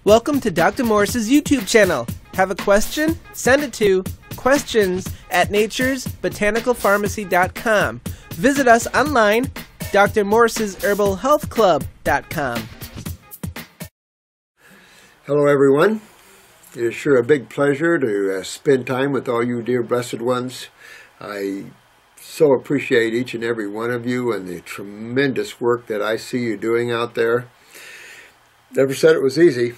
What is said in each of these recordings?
Welcome to Dr. Morse's YouTube channel. Have a question? Send it to questions@naturesbotanicalpharmacy.com. Visit us online, drmorsesherbalhealthclub.com. Hello everyone. It is sure a big pleasure to spend time with all you dear blessed ones. I so appreciate each and every one of you and the tremendous work that I see you doing out there. Never said it was easy,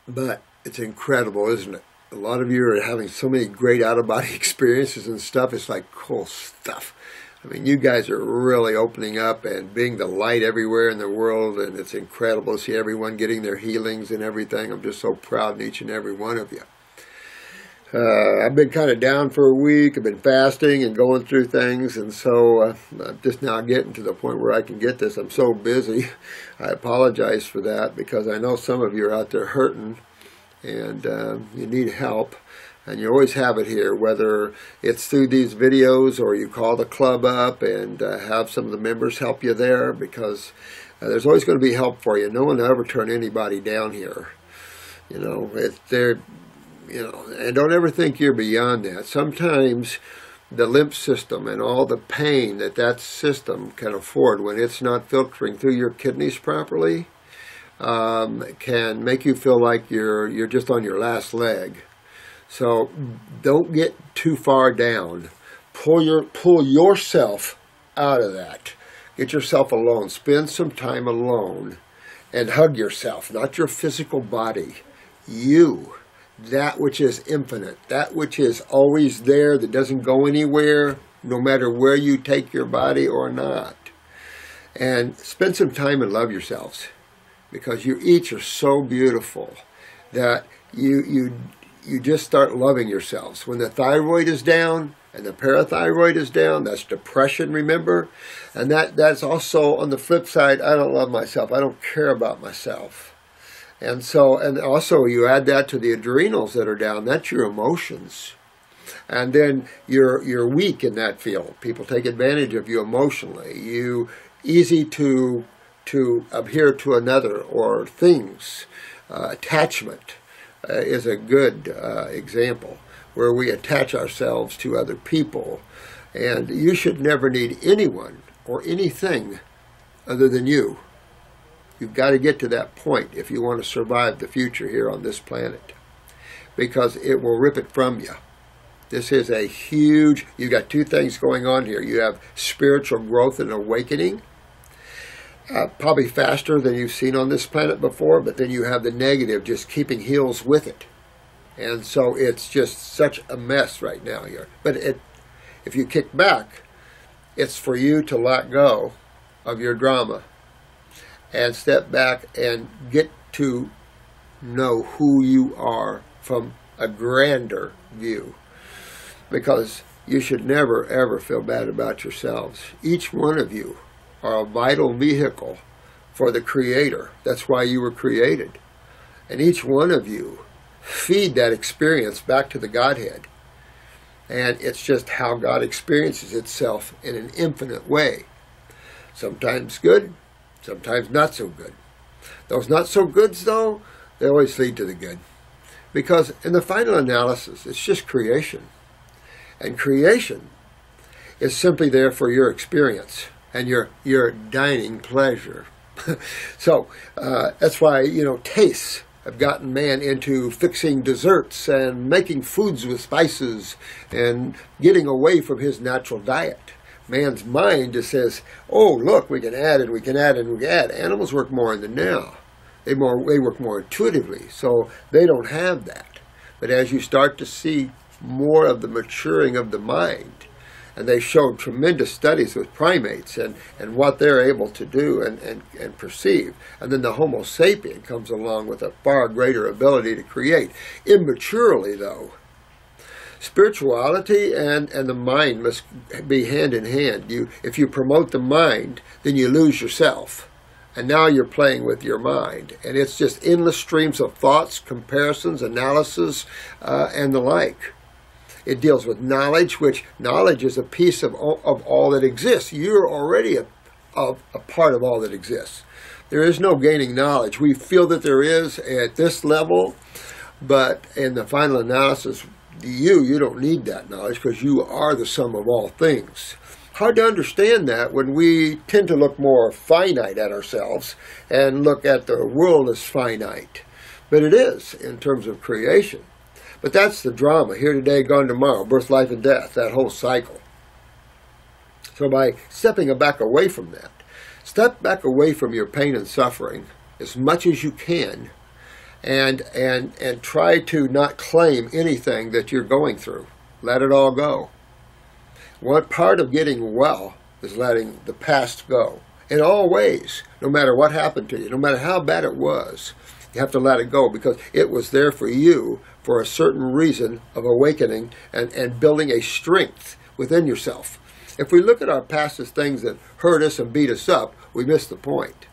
but it's incredible, isn't it? A lot of you are having so many great out-of-body experiences and stuff. It's like cool stuff. I mean, you guys are really opening up and being the light everywhere in the world, and it's incredible to see everyone getting their healings and everything. I'm just so proud of each and every one of you. I've been kind of down for a week. I've been fasting and going through things, and so I'm just now getting to the point where I can get this. I'm so busy. I apologize for that because I know some of you are out there hurting and you need help. And you always have it here, whether it's through these videos or you call the club up and have some of the members help you there, because there's always going to be help for you. No one will ever turn anybody down here. You know, and don't ever think you're beyond that. Sometimes the lymph system and all the pain that system can afford when it's not filtering through your kidneys properly can make you feel like you're just on your last leg. So don't get too far down. Pull yourself out of that. Get yourself alone. Spend some time alone and hug yourself, not your physical body. You, that which is infinite, that which is always there, that doesn't go anywhere, no matter where you take your body or not. And spend some time and love yourselves, because you each are so beautiful that you just start loving yourselves. When the thyroid is down and the parathyroid is down, that's depression, remember? And that's also on the flip side, I don't love myself. I don't care about myself. And also you add that to the adrenals that are down, that's your emotions. And then you're weak in that field. People take advantage of you emotionally. You easy to adhere to another or things. Attachment is a good example, where we attach ourselves to other people. And you should never need anyone or anything other than you. You've got to get to that point if you want to survive the future here on this planet, because it will rip it from you. This is a huge, you got two things going on here. You have spiritual growth and awakening, probably faster than you've seen on this planet before, but then you have the negative just keeping heels with it. And so it's just such a mess right now here. But if you kick back, it's for you to let go of your drama and step back and get to know who you are from a grander view. Because you should never, ever feel bad about yourselves. Each one of you are a vital vehicle for the Creator. That's why you were created. And each one of you feed that experience back to the Godhead. And it's just how God experiences itself in an infinite way. Sometimes good, sometimes not so good. Those not so goods, though, they always lead to the good. Because in the final analysis, it's just creation. And creation is simply there for your experience and your dining pleasure. So that's why, tastes have gotten man into fixing desserts and making foods with spices and getting away from his natural diet. Man's mind just says, oh, look, we can add and we can add and we can add. Animals work more in the now. They work more intuitively, so they don't have that. But as you start to see more of the maturing of the mind, and they showed tremendous studies with primates and what they're able to do and perceive. And then the Homo sapien comes along with a far greater ability to create. Immaturely, though, spirituality and the mind must be hand in hand. If you promote the mind, then you lose yourself. And now you're playing with your mind. And it's just endless streams of thoughts, comparisons, analysis, and the like. It deals with knowledge, which knowledge is a piece of all that exists. You're already a part of all that exists. There is no gaining knowledge. We feel that there is at this level, but in the final analysis, you don't need that knowledge because you are the sum of all things. Hard to understand that when we tend to look more finite at ourselves and look at the world as finite. But it is in terms of creation. But that's the drama. Here today, gone tomorrow. Birth, life, and death. That whole cycle. So by stepping back away from that, step back away from your pain and suffering as much as you can, and try to not claim anything that you're going through. Let it all go. One part of getting well is letting the past go. In all ways, no matter what happened to you, no matter how bad it was, you have to let it go because it was there for you for a certain reason of awakening and building a strength within yourself. If we look at our past as things that hurt us and beat us up, we miss the point.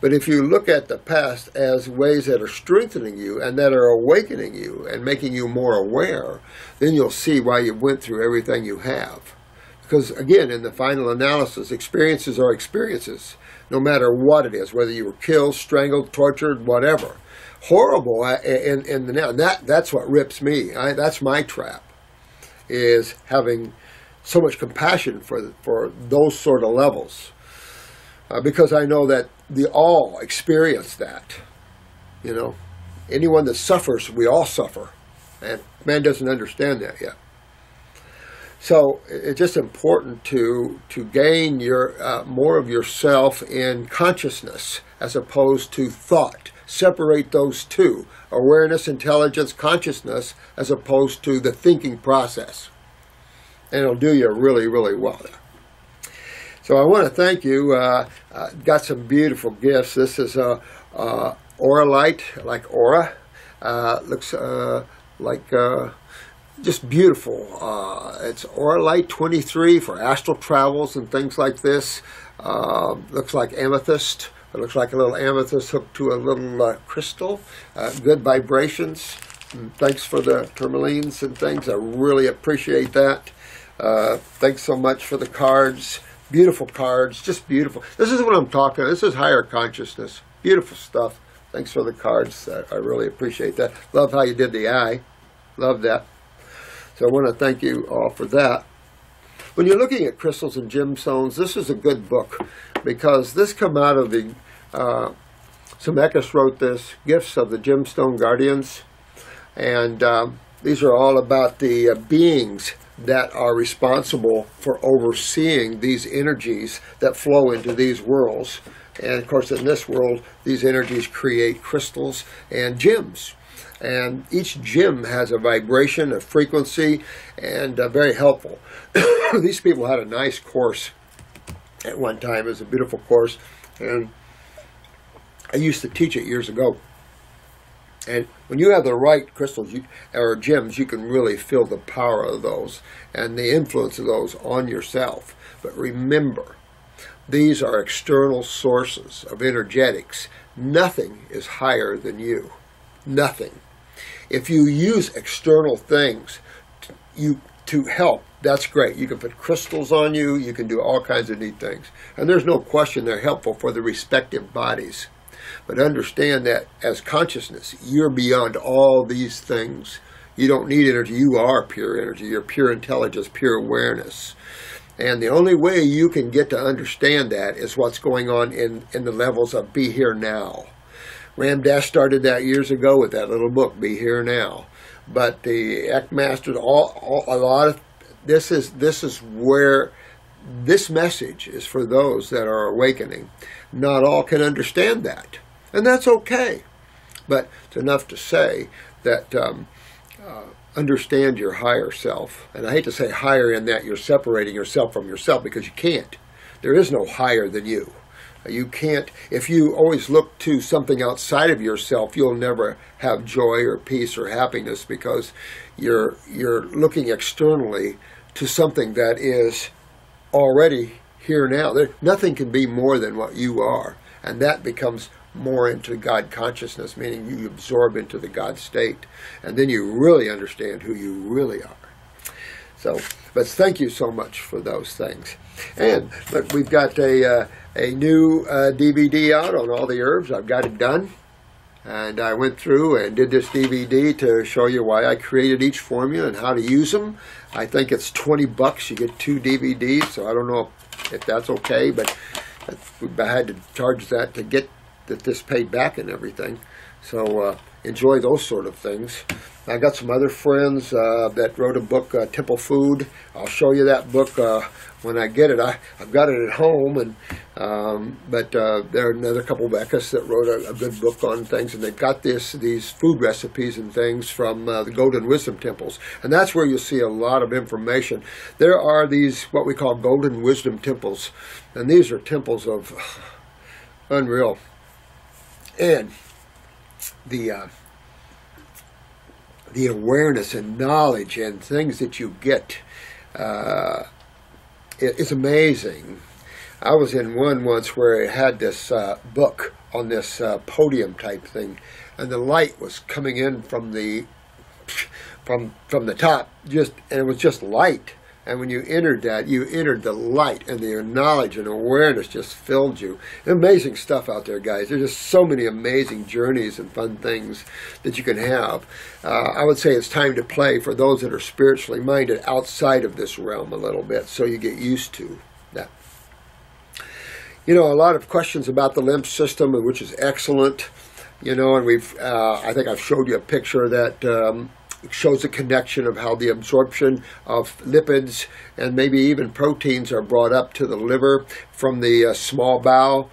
But if you look at the past as ways that are strengthening you and that are awakening you and making you more aware, then you'll see why you went through everything you have. Because again, in the final analysis, experiences are experiences, no matter what it is, whether you were killed, strangled, tortured, whatever. Horrible in the now. That's what rips me. That's my trap, is having so much compassion for those sort of levels. Because I know that we all experience that. You know, anyone that suffers, we all suffer. And man doesn't understand that yet. So it's just important to gain your more of yourself in consciousness as opposed to thought. Separate those two, awareness, intelligence, consciousness, as opposed to the thinking process. And it'll do you really, really well there. So I want to thank you. Got some beautiful gifts. This is Aura Light, like Aura. Looks like just beautiful. It's Aura Light 23 for astral travels and things like this. Looks like amethyst. It looks like a little amethyst hooked to a little crystal. Good vibrations. And thanks for the tourmalines and things. I really appreciate that. Thanks so much for the cards. Beautiful cards, just beautiful. This is what I'm talking about. This is higher consciousness. Beautiful stuff. Thanks for the cards. I really appreciate that. Love how you did the eye. Love that. So I want to thank you all for that. When you're looking at crystals and gemstones, this is a good book because this come out of the, Zemeckis wrote this, Gifts of the Gemstone Guardians. And these are all about the beings that are responsible for overseeing these energies that flow into these worlds. And of course, in this world, these energies create crystals and gems. And each gem has a vibration, a frequency, and very helpful. These people had a nice course at one time. It was a beautiful course. And I used to teach it years ago. And when you have the right crystals or gems, you can really feel the power of those and the influence of those on yourself. But remember, these are external sources of energetics. Nothing is higher than you. Nothing. If you use external things to help, that's great. You can put crystals on you. You can do all kinds of neat things. And there's no question they're helpful for the respective bodies. But understand that as consciousness, you're beyond all these things. You don't need energy. You are pure energy. You're pure intelligence, pure awareness. And the only way you can get to understand that is what's going on in the levels of Be Here Now. Ram Dass started that years ago with that little book, Be Here Now. But the Act Masters, a lot of this is where this message is for those that are awakening. Not all can understand that. And that's okay. But it's enough to say that understand your higher self. And I hate to say higher in that you're separating yourself from yourself because you can't. There is no higher than you. You can't, if you always look to something outside of yourself, you'll never have joy or peace or happiness because you're looking externally to something that is already here now. Nothing can be more than what you are. And that becomes more into God consciousness, meaning you absorb into the God state. And then you really understand who you really are. So, but thank you so much for those things. And look, we've got a a new DVD out on all the herbs. I've got it done. And I went through and did this DVD to show you why I created each formula and how to use them. I think it's $20. You get 2 DVDs, so I don't know if that's okay, but I had to charge that to get this paid back and everything. So enjoy those sort of things. I got some other friends that wrote a book, Temple Food. I'll show you that book when I get it. I've got it at home, but there are another couple of Eckus that wrote a good book on things, and they've got these food recipes and things from the Golden Wisdom Temples, and that's where you'll see a lot of information. There are these what we call Golden Wisdom Temples, and these are temples of unreal, and the awareness and knowledge and things that you get is amazing. I was in one once where it had this book on this podium type thing, and the light was coming in from the top, and it was just light. And when you entered that, you entered the light, and your knowledge and awareness just filled you. Amazing stuff out there, guys. There's just so many amazing journeys and fun things that you can have. I would say it's time to play for those that are spiritually minded outside of this realm a little bit, so you get used to that. You know, a lot of questions about the lymph system, which is excellent. You know, and I think I've showed you a picture that shows the connection of how the absorption of lipids and maybe even proteins are brought up to the liver from the small bowel.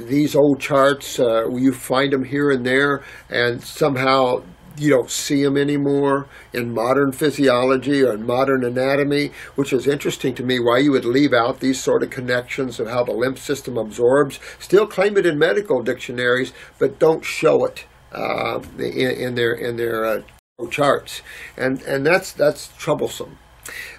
These old charts, you find them here and there, and somehow you don't see them anymore in modern physiology or in modern anatomy, which is interesting to me why you would leave out these sort of connections of how the lymph system absorbs. Still claim it in medical dictionaries, but don't show it in their charts, and that's troublesome.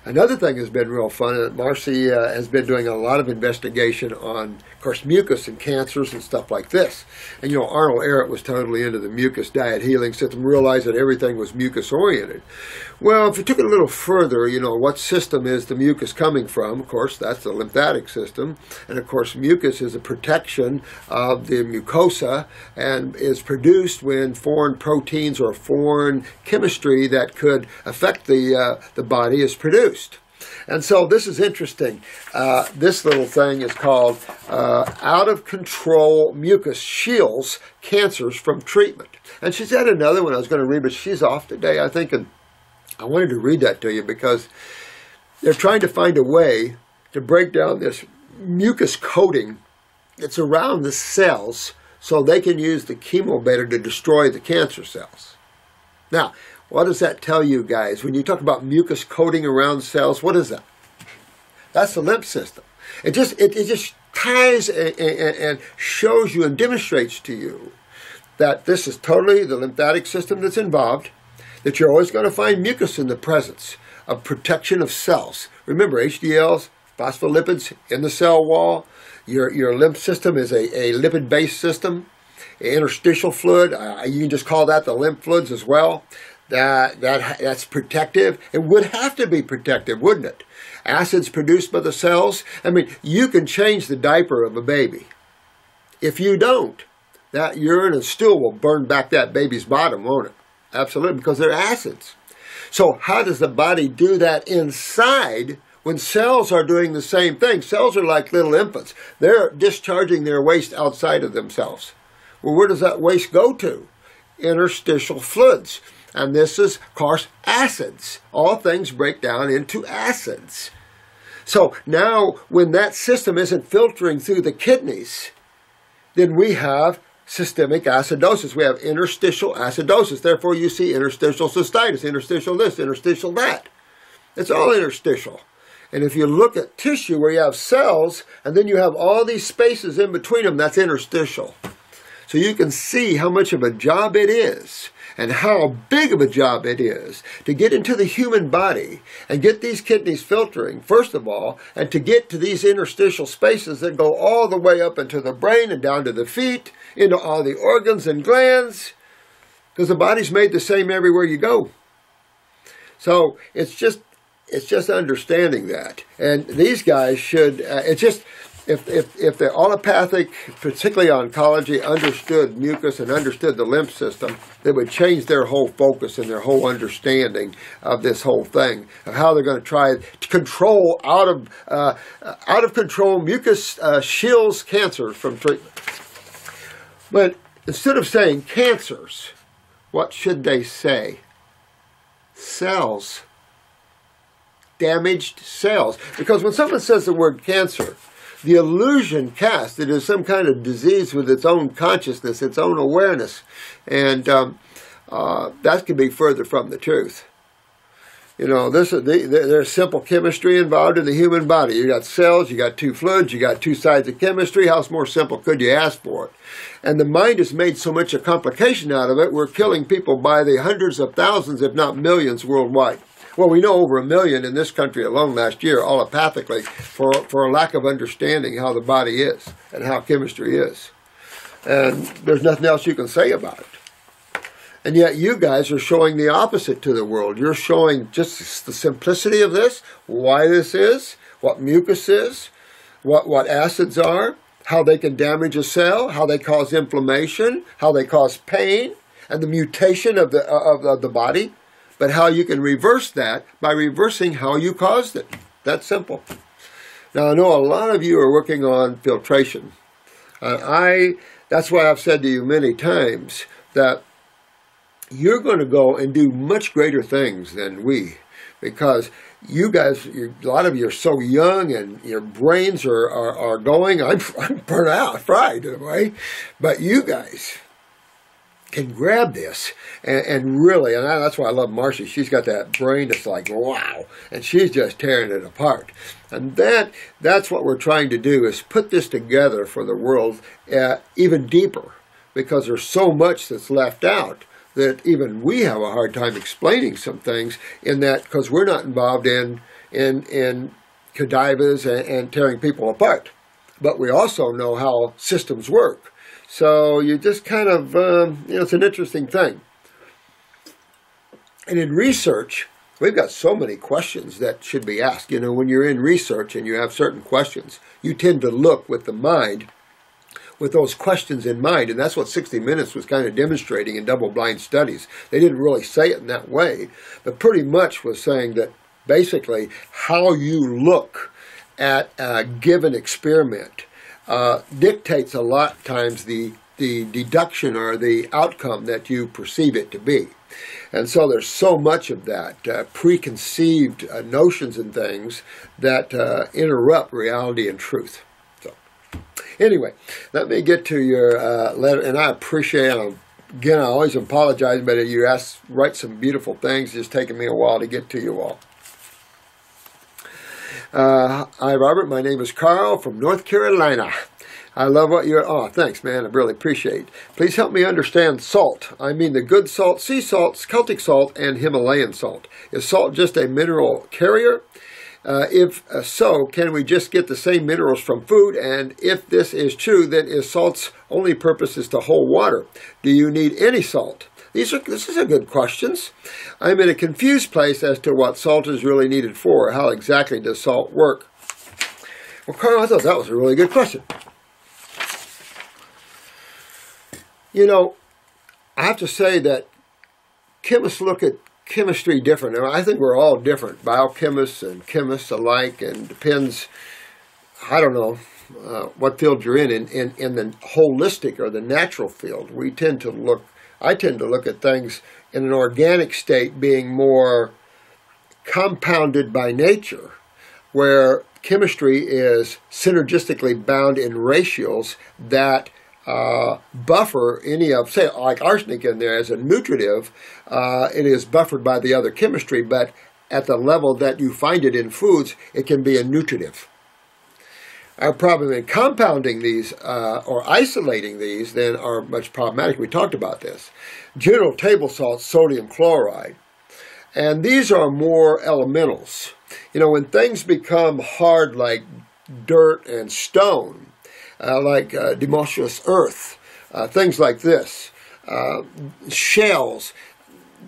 Another thing has been real fun, and Marcy has been doing a lot of investigation on, of course, mucus and cancers and stuff like this. And, you know, Arnold Ehret was totally into the mucus diet healing system, realized that everything was mucus-oriented. Well, if you took it a little further, you know, what system is the mucus coming from? Of course, that's the lymphatic system. And, of course, mucus is a protection of the mucosa and is produced when foreign proteins or foreign chemistry that could affect the body is produced. And so this is interesting. This little thing is called Out of Control Mucus Shields Cancers from Treatment. And she's had another one I was going to read, but she's off today, I think. And I wanted to read that to you because they're trying to find a way to break down this mucus coating that's around the cells so they can use the chemobeta to destroy the cancer cells. Now, what does that tell you guys? When you talk about mucus coating around cells, what is that? That's the lymph system. It just ties and shows you and demonstrates to you that this is totally the lymphatic system that's involved, that you're always going to find mucus in the presence of protection of cells. Remember, HDLs, phospholipids in the cell wall. Your lymph system is a lipid-based system. Interstitial fluid, you can just call that the lymph fluids as well. That's protective. It would have to be protective, wouldn't it? Acids produced by the cells. I mean, you can change the diaper of a baby. If you don't, that urine and stool will burn back that baby's bottom, won't it? Absolutely, because they're acids. So how does the body do that inside when cells are doing the same thing? Cells are like little infants. They're discharging their waste outside of themselves. Well, where does that waste go to? Interstitial fluids. And this is, of course, acids. All things break down into acids. So now, when that system isn't filtering through the kidneys, then we have systemic acidosis. We have interstitial acidosis. Therefore, you see interstitial cystitis, interstitial this, interstitial that. It's all interstitial. And if you look at tissue where you have cells, and then you have all these spaces in between them, that's interstitial. So you can see how much of a job it is and how big of a job it is to get into the human body and get these kidneys filtering, first of all, and to get to these interstitial spaces that go all the way up into the brain and down to the feet, into all the organs and glands, because the body's made the same everywhere you go. So it's just understanding that. And these guys should, if the allopathic, particularly oncology, understood mucus and understood the lymph system, they would change their whole focus and their whole understanding of this whole thing, of how they're going to try to control out of control mucus shields cancer from treatment. But instead of saying cancers, what should they say? Cells. Damaged cells. Because when someone says the word cancer, the illusion cast that it is some kind of disease with its own consciousness, its own awareness, and that could be further from the truth. You know, there's simple chemistry involved in the human body. You got cells, you got two fluids, you got two sides of chemistry. How more simple could you ask for it? And the mind has made so much a complication out of it, we're killing people by the hundreds of thousands, if not millions, worldwide. Well, we know over 1 million in this country alone last year, allopathically, for a lack of understanding how the body is and how chemistry is. And there's nothing else you can say about it. And yet you guys are showing the opposite to the world. You're showing just the simplicity of this, why this is, what mucus is, what acids are, how they can damage a cell, how they cause inflammation, how they cause pain, and the mutation of the body, but how you can reverse that by reversing how you caused it. That's simple. Now, I know a lot of you are working on filtration. That's why I've said to you many times that you're going to go and do much greater things than we, because you guys, a lot of you are so young and your brains are going. I'm burnt out, fried in a way, but you guys can grab this and really, and that's why I love Marcy. She's got that brain that's like, wow, and she's just tearing it apart. And that's what we're trying to do, is put this together for the world even deeper, because there's so much that's left out that even we have a hard time explaining some things in that, because we're not involved in cadavers and tearing people apart. But we also know how systems work. So you just kind of, it's an interesting thing. And in research, we've got so many questions that should be asked. You know, when you're in research and you have certain questions, you tend to look with the mind, with those questions in mind, and that's what 60 Minutes was kind of demonstrating in double-blind studies. They didn't really say it in that way, but pretty much was saying that basically how you look at a given experiment dictates a lot of times the deduction or the outcome that you perceive it to be. And so there's so much of that preconceived notions and things that interrupt reality and truth. Anyway, let me get to your letter, and I appreciate it. Again, I always apologize, but you write some beautiful things. It's taken me a while to get to you all. Hi, Robert. My name is Carl from North Carolina. I love what you're... Oh, thanks, man. I really appreciate it. Please help me understand salt. I mean the good salt, sea salt, Celtic salt, and Himalayan salt. Is salt just a mineral carrier? If so, can we just get the same minerals from food? And if this is true, then is salt's only purpose is to hold water? Do you need any salt? This is a good questions. I'm in a confused place as to what salt is really needed for. How exactly does salt work? Well, Carl, I thought that was a really good question. You know, I have to say that chemists look at chemistry different. Now, I think we're all different, biochemists and chemists alike, and depends, I don't know, what field you're in the holistic or the natural field. I tend to look at things in an organic state being more compounded by nature, where chemistry is synergistically bound in ratios that buffer any of, say, like arsenic in there as a nutritive. It is buffered by the other chemistry, but at the level that you find it in foods, it can be a nutritive. Our problem in compounding these or isolating these then are much problematic. We talked about this. General table salt, sodium chloride. And these are more elementals. You know, when things become hard like dirt and stone, like dimonstrous earth, things like this, shells,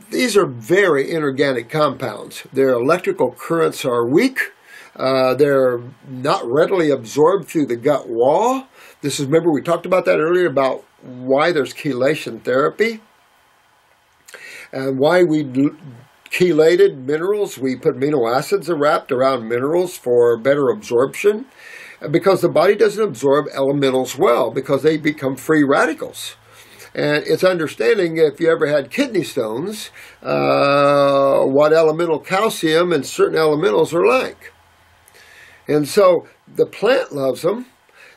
these are very inorganic compounds. Their electrical currents are weak. They're not readily absorbed through the gut wall. This is, remember we talked about that earlier about why there's chelation therapy and why we chelated minerals. We put amino acids wrapped around minerals for better absorption, because the body doesn't absorb elementals well because they become free radicals. And it's understanding, if you ever had kidney stones, what elemental calcium and certain elementals are like. And so the plant loves them.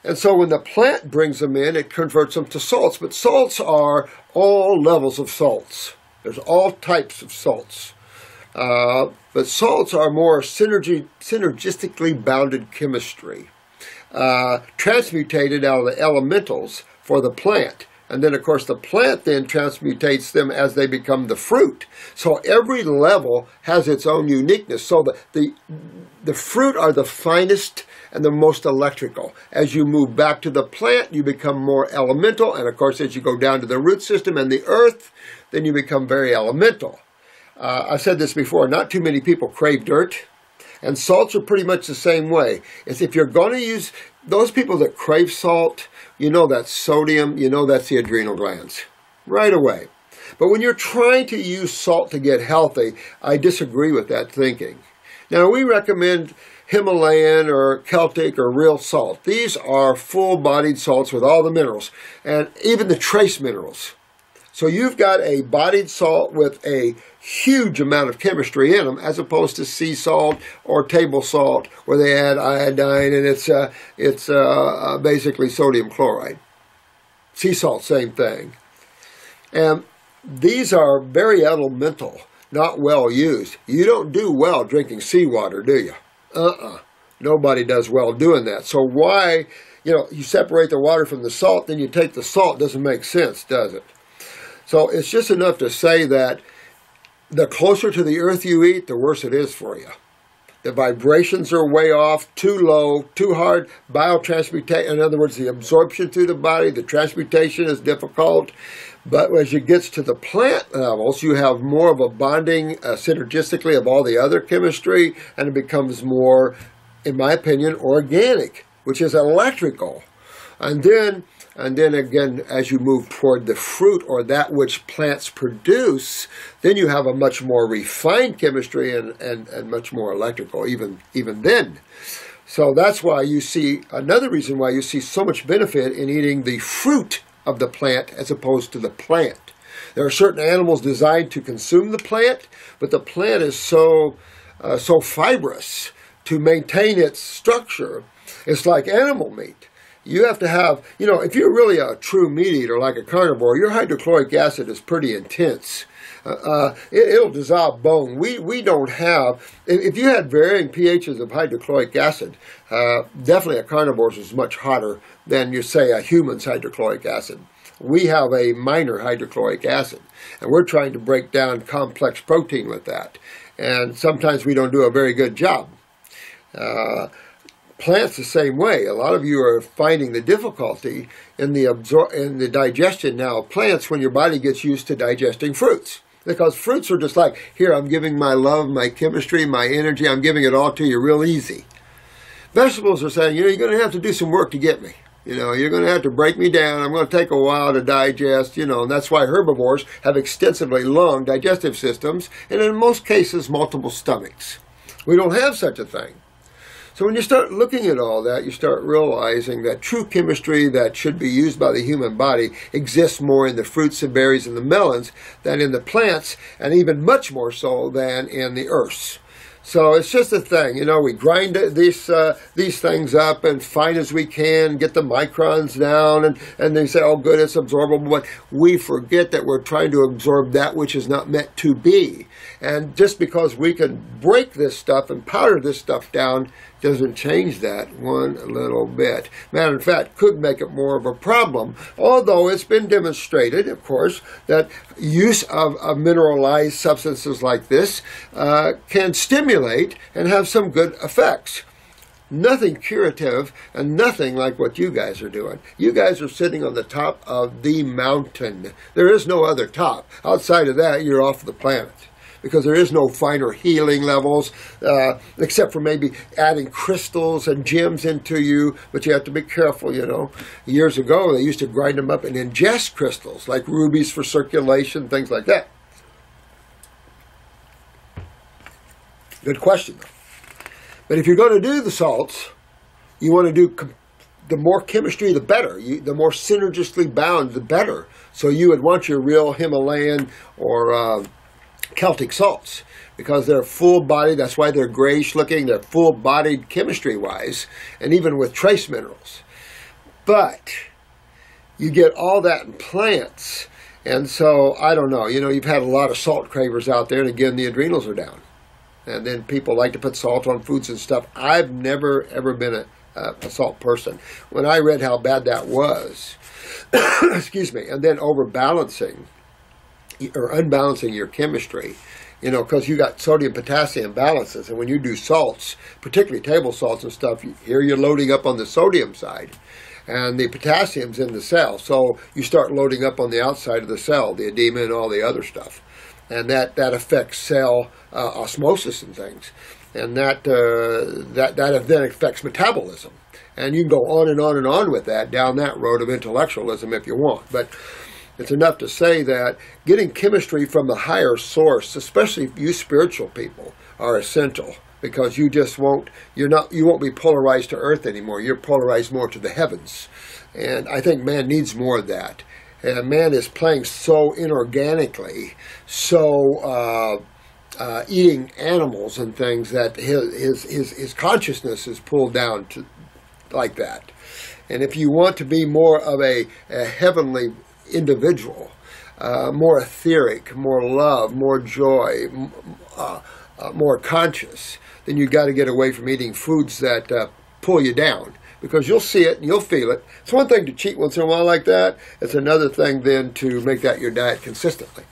And so when the plant brings them in, it converts them to salts. But salts are all levels of salts. There's all types of salts. But salts are more synergistically bounded chemistry, transmutated out of the elementals for the plant. And then, of course, the plant then transmutates them as they become the fruit. So every level has its own uniqueness. So the fruit are the finest and the most electrical. As you move back to the plant, you become more elemental. And, of course, as you go down to the root system and the earth, then you become very elemental. I've said this before, not too many people crave dirt. And salts are pretty much the same way. It's if you're going to use, those people that crave salt, you know that's sodium, you know that's the adrenal glands. Right away. But when you're trying to use salt to get healthy, I disagree with that thinking. Now, we recommend Himalayan or Celtic or real salt. These are full-bodied salts with all the minerals, and even the trace minerals. So you've got a bodied salt with a huge amount of chemistry in them, as opposed to sea salt or table salt, where they add iodine and it's basically sodium chloride. Sea salt, same thing. And these are very elemental, not well used. You don't do well drinking seawater, do you? Nobody does well doing that. So why, you separate the water from the salt, then you take the salt? Doesn't make sense, does it? So it's just enough to say that the closer to the earth you eat, the worse it is for you. The vibrations are way off, too low, too hard. Biotransmutation, in other words, the absorption through the body, the transmutation is difficult. But as it gets to the plant levels, you have more of a bonding synergistically of all the other chemistry, and it becomes more, in my opinion, organic, which is electrical. And then again, as you move toward the fruit or that which plants produce, then you have a much more refined chemistry and much more electrical, even then. So that's why you see, another reason why you see so much benefit in eating the fruit of the plant as opposed to the plant. There are certain animals designed to consume the plant, but the plant is so fibrous to maintain its structure. It's like animal meat. You have to have, if you're really a true meat eater like a carnivore, your hydrochloric acid is pretty intense. It'll dissolve bone. We don't have, if you had varying pHs of hydrochloric acid, definitely a carnivore's is much hotter than, you say, a human's hydrochloric acid. We have a minor hydrochloric acid, and we're trying to break down complex protein with that. And sometimes we don't do a very good job. Plants the same way. A lot of you are finding the difficulty in the digestion now of plants when your body gets used to digesting fruits. Because fruits are just like, here, I'm giving my love, my chemistry, my energy, I'm giving it all to you real easy. Vegetables are saying, you're going to have to do some work to get me. You're going to have to break me down. I'm going to take a while to digest, and that's why herbivores have extensively long digestive systems, and in most cases, multiple stomachs. We don't have such a thing. So when you start looking at all that, you start realizing that true chemistry that should be used by the human body exists more in the fruits and berries and the melons than in the plants, and even much more so than in the earths. So it's just a thing, we grind these things up and fine as we can, get the microns down, and they say, oh good, it's absorbable, but we forget that we're trying to absorb that which is not meant to be. And just because we can break this stuff and powder this stuff down doesn't change that one little bit. Matter of fact, could make it more of a problem, although it's been demonstrated, of course, that use of mineralized substances like this can stimulate and have some good effects. Nothing curative and nothing like what you guys are doing. You guys are sitting on the top of the mountain. There is no other top. Outside of that, you're off the planet. because there is no finer healing levels, except for maybe adding crystals and gems into you, but you have to be careful, you know. Years ago, they used to grind them up and ingest crystals, like rubies for circulation, things like that. Good question, though. But if you're going to do the salts, you want to do the more chemistry, the better. The more synergistically bound, the better. So you would want your real Himalayan or Celtic salts, because they're full-bodied. That's why they're grayish looking. They're full-bodied chemistry-wise, and even with trace minerals. But you get all that in plants. And so, I don't know. You know, you've had a lot of salt cravers out there, and again, the adrenals are down. And then people like to put salt on foods and stuff. I've never, ever been a salt person. When I read how bad that was, excuse me, and then overbalancing or unbalancing your chemistry, you know, because you got sodium-potassium balances. And when you do salts, particularly table salts and stuff, here you're loading up on the sodium side. And the potassium's in the cell. So you start loading up on the outside of the cell, the edema and all the other stuff. And that affects cell osmosis and things. And that then affects metabolism. And you can go on and on and on with that, down that road of intellectualism if you want. But it's enough to say that getting chemistry from the higher source, especially you spiritual people, are essential. Because you just won't be polarized to earth anymore. You're polarized more to the heavens. And I think man needs more of that. And man is playing so inorganically, so eating animals and things, that his consciousness is pulled down to like that. And if you want to be more of a heavenly individual, more etheric, more love, more joy, more conscious, then you've got to get away from eating foods that pull you down. Because you'll see it and you'll feel it. It's one thing to cheat once in a while like that. It's another thing then to make that your diet consistently.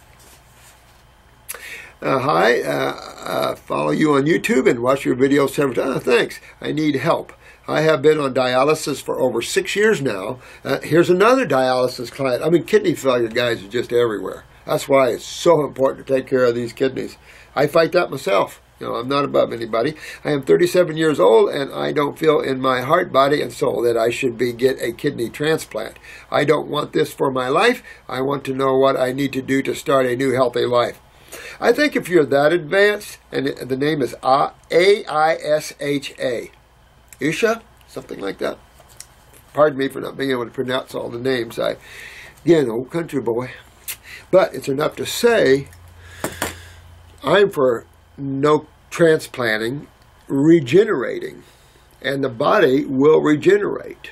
Hi, follow you on YouTube and watch your videos several times. Thanks. I need help. I have been on dialysis for over 6 years now. Here's another dialysis client. I mean, kidney failure guys are just everywhere. That's why it's so important to take care of these kidneys. I fight that myself. You know, I'm not above anybody. I am 37 years old, and I don't feel in my heart, body, and soul that I should get a kidney transplant. I don't want this for my life. I want to know what I need to do to start a new healthy life. I think if you're that advanced, and the name is Aisha, Isha, something like that. Pardon me for not being able to pronounce all the names. Again, old country boy. But it's enough to say, I'm for no transplanting, regenerating. And the body will regenerate.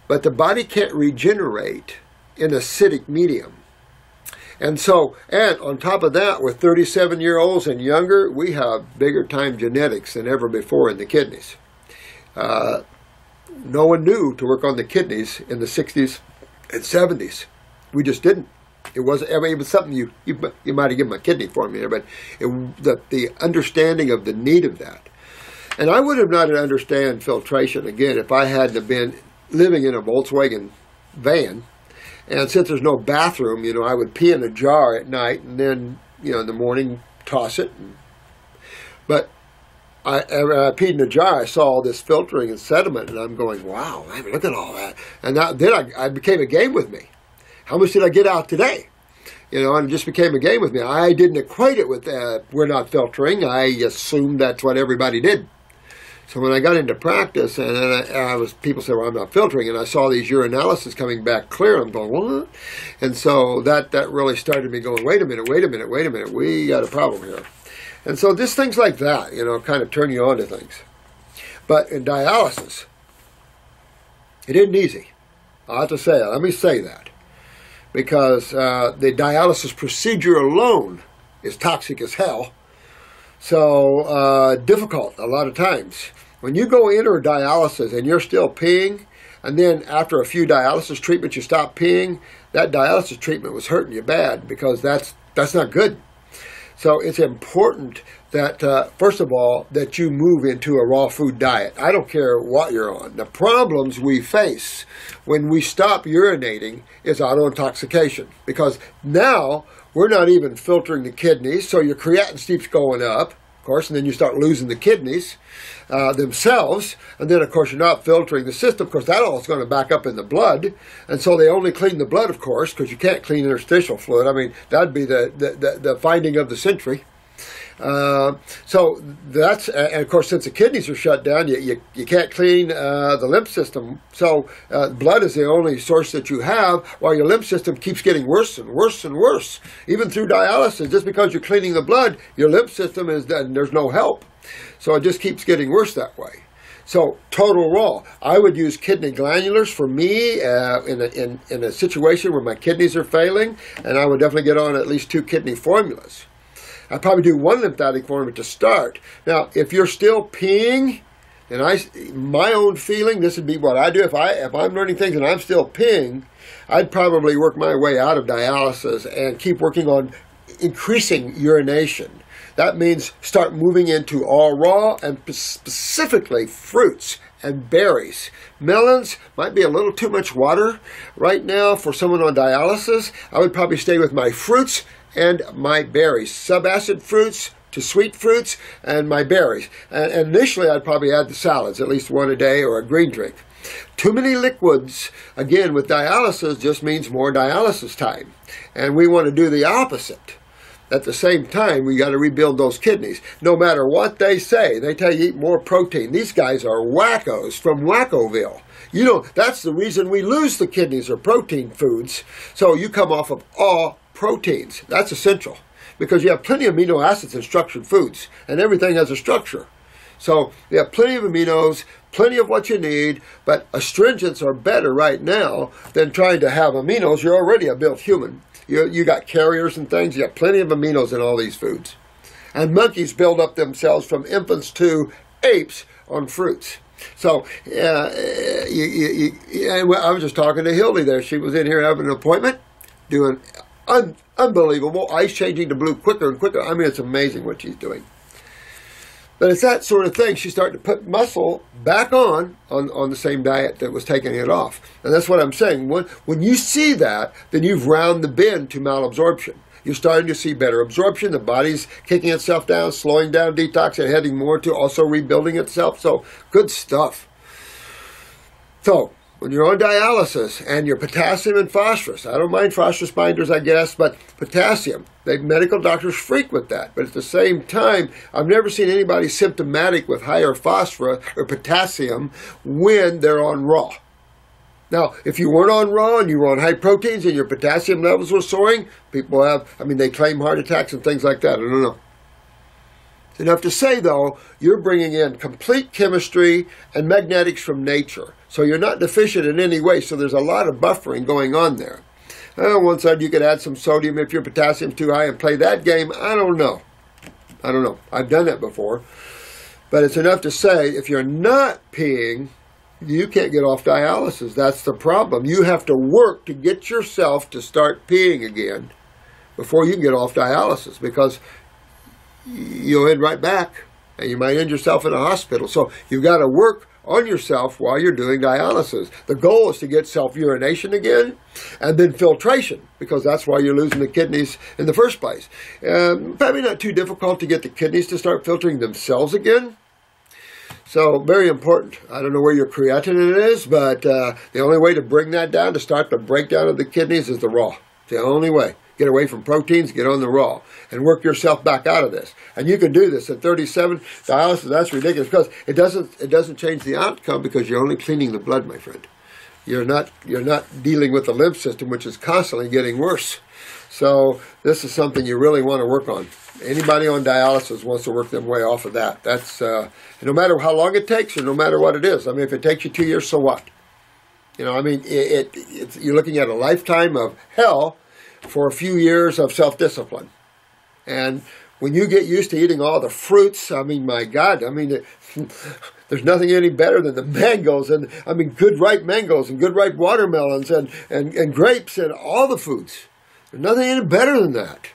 But the body can't regenerate in acidic medium. And so, and on top of that, with 37-year-olds and younger, we have bigger time genetics than ever before in the kidneys. No one knew to work on the kidneys in the 60s and 70s. We just didn't. It wasn't ever even something you might have given my kidney for me, but the understanding of the need of that. And I would have not understand filtration, again, if I hadn't been living in a Volkswagen van. And since there's no bathroom, you know, I would pee in a jar at night and then, you know, in the morning, toss it. But I peed in a jar, I saw all this filtering and sediment, and I'm going, wow, look at all that. And then I became a game with me. How much did I get out today? You know, and it just became a game with me. I didn't equate it with we're not filtering. I assumed that's what everybody did. So when I got into practice, and then people said, well, I'm not filtering, and I saw these urinalysis coming back clear, I'm going, what? And so that really started me going, wait a minute, we got a problem here. And so just things like that, you know, kind of turn you on to things. But in dialysis, it isn't easy. I'll have to say that. Let me say that. Because the dialysis procedure alone is toxic as hell. So difficult a lot of times. When you go into dialysis and you're still peeing, and then after a few dialysis treatments you stop peeing, that dialysis treatment was hurting you bad, because that's not good. So it's important that, first of all, that you move into a raw food diet. I don't care what you're on. The problems we face when we stop urinating is autointoxication, because now we're not even filtering the kidneys, so your creatinine keeps going up, of course, and then you start losing the kidneys themselves, and then, of course, you're not filtering the system, because that all is going to back up in the blood, and so they only clean the blood, of course, because you can't clean interstitial fluid. I mean, that'd be the finding of the century. So that's, and of course, since the kidneys are shut down, you can't clean the lymph system. So blood is the only source that you have, while your lymph system keeps getting worse and worse and worse. Even through dialysis, just because you're cleaning the blood, your lymph system is dead and there's no help. So it just keeps getting worse that way. So total raw. I would use kidney glandulars for me in a situation where my kidneys are failing, and I would definitely get on at least 2 kidney formulas. I'd probably do 1 lymphatic formula to start. Now, if you're still peeing, and my own feeling, this would be what I do. If I'm learning things and I'm still peeing, I'd probably work my way out of dialysis and keep working on increasing urination. That means start moving into all raw, and specifically fruits and berries. Melons might be a little too much water right now for someone on dialysis. I would probably stay with my fruits and my berries, subacid fruits to sweet fruits, and my berries. And initially, I'd probably add the salads, at least 1 a day, or a green drink. Too many liquids, again, with dialysis, just means more dialysis time. And we want to do the opposite. At the same time, we got to rebuild those kidneys. No matter what they say, they tell you eat more protein. These guys are wackos from Wackoville. You know, that's the reason we lose the kidneys, are protein foods. So you come off of all proteins. That's essential, because you have plenty of amino acids in structured foods, and everything has a structure. So you have plenty of aminos, plenty of what you need, but astringents are better right now than trying to have aminos. You're already a built human. You got carriers and things. You have plenty of aminos in all these foods. And monkeys build up themselves from infants to apes on fruits. So I was just talking to Hildy there. She was in here having an appointment, doing unbelievable, ice changing to blue quicker and quicker. I mean, it's amazing what she's doing. But it's that sort of thing. She's starting to put muscle back on the same diet that was taking it off. And that's what I'm saying. When you see that, then you've round the bend to malabsorption. You're starting to see better absorption. The body's kicking itself down, slowing down detox, and heading more to also rebuilding itself. So good stuff. So when you're on dialysis and your potassium and phosphorus, I don't mind phosphorus binders, I guess, but potassium, medical doctors frequent that. But at the same time, I've never seen anybody symptomatic with higher phosphorus or potassium when they're on raw. Now, if you weren't on raw and you were on high proteins and your potassium levels were soaring, people they claim heart attacks and things like that. I don't know. It's enough to say, though, you're bringing in complete chemistry and magnetics from nature. So you're not deficient in any way, so there's a lot of buffering going on there. On one side, you could add some sodium if your potassium's too high and play that game. I don't know. I've done that before. But it's enough to say, if you're not peeing, you can't get off dialysis. That's the problem. You have to work to get yourself to start peeing again before you can get off dialysis, because you'll end right back and you might end yourself in a hospital. So you've got to work on yourself while you're doing dialysis. The goal is to get self-urination again and then filtration, because that's why you're losing the kidneys in the first place. Probably not too difficult to get the kidneys to start filtering themselves again. So very important. I don't know where your creatinine is, but the only way to bring that down, to start the breakdown of the kidneys, is the raw. It's the only way. Get away from proteins, get on the raw, and work yourself back out of this. And you can do this at 37. Dialysis, that's ridiculous, because it doesn't change the outcome, because you're only cleaning the blood, my friend. You're not dealing with the lymph system, which is constantly getting worse. So this is something you really want to work on. Anybody on dialysis wants to work their way off of that. That's no matter how long it takes, or no matter what it is. I mean, if it takes you 2 years, so what? You're looking at a lifetime of hell for a few years of self-discipline. And when you get used to eating all the fruits, I mean, my God, there's nothing any better than the mangoes, and good ripe mangoes and good ripe watermelons and grapes and all the foods. There's nothing any better than that.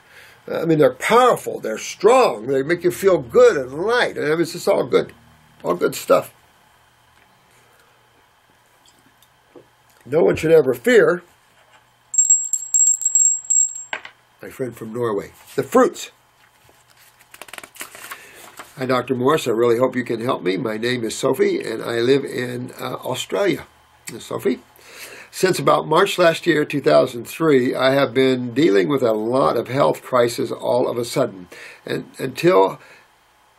I mean, they're powerful, they're strong, they make you feel good and light. And it's just all good stuff. No one should ever fear, my friend from Norway, the fruits. Hi, Dr. Morse. I really hope you can help me. My name is Sophie, and I live in Australia. Sophie, since about March last year, 2003, I have been dealing with a lot of health crises all of a sudden, and until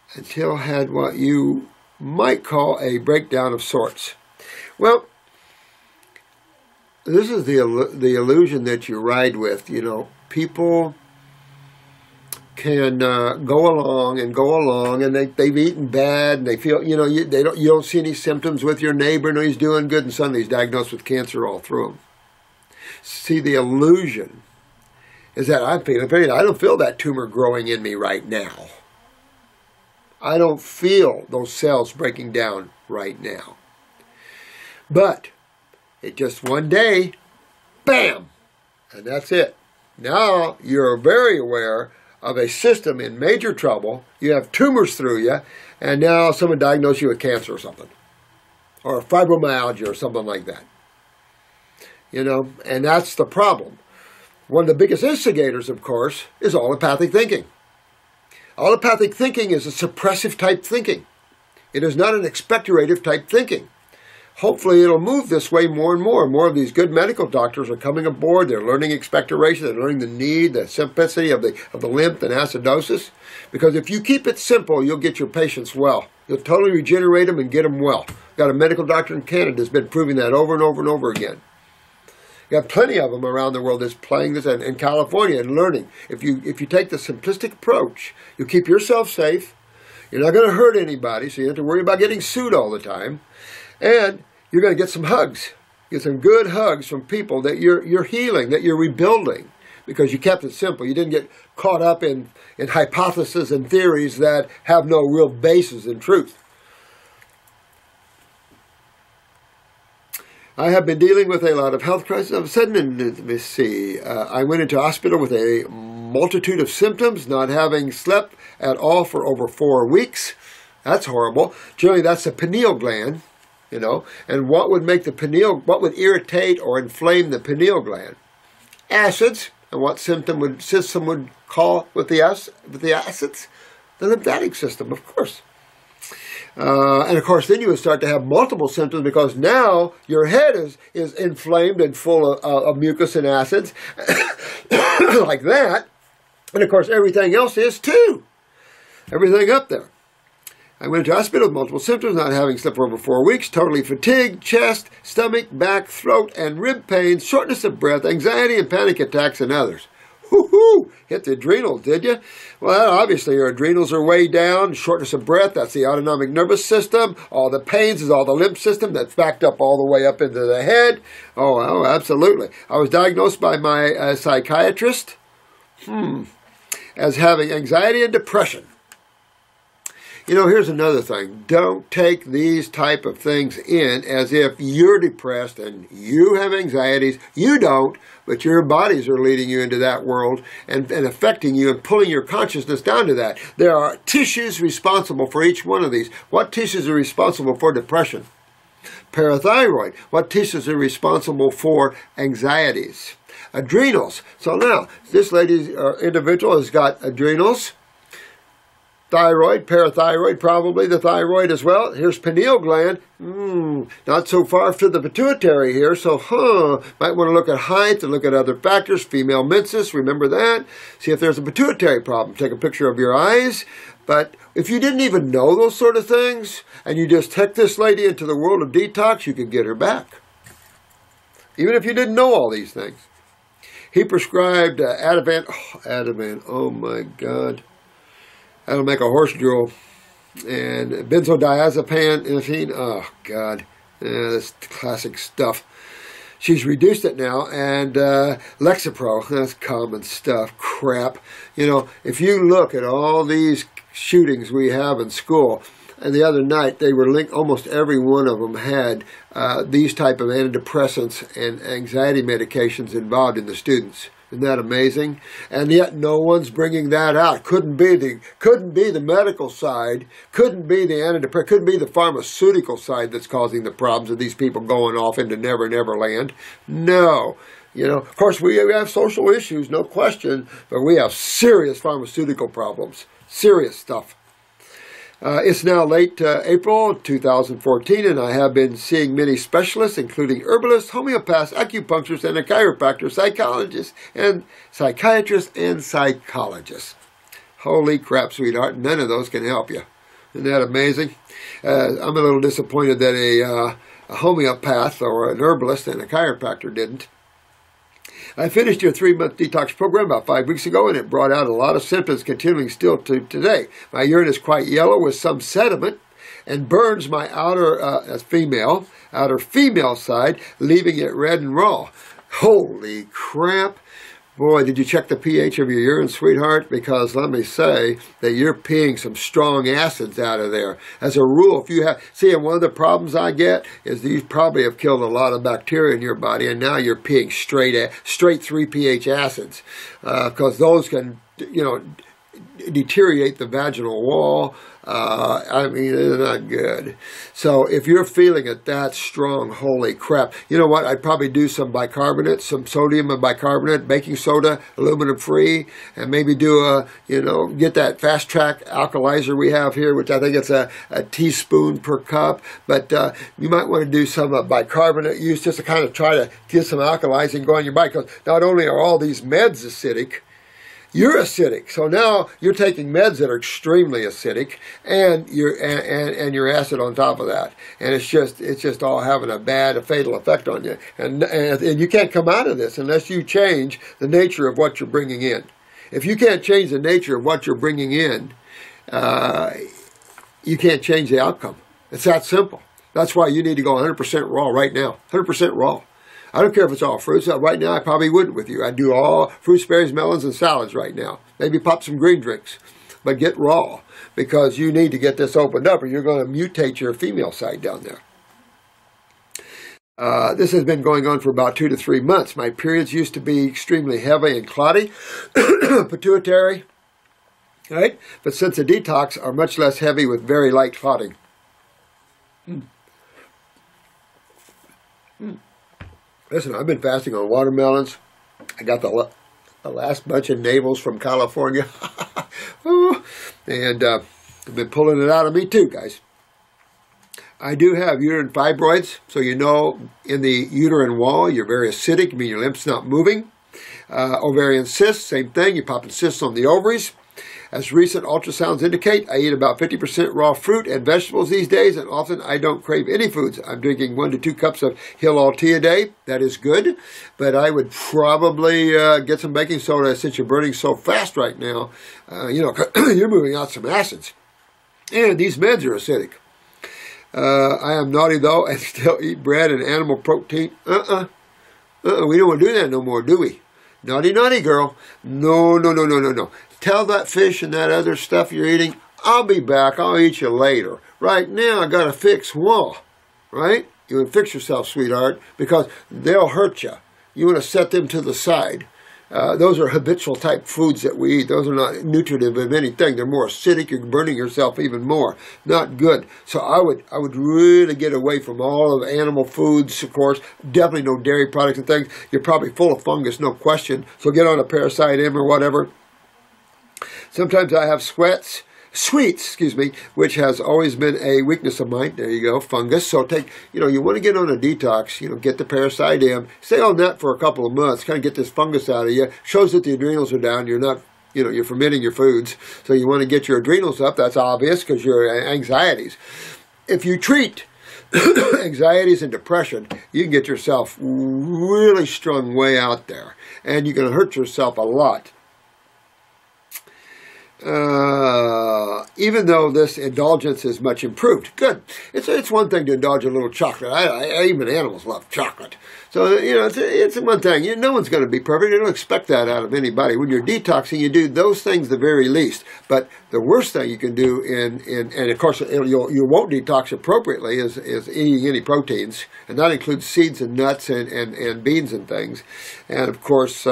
had what you might call a breakdown of sorts. Well, this is the illusion that you ride with. You know, people can go along, and they've eaten bad, and they feel, you know, you don't see any symptoms with your neighbor, no, he's doing good, and suddenly he's diagnosed with cancer all through him. See, the illusion is that I don't feel that tumor growing in me right now. I don't feel those cells breaking down right now. But it just one day, bam, and that's it. Now you're very aware of a system in major trouble. You have tumors through you, and now someone diagnosed you with cancer or something, or fibromyalgia or something like that. You know, and that's the problem. One of the biggest instigators, of course, is allopathic thinking. Allopathic thinking is a suppressive type thinking. It is not an expectorative type thinking. Hopefully it'll move this way more and more. More of these good medical doctors are coming aboard. They're learning expectoration. They're learning the need, the simplicity of the lymph and acidosis. Because if you keep it simple, you'll get your patients well. You'll totally regenerate them and get them well. Got a medical doctor in Canada that's been proving that over and over and over again. You have plenty of them around the world that's playing this, and in California, and learning. If you take the simplistic approach, you keep yourself safe. You're not going to hurt anybody, so you don't have to worry about getting sued all the time. And you're going to get some hugs. Get some good hugs from people that you're healing, that you're rebuilding, because you kept it simple. You didn't get caught up in hypotheses and theories that have no real basis in truth. I have been dealing with a lot of health crises. All of a sudden, let me see, I went into hospital with a multitude of symptoms, not having slept at all for over 4 weeks. That's horrible. Generally, that's the pineal gland. You know, and what would what would irritate or inflame the pineal gland? Acids. And what system would call with the acids? The lymphatic system, of course. And of course, then you would start to have multiple symptoms, because now your head is inflamed and full of mucus and acids, like that. And of course, everything else is too. Everything up there. I went to hospital with multiple symptoms, not having slept for over 4 weeks, totally fatigued, chest, stomach, back, throat, and rib pains, shortness of breath, anxiety and panic attacks, and others. Whoo-hoo! Hit the adrenals, did you? Well, obviously your adrenals are way down, shortness of breath, that's the autonomic nervous system. All the pains is all the lymph system that's backed up all the way up into the head. Oh, absolutely. I was diagnosed by my psychiatrist as having anxiety and depression. You know, here's another thing. Don't take these type of things in as if you're depressed and you have anxieties. You don't, but your bodies are leading you into that world and affecting you and pulling your consciousness down to that. There are tissues responsible for each one of these. What tissues are responsible for depression? Parathyroid. What tissues are responsible for anxieties? Adrenals. So now, this individual has got adrenals, thyroid, parathyroid, probably the thyroid as well. Here's pineal gland. Not so far to the pituitary here, so might want to look at height and look at other factors. Female menses, remember that. See if there's a pituitary problem. Take a picture of your eyes. But if you didn't even know those sort of things, and you just took this lady into the world of detox, you could get her back. Even if you didn't know all these things. He prescribed Ativan. Ativan, oh my God. That'll make a horse drool. And benzodiazepine, oh God, that's classic stuff. She's reduced it now, and Lexapro, that's common stuff, crap. You know, if you look at all these shootings we have in school, and the other night they were linked, almost every one of them had these type of antidepressants and anxiety medications involved in the students. Isn't that amazing? And yet no one's bringing that out. Couldn't be the medical side, couldn't be the antidepressant, couldn't be the pharmaceutical side that's causing the problems of these people going off into Never Never Land. No. You know, of course, we have social issues, no question, but we have serious pharmaceutical problems. Serious stuff. It's now late April 2014, and I have been seeing many specialists, including herbalists, homeopaths, acupuncturists, and a chiropractor, psychiatrists, and psychologists. Holy crap, sweetheart, none of those can help you. Isn't that amazing? I'm a little disappointed that a homeopath or an herbalist and a chiropractor didn't. I finished your 3-month detox program about 5 weeks ago, and it brought out a lot of symptoms continuing still to today. My urine is quite yellow with some sediment and burns my outer female side, leaving it red and raw. Holy crap. Boy, did you check the pH of your urine, sweetheart? Because let me say that you're peeing some strong acids out of there. As a rule, if you have, see, one of the problems I get is that you probably have killed a lot of bacteria in your body, and now you're peeing straight 3 pH acids, because those can, deteriorate the vaginal wall. I mean, it's not good. So if you're feeling it that strong, holy crap, you know what? I'd probably do some bicarbonate, some sodium and bicarbonate, baking soda, aluminum free, and maybe do get that fast track alkalizer we have here, which I think it's a teaspoon per cup. But you might want to do some bicarbonate use just to kind of try to get some alkalizing going in your body, because not only are all these meds acidic, you're acidic, so now you're taking meds that are extremely acidic, and your acid on top of that, and it's just all having a fatal effect on you, and you can't come out of this unless you change the nature of what you're bringing in. If you can't change the nature of what you're bringing in, you can't change the outcome. It's that simple. That's why you need to go 100% raw right now, 100% raw. I don't care if it's all fruits. Right now, I probably wouldn't with you. I'd do all fruits, berries, melons, and salads right now. Maybe pop some green drinks. But get raw, because you need to get this opened up, or you're going to mutate your female side down there. This has been going on for about 2 to 3 months. My periods used to be extremely heavy and clotty, pituitary, right? But since the detox, are much less heavy with very light clotting. Listen, I've been fasting on watermelons. I got the last bunch of navels from California. And I've been pulling it out of me too, guys. I do have uterine fibroids, so you know in the uterine wall you're very acidic, I mean your lymph's not moving. Ovarian cysts, same thing, you're popping cysts on the ovaries. As recent ultrasounds indicate, I eat about 50% raw fruit and vegetables these days, and often I don't crave any foods. I'm drinking 1 to 2 cups of Hillall tea a day. That is good, but I would probably get some baking soda since you're burning so fast right now. You're moving out some acids, and these meds are acidic. I am naughty, though, and still eat bread and animal protein. We don't want to do that no more, do we? Naughty, naughty girl. No. Tell that fish and that other stuff you're eating, I'll be back. I'll eat you later. Right now, I got to fix wall. Right? You want to fix yourself, sweetheart, because they'll hurt you. You want to set them to the side. Those are habitual type foods that we eat. Those are not nutritive of anything. They're more acidic. You're burning yourself even more. Not good. So I would really get away from all of animal foods, of course. Definitely no dairy products and things. You're probably full of fungus, no question. So get on a Parasite M or whatever. Sometimes I have sweets, which has always been a weakness of mine. There you go, fungus. So you want to get on a detox, get the Parasite M. Stay on that for a couple of months, kind of get this fungus out of you. Shows that the adrenals are down. You're not, you're fermenting your foods. So you want to get your adrenals up. That's obvious because your anxieties. If you treat anxieties and depression, you can get yourself really strung way out there. And you're going to hurt yourself a lot. Even though this indulgence is much improved. Good. It's one thing to indulge a little chocolate. Even animals love chocolate. So, it's one thing. No one's going to be perfect. You don't expect that out of anybody. When you're detoxing, you do those things the very least. But the worst thing you can do, and of course you won't detox appropriately, is eating any proteins. And that includes seeds and nuts and beans and things. And of course,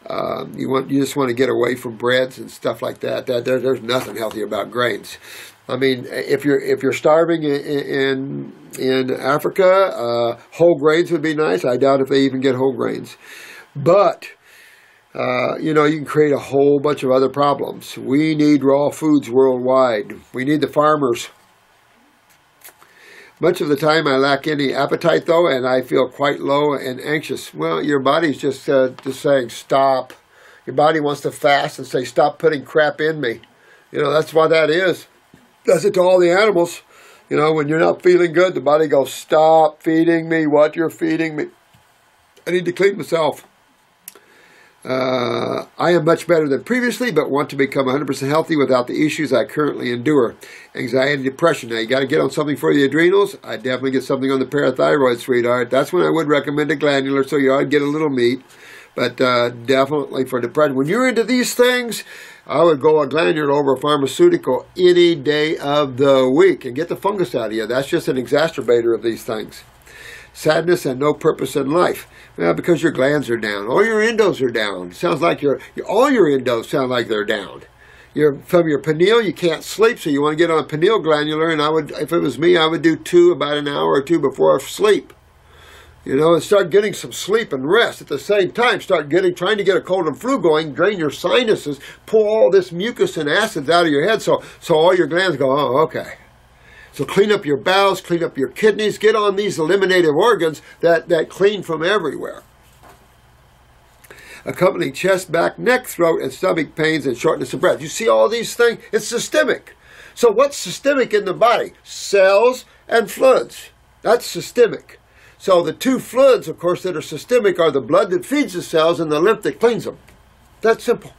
You just want to get away from breads and stuff like that. There's nothing healthy about grains. I mean, if you're starving in Africa, whole grains would be nice. I doubt if they even get whole grains, but you can create a whole bunch of other problems. We need raw foods worldwide. We need the farmers. Much of the time I lack any appetite, though, and I feel quite low and anxious. Well, your body's just saying, stop. Your body wants to fast and say, stop putting crap in me. That's why that is. Does it to all the animals. When you're not feeling good, the body goes, stop feeding me what you're feeding me. I need to clean myself. I am much better than previously, but want to become 100% healthy without the issues I currently endure. Anxiety, depression. Now, you got to get on something for the adrenals. I definitely get something on the parathyroid, sweetheart. That's when I would recommend a glandular, so you ought to get a little meat. But definitely for depression. When you're into these things, I would go a glandular over a pharmaceutical any day of the week and get the fungus out of you. That's just an exacerbator of these things. Sadness and no purpose in life. Well, because your glands are down. All your endos are down. Sounds like all your endos sound like they're down. From your pineal, you can't sleep, so you want to get on a pineal glandular, and if it was me, I would do 2 about an hour or 2 before I sleep. And start getting some sleep and rest. At the same time, trying to get a cold and flu going, drain your sinuses, pull all this mucus and acids out of your head, so all your glands go, oh, okay. So clean up your bowels, clean up your kidneys, get on these eliminative organs that clean from everywhere. Accompanying chest, back, neck, throat, and stomach pains and shortness of breath. You see all these things? It's systemic. So what's systemic in the body? Cells and fluids. That's systemic. So the 2 fluids, of course, that are systemic are the blood that feeds the cells and the lymph that cleans them. That's simple.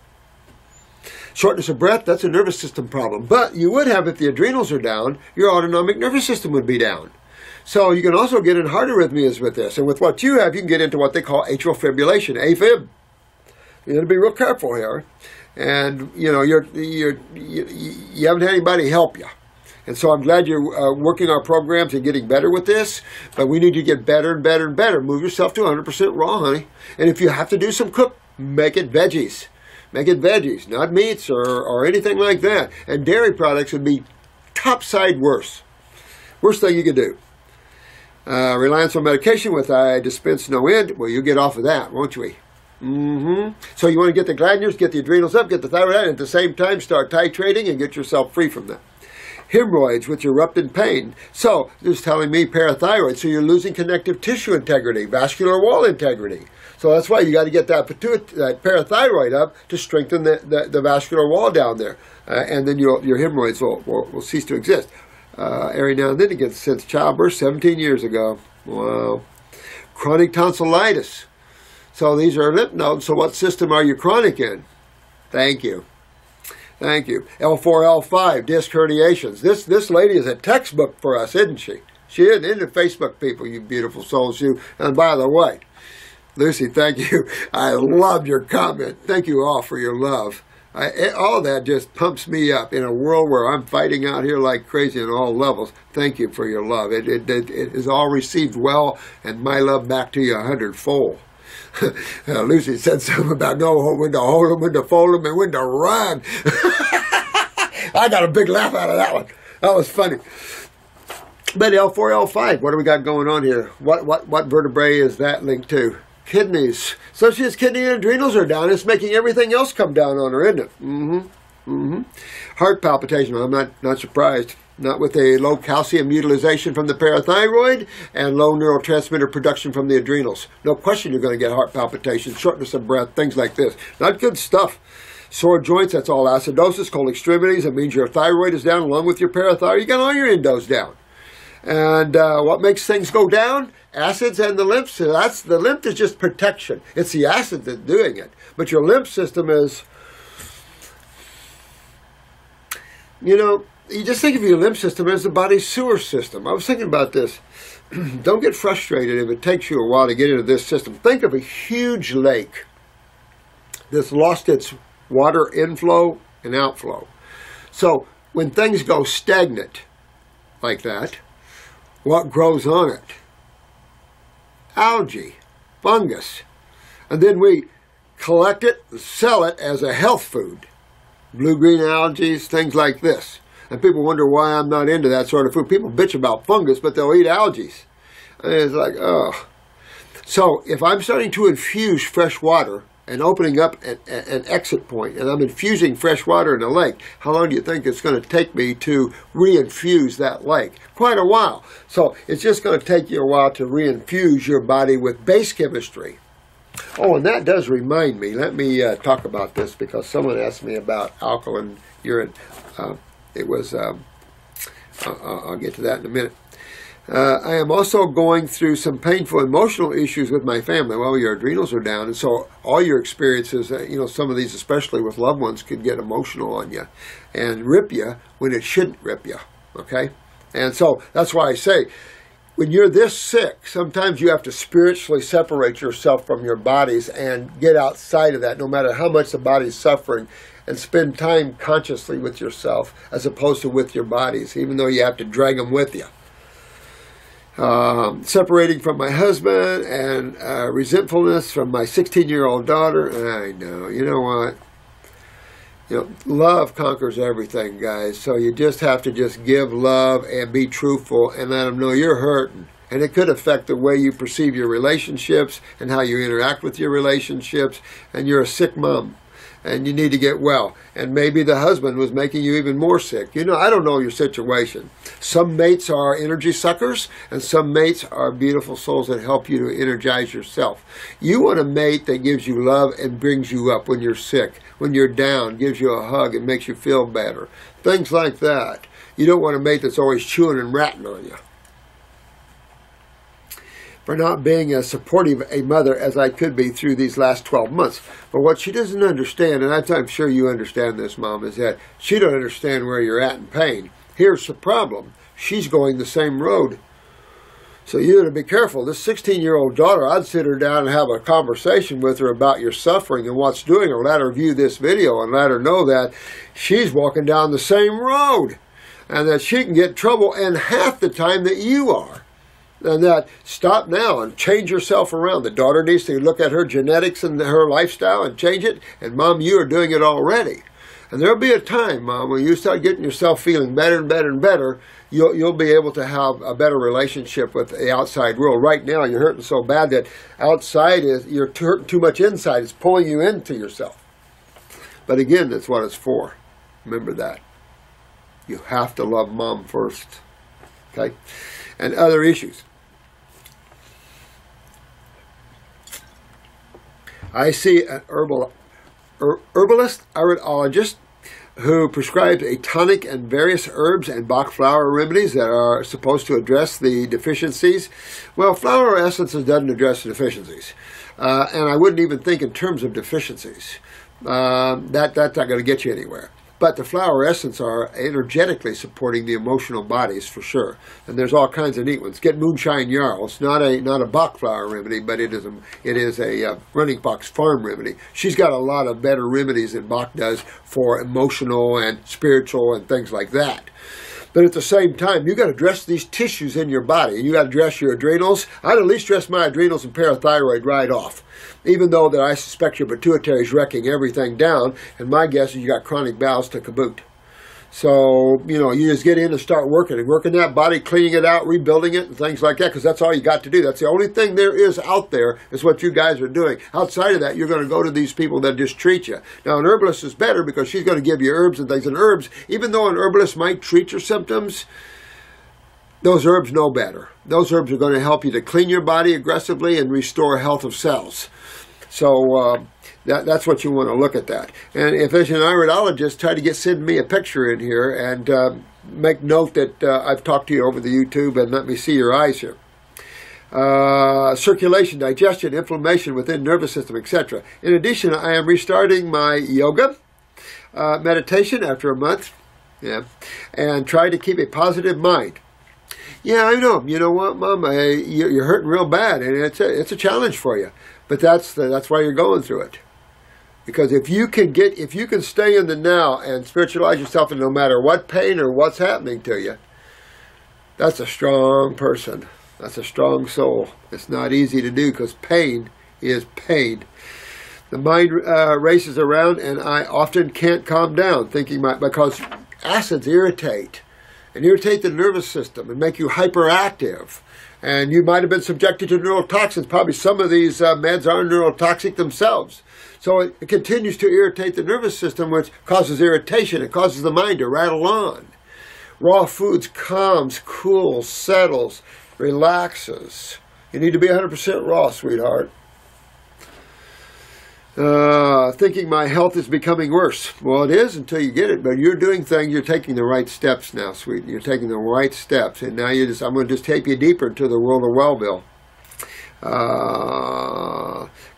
Shortness of breath, that's a nervous system problem. But you would have, if the adrenals are down, your autonomic nervous system would be down. So you can also get in heart arrhythmias with this. And with what you have, you can get into what they call atrial fibrillation, AFib. You got to be real careful here. And, you haven't had anybody help you. And so I'm glad you're working our programs and getting better with this. But we need to get better and better and better. Move yourself to 100% raw, honey. And if you have to do some cook, make it veggies. Make it veggies, not meats or anything like that. And dairy products would be topside worse. Worst thing you could do. Reliance on medication with I dispense no end. Well, you'll get off of that, won't we? So you want to get the glandulars, get the adrenals up, get the thyroid out, and at the same time start titrating and get yourself free from that. Hemorrhoids, which erupt in pain. So, this is telling me parathyroid. So you're losing connective tissue integrity, vascular wall integrity. So that's why you got to get that parathyroid up to strengthen the vascular wall down there. And then your hemorrhoids will cease to exist. Every now and then again, since childbirth, 17 years ago. Wow. Chronic tonsillitis. So these are lymph nodes. So what system are you chronic in? Thank you. Thank you. L4, L5, disc herniations. This lady is a textbook for us, isn't she? She isn't into Facebook people, you beautiful souls. And by the way, Lucy, thank you. I love your comment. Thank you all for your love. All that just pumps me up in a world where I'm fighting out here like crazy on all levels. Thank you for your love. It is all received well, and my love back to you 100-fold. Lucy said something about know when to hold them, when to fold them, and when to run. I got a big laugh out of that one. That was funny. But L4, L5, what do we got going on here? What vertebrae is that linked to? Kidneys. So since kidney and adrenals are down, it's making everything else come down on her, isn't it? Heart palpitation. I'm not surprised. Not with a low calcium utilization from the parathyroid and low neurotransmitter production from the adrenals. No question you're going to get heart palpitations, shortness of breath, things like this. Not good stuff. Sore joints, that's all acidosis. Cold extremities, that means your thyroid is down along with your parathyroid. You got all your endos down. And what makes things go down? Acids and the lymph. So the lymph is just protection. It's the acid that's doing it. But your lymph system is, you just think of your lymph system as the body's sewer system. I was thinking about this. Don't get frustrated if it takes you a while to get into this system. Think of a huge lake that's lost its water inflow and outflow. So when things go stagnant like that, what grows on it? Algae, fungus. And then we collect it, sell it as a health food. Blue-green algae, things like this. And people wonder why I'm not into that sort of food. People bitch about fungus, but they'll eat algae. And it's like, oh. So if I'm starting to infuse fresh water and opening up an exit point, and I'm infusing fresh water in a lake, how long do you think it's going to take me to reinfuse that lake? Quite a while. So it's just going to take you a while to reinfuse your body with base chemistry. Oh, and that does remind me. Let me talk about this because someone asked me about alkaline urine. I'll get to that in a minute. I am also going through some painful emotional issues with my family. Well, your adrenals are down, and so all your experiences, some of these, especially with loved ones, could get emotional on you and rip you when it shouldn't rip you, okay? And so that's why I say, when you're this sick, sometimes you have to spiritually separate yourself from your bodies and get outside of that, no matter how much the body's suffering, and spend time consciously with yourself as opposed to with your bodies, even though you have to drag them with you. Separating from my husband and resentfulness from my 16-year-old daughter. I know. You know what? Love conquers everything, guys. So you just have to just give love and be truthful and let them know you're hurting. And it could affect the way you perceive your relationships and how you interact with your relationships. And you're a sick mom. And you need to get well. And maybe the husband was making you even more sick. I don't know your situation. Some mates are energy suckers, and some mates are beautiful souls that help you to energize yourself. You want a mate that gives you love and brings you up when you're sick, when you're down, gives you a hug and makes you feel better. Things like that. You don't want a mate that's always chewing and ratting on you. For not being as supportive a mother as I could be through these last 12 months. But what she doesn't understand, and I'm sure you understand this, Mom, is that she don't understand where you're at in pain. Here's the problem. She's going the same road. So you got to be careful. This 16-year-old daughter, I'd sit her down and have a conversation with her about your suffering and what's doing her. Let her view this video and let her know that she's walking down the same road and that she can get in trouble in half the time that you are. And that stop now and change yourself around. The daughter needs to look at her genetics and her lifestyle and change it. And Mom, you are doing it already. And there'll be a time, Mom, when you start getting yourself feeling better and better and better, you'll be able to have a better relationship with the outside world. Right now, you're hurting so bad that outside you're hurting too much inside. It's pulling you into yourself. But again, that's what it's for. Remember that. You have to love Mom first. Okay? And other issues. I see an herbalist, iridologist, who prescribes a tonic and various herbs and Bach flower remedies that are supposed to address the deficiencies. Well, flower essences doesn't address the deficiencies. And I wouldn't even think in terms of deficiencies. That's not going to get you anywhere. But the flower essence are energetically supporting the emotional bodies for sure. And there's all kinds of neat ones. Get Moonshine Jarls, not a Bach flower remedy, but it is a Running Fox Farm remedy. She's got a lot of better remedies than Bach does for emotional and spiritual and things like that. But at the same time, you got to dress these tissues in your body. You got to dress your adrenals. I'd at least dress my adrenals and parathyroid right off. Even though that I suspect your pituitary is wrecking everything down, and my guess is you got chronic bowels to caboot. So, you just get in and start working that body, cleaning it out, rebuilding it, and things like that, because that's all you got to do. That's the only thing there is out there is what you guys are doing. Outside of that, you're going to go to these people that just treat you. Now, an herbalist is better because she's going to give you herbs and things. And herbs, even though an herbalist might treat your symptoms, those herbs know better. Those herbs are going to help you to clean your body aggressively and restore health of cells. So that's what you want to look at that. And if there's an iridologist, try to send me a picture in here and make note that I've talked to you over the YouTube and let me see your eyes here. Circulation, digestion, inflammation within nervous system, etc. In addition, I am restarting my yoga, meditation after a month, and try to keep a positive mind. Yeah, I know. You know what, Mom? You're hurting real bad, and it's a challenge for you. But that's why you're going through it. Because if you can stay in the now and spiritualize yourself, and no matter what pain or what's happening to you, that's a strong person. That's a strong soul. It's not easy to do because pain is pain. The mind races around, and I often can't calm down, because acids irritate the nervous system and make you hyperactive. And you might have been subjected to neurotoxins. Probably some of these meds are neurotoxic themselves. So it continues to irritate the nervous system, which causes irritation. It causes the mind to rattle on. Raw foods calms, cools, settles, relaxes. You need to be 100% raw, sweetheart. Thinking my health is becoming worse. Well, it is until you get it, but you're doing things, you're taking the right steps now, sweet. You're taking the right steps, and now I'm going to just take you deeper into the world of Wellville.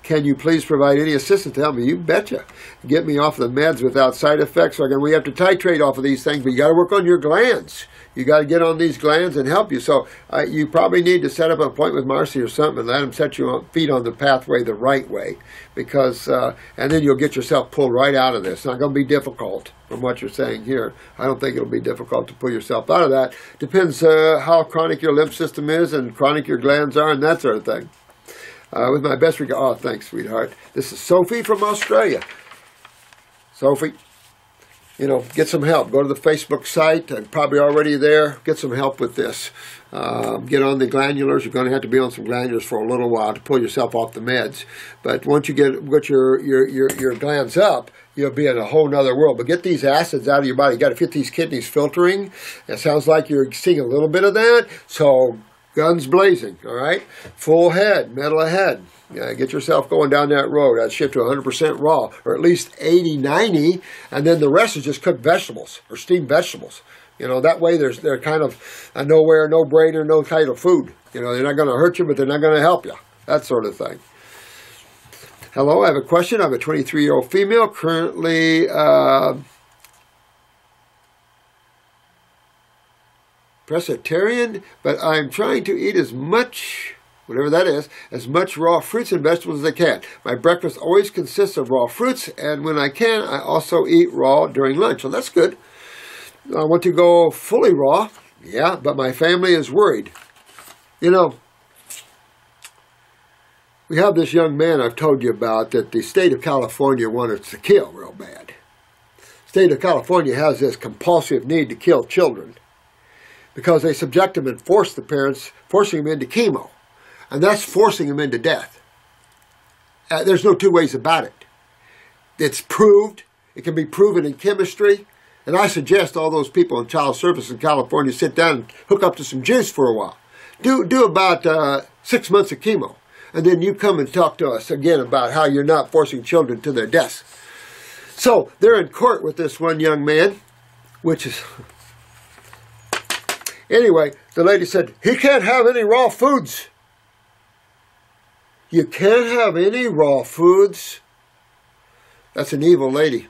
Can you please provide any assistance to help me? You betcha. Get me off the meds without side effects. So again, we have to titrate off of these things, but you got to work on your glands. You got to get on these glands and help you. So you probably need to set up an appointment with Marcy or something and let him set your feet on the pathway the right way, because and then you'll get yourself pulled right out of this. It's not going to be difficult from what you're saying here. I don't think it'll be difficult to pull yourself out of that. Depends how chronic your lymph system is and chronic your glands are and that sort of thing. With my best regard. Oh, thanks, sweetheart. This is Sophie from Australia. Sophie, get some help. Go to the Facebook site. I'm probably already there. Get some help with this. Get on the glandulars. You're going to have to be on some glandulars for a little while to pull yourself off the meds. But once you get your glands up, you'll be in a whole nother world. But get these acids out of your body. You got to get these kidneys filtering. It sounds like you're seeing a little bit of that. So guns blazing, all right? Full head, metal ahead. Get yourself going down that road. I'd shift to 100% raw, or at least 80, 90, and then the rest is just cooked vegetables or steamed vegetables. That way they're kind of a nowhere, no brainer, no kind of food. They're not going to hurt you, but they're not going to help you. That sort of thing. Hello, I have a question. I'm a 23-year-old female, currently pescatarian, but I'm trying to eat as much, whatever that is, as much raw fruits and vegetables as I can. My breakfast always consists of raw fruits, and when I can, I also eat raw during lunch. So that's good. I want to go fully raw, yeah, but my family is worried. We have this young man I've told you about that the state of California wanted to kill real bad. The state of California has this compulsive need to kill children, because they subject them and force the parents, forcing them into chemo. And that's forcing them into death. There's no two ways about it. It's proved. It can be proven in chemistry. And I suggest all those people in child services in California sit down and hook up to some juice for a while. Do about 6 months of chemo. And then you come and talk to us again about how you're not forcing children to their deaths. So they're in court with this one young man, which is... Anyway, the lady said, he can't have any raw foods. You can't have any raw foods. That's an evil lady.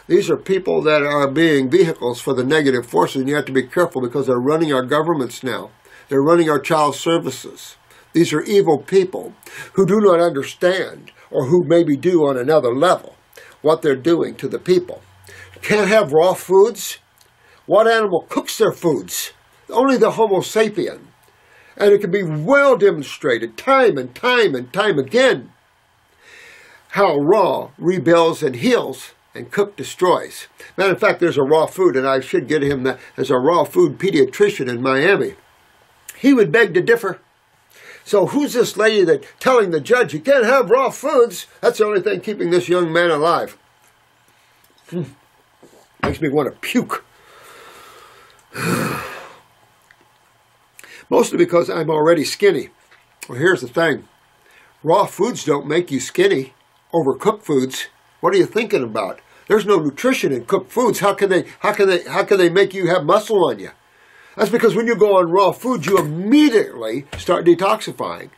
These are people that are being vehicles for the negative forces, and you have to be careful because they're running our governments now. They're running our child services. These are evil people who do not understand, or who maybe do on another level, what they're doing to the people. Can't have raw foods? What animal cooks their foods? Only the Homo sapien. And it can be well demonstrated time and time and time again how raw rebels and heals and cooked destroys. Matter of fact, there's a raw food, and I should get him that. There's a raw food pediatrician in Miami. He would beg to differ. So who's this lady that telling the judge you can't have raw foods? That's the only thing keeping this young man alive. Makes me want to puke. Mostly because I'm already skinny. Well, here's the thing. Raw foods don't make you skinny. Overcooked foods. What are you thinking about? There's no nutrition in cooked foods. How can they make you have muscle on you? That's because when you go on raw foods, you immediately start detoxifying.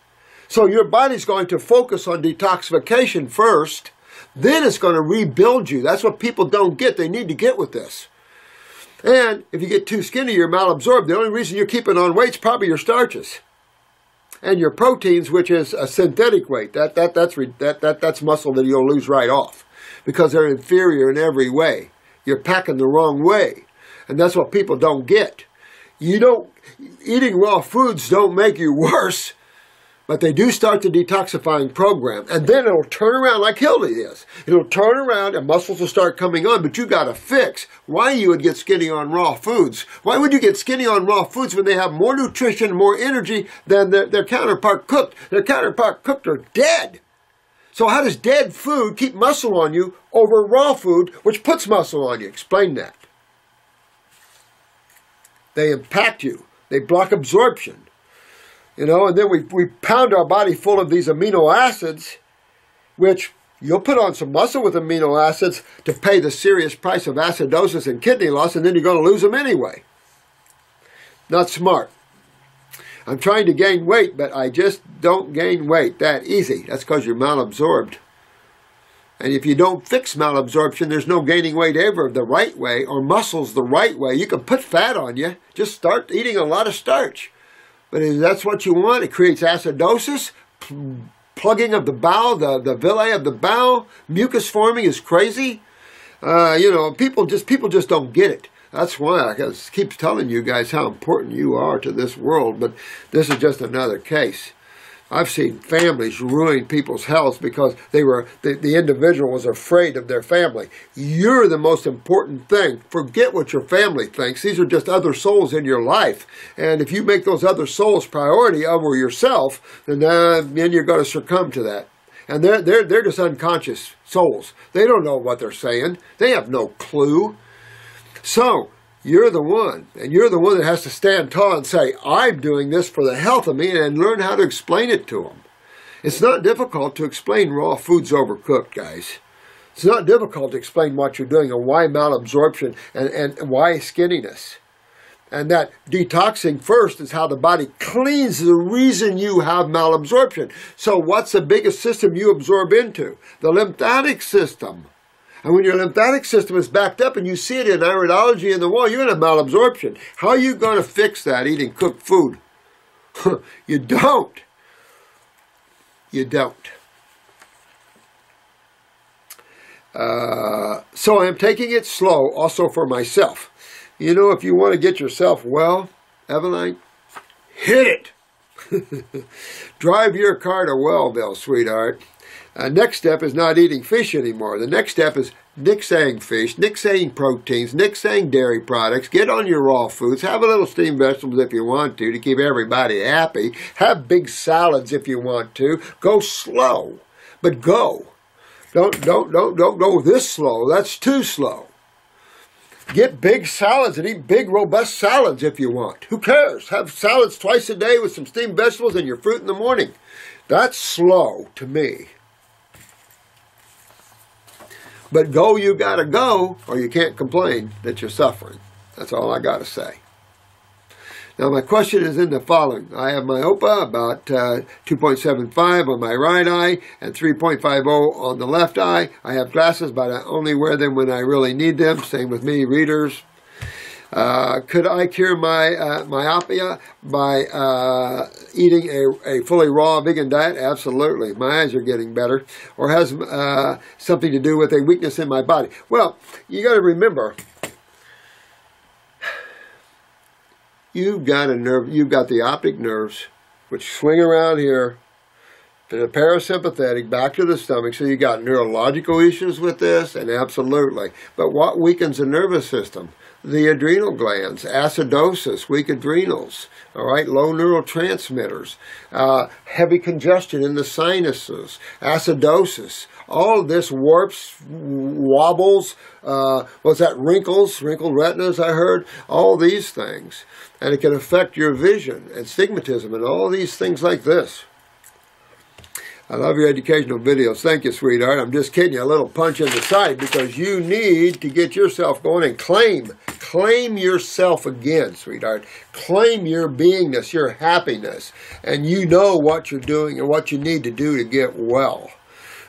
So your body's going to focus on detoxification first, then it's going to rebuild you. That's what people don't get. They need to get with this. And if you get too skinny, you're malabsorbed. The only reason you're keeping on weight is probably your starches and your proteins, which is a synthetic weight. That's muscle that you'll lose right off because they're inferior in every way. You're packing the wrong way, and that's what people don't get. Eating raw foods don't make you worse. But they do start the detoxifying program, and then it'll turn around like Hildy is. It'll turn around and muscles will start coming on, but you got to fix why you would get skinny on raw foods. Why would you get skinny on raw foods when they have more nutrition and more energy than their counterpart cooked? Their counterpart cooked are dead. So how does dead food keep muscle on you over raw food, which puts muscle on you? Explain that. They impact you. They block absorption. You know, and then we pound our body full of these amino acids, which you'll put on some muscle with amino acids to pay the serious price of acidosis and kidney loss, and then you're going to lose them anyway. Not smart. I'm trying to gain weight, but I just don't gain weight that easy. That's because you're malabsorbed. And if you don't fix malabsorption, there's no gaining weight ever the right way, or muscles the right way. You can put fat on you. Just start eating a lot of starch. But if that's what you want, it creates acidosis, plugging of the bowel, the villi of the bowel, mucus forming is crazy. You know, people just don't get it. That's why I keep telling you guys how important you are to this world, but this is just another case. I've seen families ruin people's health because the individual was afraid of their family. You're the most important thing. Forget what your family thinks. These are just other souls in your life. And if you make those other souls priority over yourself, then you're going to succumb to that. And they're just unconscious souls. They don't know what they're saying. They have no clue. So, you're the one, and you're the one that has to stand tall and say, I'm doing this for the health of me, and learn how to explain it to them. It's not difficult to explain raw foods overcooked, guys. It's not difficult to explain what you're doing and why malabsorption and why skinniness. And that detoxing first is how the body cleans the reason you have malabsorption. So what's the biggest system you absorb into? The lymphatic system. And when your lymphatic system is backed up and you see it in iridology in the wall, you're going to have malabsorption. How are you going to fix that eating cooked food? You don't. You don't. So I'm taking it slow also for myself. You know, if you want to get yourself well, Eveline, hit it. Drive your car to Wellville, sweetheart. Next step is not eating fish anymore. The next step is nixing fish, nixing proteins, nixing dairy products. Get on your raw foods. Have a little steamed vegetables if you want to keep everybody happy. Have big salads if you want to. Go slow, but go. Don't go this slow. That's too slow. Get big salads and eat big, robust salads if you want. Who cares? Have salads twice a day with some steamed vegetables and your fruit in the morning. That's slow to me. But go, you gotta go, or you can't complain that you're suffering. That's all I gotta say. Now my question is in the following. I have myopia, about 2.75 on my right eye and 3.50 on the left eye. I have glasses, but I only wear them when I really need them. Same with me, readers. Could I cure my myopia by eating a fully raw vegan diet? Absolutely. My eyes are getting better. Or has something to do with a weakness in my body? Well, you got to remember, you've got the optic nerves, which swing around here to the parasympathetic, back to the stomach. So you got neurological issues with this, and absolutely. But what weakens the nervous system? The adrenal glands, acidosis, weak adrenals, all right, low neurotransmitters, heavy congestion in the sinuses, acidosis. All of this warps, wobbles, wrinkled retinas, I heard, all these things. And it can affect your vision and stigmatism and all these things like this. I love your educational videos. Thank you, sweetheart. I'm just kidding you. A little punch in the side because you need to get yourself going and claim yourself again, sweetheart. Claim your beingness, your happiness. And you know what you're doing and what you need to do to get well.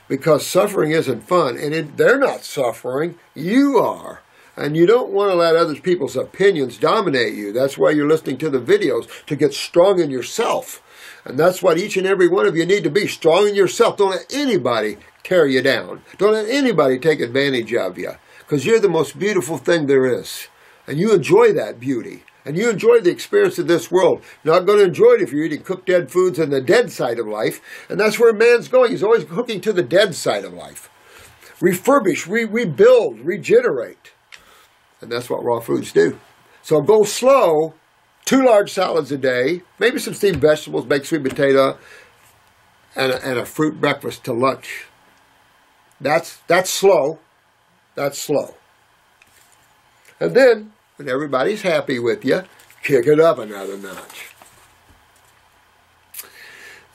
Because suffering isn't fun. And they're not suffering. You are. And you don't want to let other people's opinions dominate you. That's why you're listening to the videos, to get strong in yourself. And that's what each and every one of you need to be, strong in yourself. Don't let anybody tear you down. Don't let anybody take advantage of you. Because you're the most beautiful thing there is. And you enjoy that beauty. and you enjoy the experience of this world. You're not going to enjoy it if you're eating cooked dead foods in the dead side of life, and that's where man's going. He's always hooking to the dead side of life. Refurbish, rebuild, regenerate. And that's what raw foods do. So go slow, 2 large salads a day, maybe some steamed vegetables, baked sweet potato, and a fruit breakfast to lunch. That's slow. That's slow. And then, when everybody's happy with you, kick it up another notch.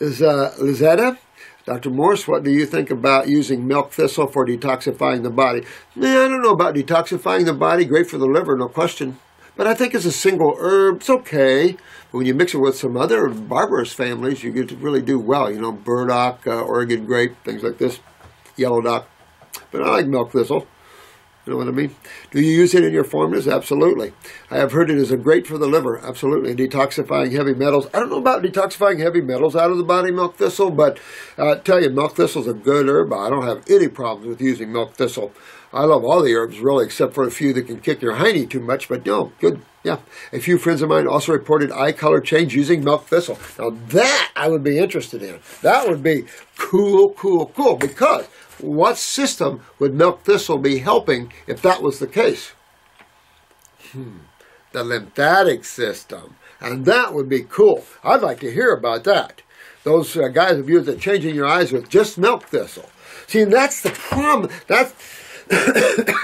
Lizetta, Dr. Morse, what do you think about using milk thistle for detoxifying the body? I don't know about detoxifying the body. Great for the liver, no question. But I think as a single herb, it's okay. But when you mix it with some other barbarous families, you get to really do well. You know, burdock, Oregon grape, things like this, yellow dock. But I like milk thistle. You know what I mean? Do you use it in your formulas? Absolutely. I have heard it is great for the liver. Absolutely. Detoxifying heavy metals. I don't know about detoxifying heavy metals out of the body, milk thistle, but I tell you, milk thistle is a good herb. I don't have any problems with using milk thistle. I love all the herbs, really, except for a few that can kick your hiney too much, but no, good. Yeah. A few friends of mine also reported eye color change using milk thistle. Now that I would be interested in. That would be cool, because what system would milk thistle be helping if that was the case? The lymphatic system. And that would be cool. I'd like to hear about that. Those guys have used it changing your eyes with just milk thistle. See, that's the problem. That's,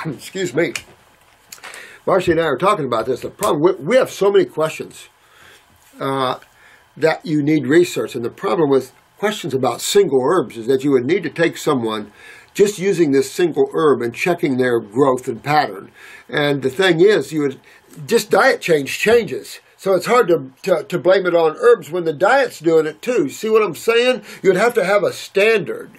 excuse me. Marcy and I are talking about this. The problem, we have so many questions that you need research. And the problem with questions about single herbs is that you would need to take someone just using this single herb and checking their growth and pattern. And the thing is, you would just diet changes. So it's hard to blame it on herbs when the diet's doing it too. See what I'm saying? You'd have to have a standard.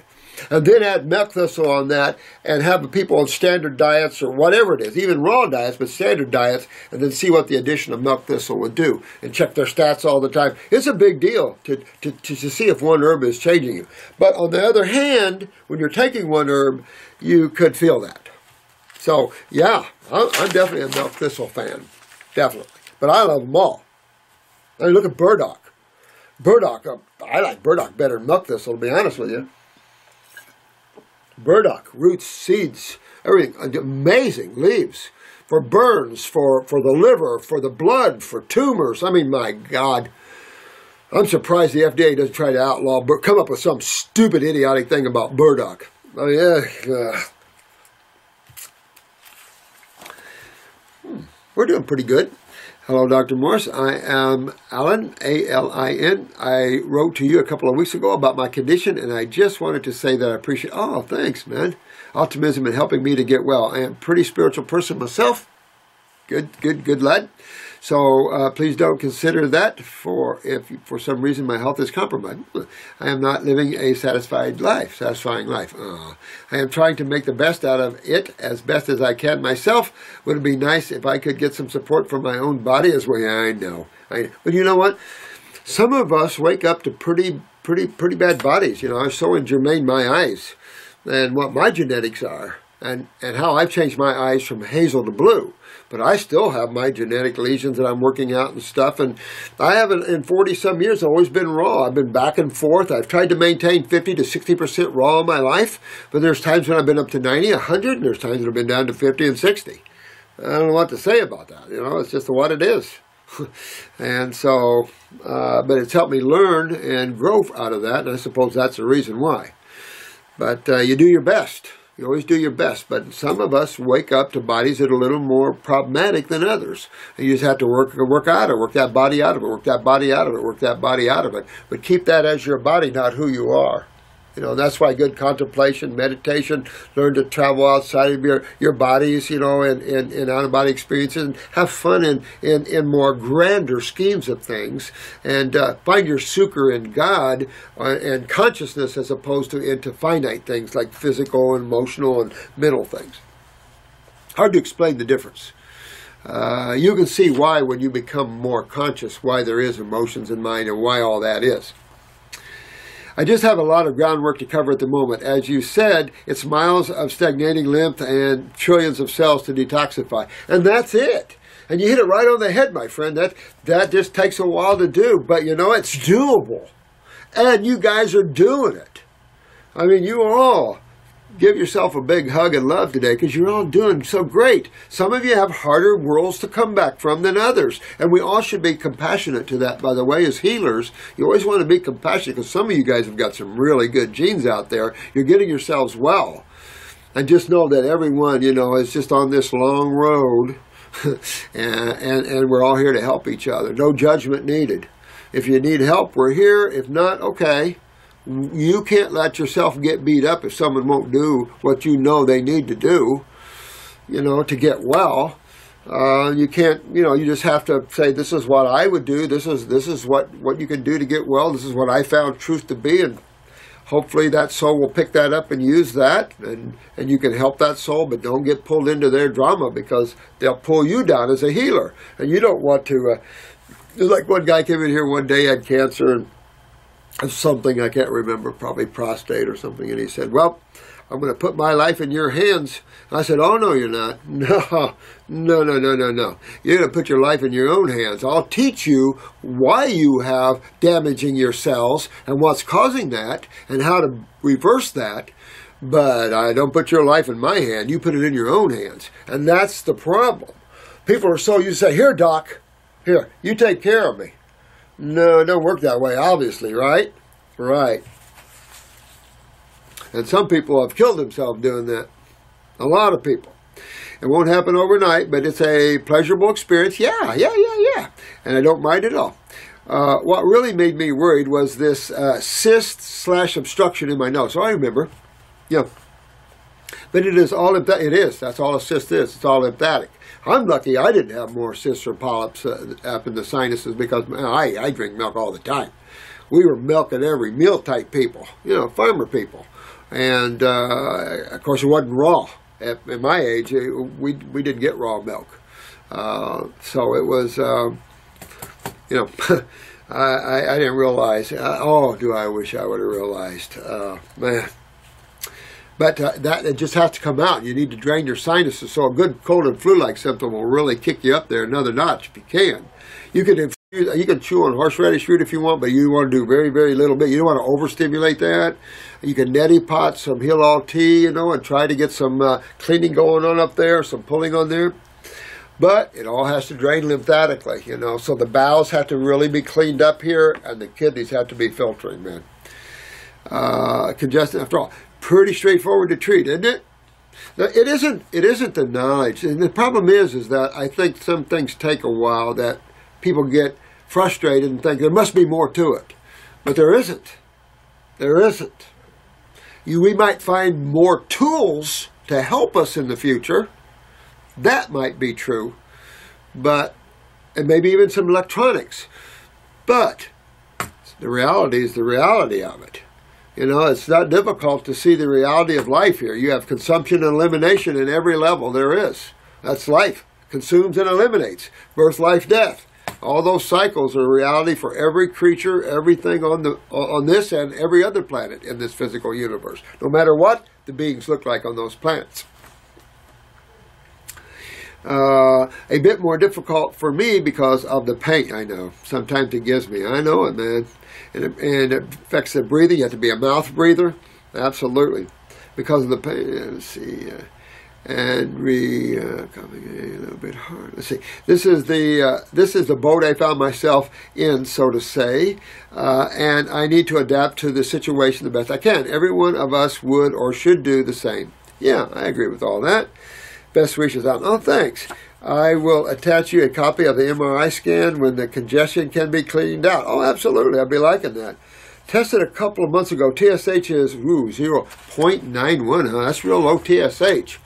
And then add milk thistle on that and have people on standard diets or whatever it is, even raw diets, but standard diets, and then see what the addition of milk thistle would do and check their stats all the time. It's a big deal to see if one herb is changing you. But on the other hand, when you're taking one herb, you could feel that. So, yeah, I'm definitely a milk thistle fan. Definitely. But I love them all. I mean, look at burdock. Burdock, I like burdock better than milk thistle, to be honest with you. Burdock, roots, seeds, everything, amazing leaves for burns, for the liver, for the blood, for tumors. I mean, my God, I'm surprised the FDA doesn't try to outlaw, but come up with some stupid, idiotic thing about burdock. I mean, we're doing pretty good. Hello, Dr. Morse. I am Alan, A-L-I-N. I wrote to you a couple of weeks ago about my condition, and I just wanted to say that I appreciate, oh, thanks, man. Optimism and helping me to get well. I am a pretty spiritual person myself. Good lad. So please don't consider that if for some reason my health is compromised. I am not living a satisfying life. I am trying to make the best out of it as best as I can myself. Would it be nice if I could get some support from my own body as well? I know. But you know what? Some of us wake up to pretty bad bodies. You know, I'm so ingermane my eyes and what my genetics are and how I've changed my eyes from hazel to blue. But I still have my genetic lesions that I'm working out and stuff. And I haven't, in 40-some years, always been raw. I've been back and forth. I've tried to maintain 50 to 60% raw in my life. But there's times when I've been up to 90, 100, and there's times that I've been down to 50 and 60. I don't know what to say about that. You know, it's just what it is. And so, but it's helped me learn and grow out of that. And I suppose that's the reason why. But you do your best. You always do your best, but some of us wake up to bodies that are a little more problematic than others. And you just have to work out of it, work that body out of it, work that body out of it, work that body out of it. But keep that as your body, not who you are. You know, that's why good contemplation, meditation, learn to travel outside of your bodies, you know, in out-of-body experiences, and have fun in more grander schemes of things, and find your sukkah in God and consciousness as opposed to into finite things like physical and emotional and mental things. Hard to explain the difference. You can see why when you become more conscious, why there is emotions in mind and why all that is. I just have a lot of groundwork to cover at the moment. As you said, it's miles of stagnating lymph and trillions of cells to detoxify. And that's it. And you hit it right on the head, my friend. That just takes a while to do. But, you know, it's doable. And you guys are doing it. I mean, you all give yourself a big hug and love today because you're all doing so great. Some of you have harder worlds to come back from than others. And we all should be compassionate to that, by the way, as healers. You always want to be compassionate because some of you guys have got some really good genes out there. You're getting yourselves well. And just know that everyone, you know, is just on this long road. and we're all here to help each other. No judgment needed. If you need help, we're here. If not, okay. You can't let yourself get beat up if someone won't do what you know they need to do, you know, to get well. You can't, you know, you just have to say, this is what I would do. This is what you can do to get well. This is what I found truth to be. And hopefully that soul will pick that up and use that. And you can help that soul, but don't get pulled into their drama because they'll pull you down as a healer. And you don't want to, like one guy came in here one day, had cancer, and something I can't remember, probably prostate or something, and he said, well, I'm going to put my life in your hands. I said, oh, no, you're not. No. You're going to put your life in your own hands. I'll teach you why you have damaging your cells and what's causing that and how to reverse that. But I don't put your life in my hand. You put it in your own hands. And that's the problem. People are so used to say, here, doc, here, you take care of me. No, it don't work that way, obviously, right? Right. And some people have killed themselves doing that. A lot of people. It won't happen overnight, but it's a pleasurable experience. Yeah. And I don't mind at all. What really made me worried was this cyst/obstruction in my nose. So I remember. Yeah. But it is all lymphatic. It is. That's all a cyst is. It's all lymphatic. I'm lucky I didn't have more cysts or polyps up in the sinuses because I drink milk all the time. We were milk at every meal type people, you know, farmer people. And, of course, it wasn't raw. At my age, we didn't get raw milk. So it was, you know, I didn't realize. Do I wish I would have realized. Man. But that it just has to come out. You need to drain your sinuses. So a good cold and flu-like symptom will really kick you up there another notch if you can. You can chew on horseradish root if you want, but you want to do very, very little bit. You don't want to overstimulate that. You can neti pot some Heal-All tea, you know, and try to get some cleaning going on up there, some pulling on there. But it all has to drain lymphatically, you know. So the bowels have to really be cleaned up here, and the kidneys have to be filtering, man. Congestion, after all. Pretty straightforward to treat, isn't it? Now, it isn't the knowledge. And the problem is that I think some things take a while that people get frustrated and think there must be more to it. But there isn't. There isn't. We might find more tools to help us in the future. That might be true. And maybe even some electronics. But the reality is the reality of it. You know, it's not difficult to see the reality of life here. You have consumption and elimination in every level there is. That's life. Consumes and eliminates. Birth, life, death. All those cycles are reality for every creature, everything on this and every other planet in this physical universe. No matter what the beings look like on those planets. A bit more difficult for me because of the pain, I know. Sometimes it gives me. I know it, man. And it affects the breathing. You have to be a mouth breather. Absolutely. Because of the pain. Let's see. Coming a little bit hard. Let's see. This is the boat I found myself in, so to say. And I need to adapt to the situation the best I can. Every one of us would or should do the same. Yeah, I agree with all that. Best wishes out. Oh, thanks. I will attach you a copy of the MRI scan when the congestion can be cleaned out. Oh, absolutely. I'd be liking that. Tested a couple of months ago. TSH is 0.91. Huh? That's real low TSH.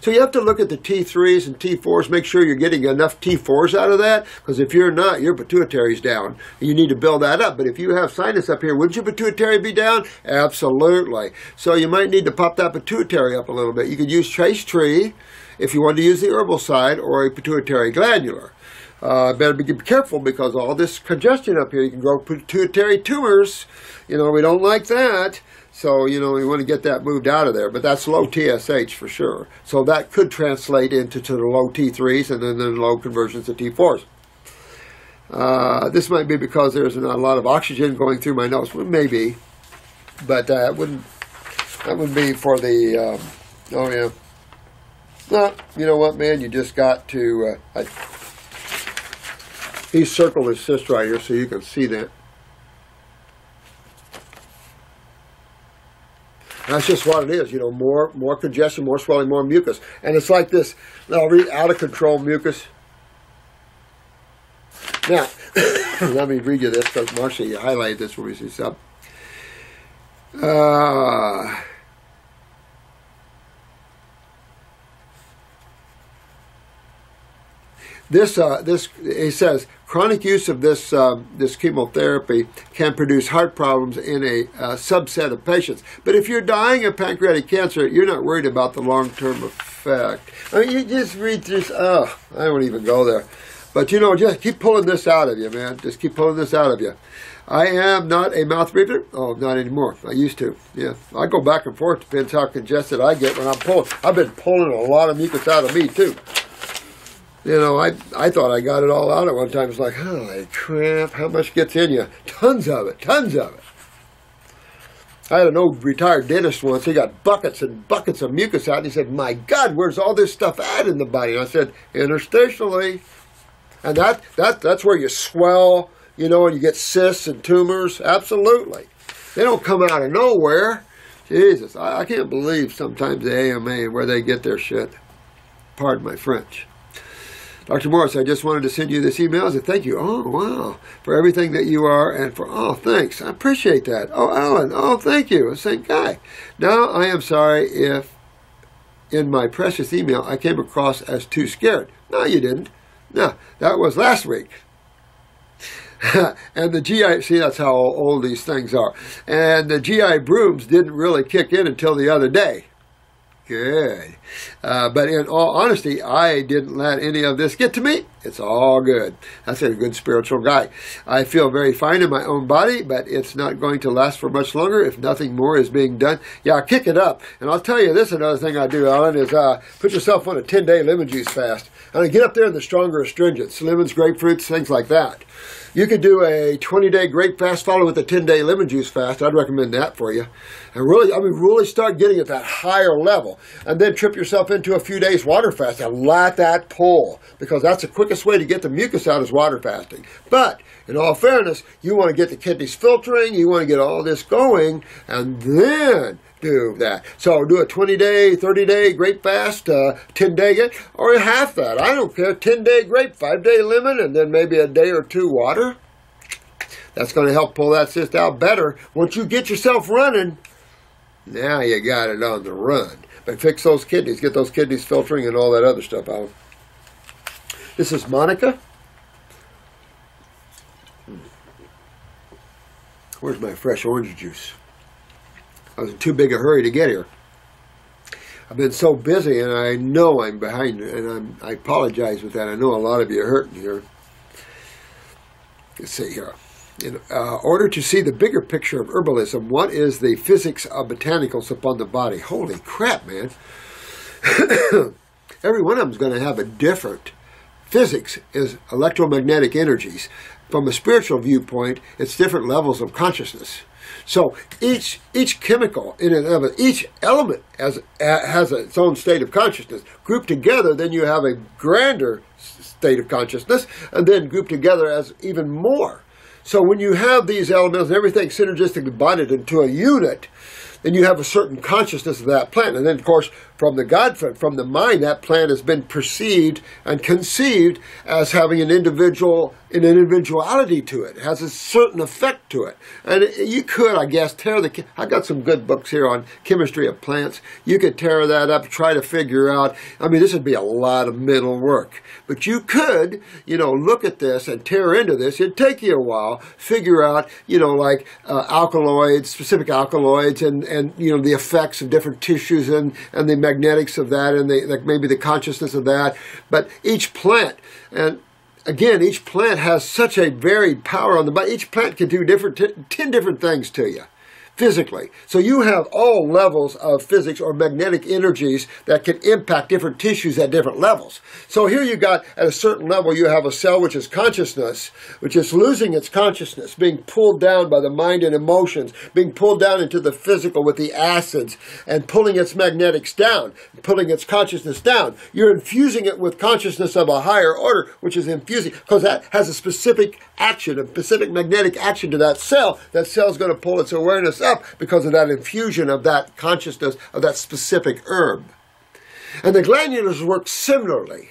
So you have to look at the T3s and T4s. Make sure you're getting enough T4s out of that. Because if you're not, your pituitary's down. And you need to build that up. But if you have sinus up here, wouldn't your pituitary be down? Absolutely. So you might need to pop that pituitary up a little bit. You could use Trace Tree if you want to use the herbal side, or a pituitary glandular. Better be careful because all this congestion up here, you can grow pituitary tumors. You know, we don't like that. So, you know, we want to get that moved out of there. But that's low TSH for sure. So that could translate into the low T3s and then the low conversions to T4s. This might be because there's not a lot of oxygen going through my nose. Well, maybe. But that wouldn't be for the, oh yeah. No, you know what, man? You just got to, he circled his cyst right here so you can see that. That's just what it is, you know, more congestion, more swelling, more mucus. And it's like this, I'll read out of control mucus. Now, let me read you this because Marcia, you highlighted this when we see something. This he says, chronic use of this chemotherapy can produce heart problems in a subset of patients. But if you're dying of pancreatic cancer, you're not worried about the long-term effect. I mean, you just read this. Oh, I won't even go there. But you know, just keep pulling this out of you, man. Just keep pulling this out of you. I am not a mouth breather. Oh, not anymore. I used to. Yeah, I go back and forth. Depends how congested I get when I'm pulling. I've been pulling a lot of mucus out of me too. You know, I thought I got it all out at one time. It's like, holy crap, how much gets in you? Tons of it, tons of it. I had an old retired dentist once. He got buckets and buckets of mucus out, and he said, my God, where's all this stuff at in the body? And I said, interstitially. And that's where you swell, you know, and you get cysts and tumors. Absolutely. They don't come out of nowhere. Jesus, I can't believe sometimes the AMA where they get their shit. Pardon my French. Dr. Morris, I just wanted to send you this email as a thank you. Oh, wow. For everything that you are and for, oh, thanks. I appreciate that. Oh, Alan, oh, thank you. The same guy. Now, I am sorry if in my precious email I came across as too scared. No, you didn't. No, that was last week. And the GI, see, that's how old these things are. And the GI brooms didn't really kick in until the other day. Good. But in all honesty, I didn't let any of this get to me. It's all good. That's a good spiritual guy. I feel very fine in my own body, but it's not going to last for much longer if nothing more is being done. Yeah, kick it up. And I'll tell you this, another thing I do, Alan, is put yourself on a 10-day lemon juice fast. And get up there in the stronger astringents, lemons, grapefruits, things like that. You could do a 20-day grape fast followed with a 10-day lemon juice fast. I'd recommend that for you. And really start getting at that higher level. And then trip yourself into a few days water fast and let that pull. Because that's the quickest way to get the mucus out is water fasting. But, in all fairness, you want to get the kidneys filtering, you want to get all this going, and then do that. So do a 20-day, 30-day grape fast, 10-day, or half that. I don't care. 10-day grape, 5-day lemon, and then maybe a day or two water. That's going to help pull that cyst out better. Once you get yourself running, now you got it on the run. But fix those kidneys. Get those kidneys filtering and all that other stuff out. This is Monica. Where's my fresh orange juice? I was in too big a hurry to get here. I've been so busy, and I know I'm behind, and I apologize with that. I know a lot of you are hurting here. Let's see here. In order to see the bigger picture of herbalism, what is the physics of botanicals upon the body? Holy crap, man. Every one of them is going to have a different physics is electromagnetic energies. From a spiritual viewpoint, it's different levels of consciousness. So each chemical in and of it, each element has its own state of consciousness. Grouped together, then you have a grander state of consciousness, and then grouped together as even more. So when you have these elements and everything synergistically bonded into a unit, then you have a certain consciousness of that plant. And then, of course, from the mind, that plant has been perceived and conceived as having an individuality to it. It has a certain effect to it. And you could, I guess, I got some good books here on chemistry of plants. You could tear that up, try to figure out, this would be a lot of mental work. But you could, look at this and tear into this. It'd take you a while, figure out, like alkaloids, specific alkaloids, and the effects of different tissues and the magnetics of that, and maybe the consciousness of that. But each plant, and again, each plant has such a varied power on the body. Each plant can do 10 different things to you. physically. So you have all levels of physics or magnetic energies that can impact different tissues at different levels. So here you got, at a certain level, you have a cell which is consciousness, which is losing its consciousness, being pulled down by the mind and emotions, being pulled down into the physical with the acids, and pulling its magnetics down, pulling its consciousness down. You're infusing it with consciousness of a higher order, which is infusing, because that has a specific action, a specific magnetic action to that cell. That cell's going to pull its awareness up because of that infusion of that consciousness of that specific herb. And the glandulars work similarly.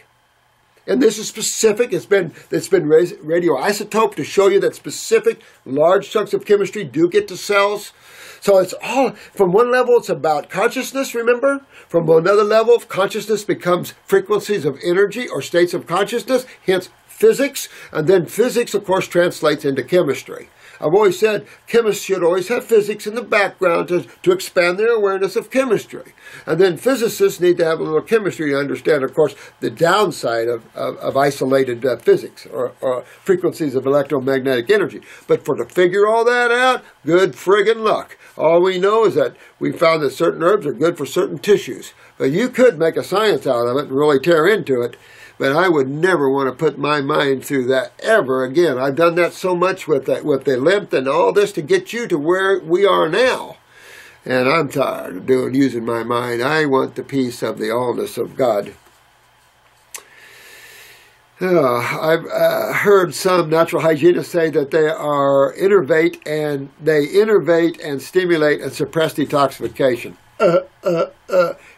And this is specific. It's been radioisotoped to show you that specific large chunks of chemistry do get to cells. So it's all, from one level it's about consciousness, remember? From another level, consciousness becomes frequencies of energy or states of consciousness, hence physics. And then physics, of course, translates into chemistry. I've always said chemists should always have physics in the background to expand their awareness of chemistry. And then physicists need to have a little chemistry to understand, of course, the downside of isolated physics or frequencies of electromagnetic energy. But to figure all that out, good friggin' luck. All we know is that we found that certain herbs are good for certain tissues. But you could make a science out of it and really tear into it. But I would never want to put my mind through that ever again. I've done that so much with the lymph and all this to get you to where we are now. And I'm tired of using my mind. I want the peace of the allness of God. I've heard some natural hygienists say that they innervate and stimulate and suppress detoxification.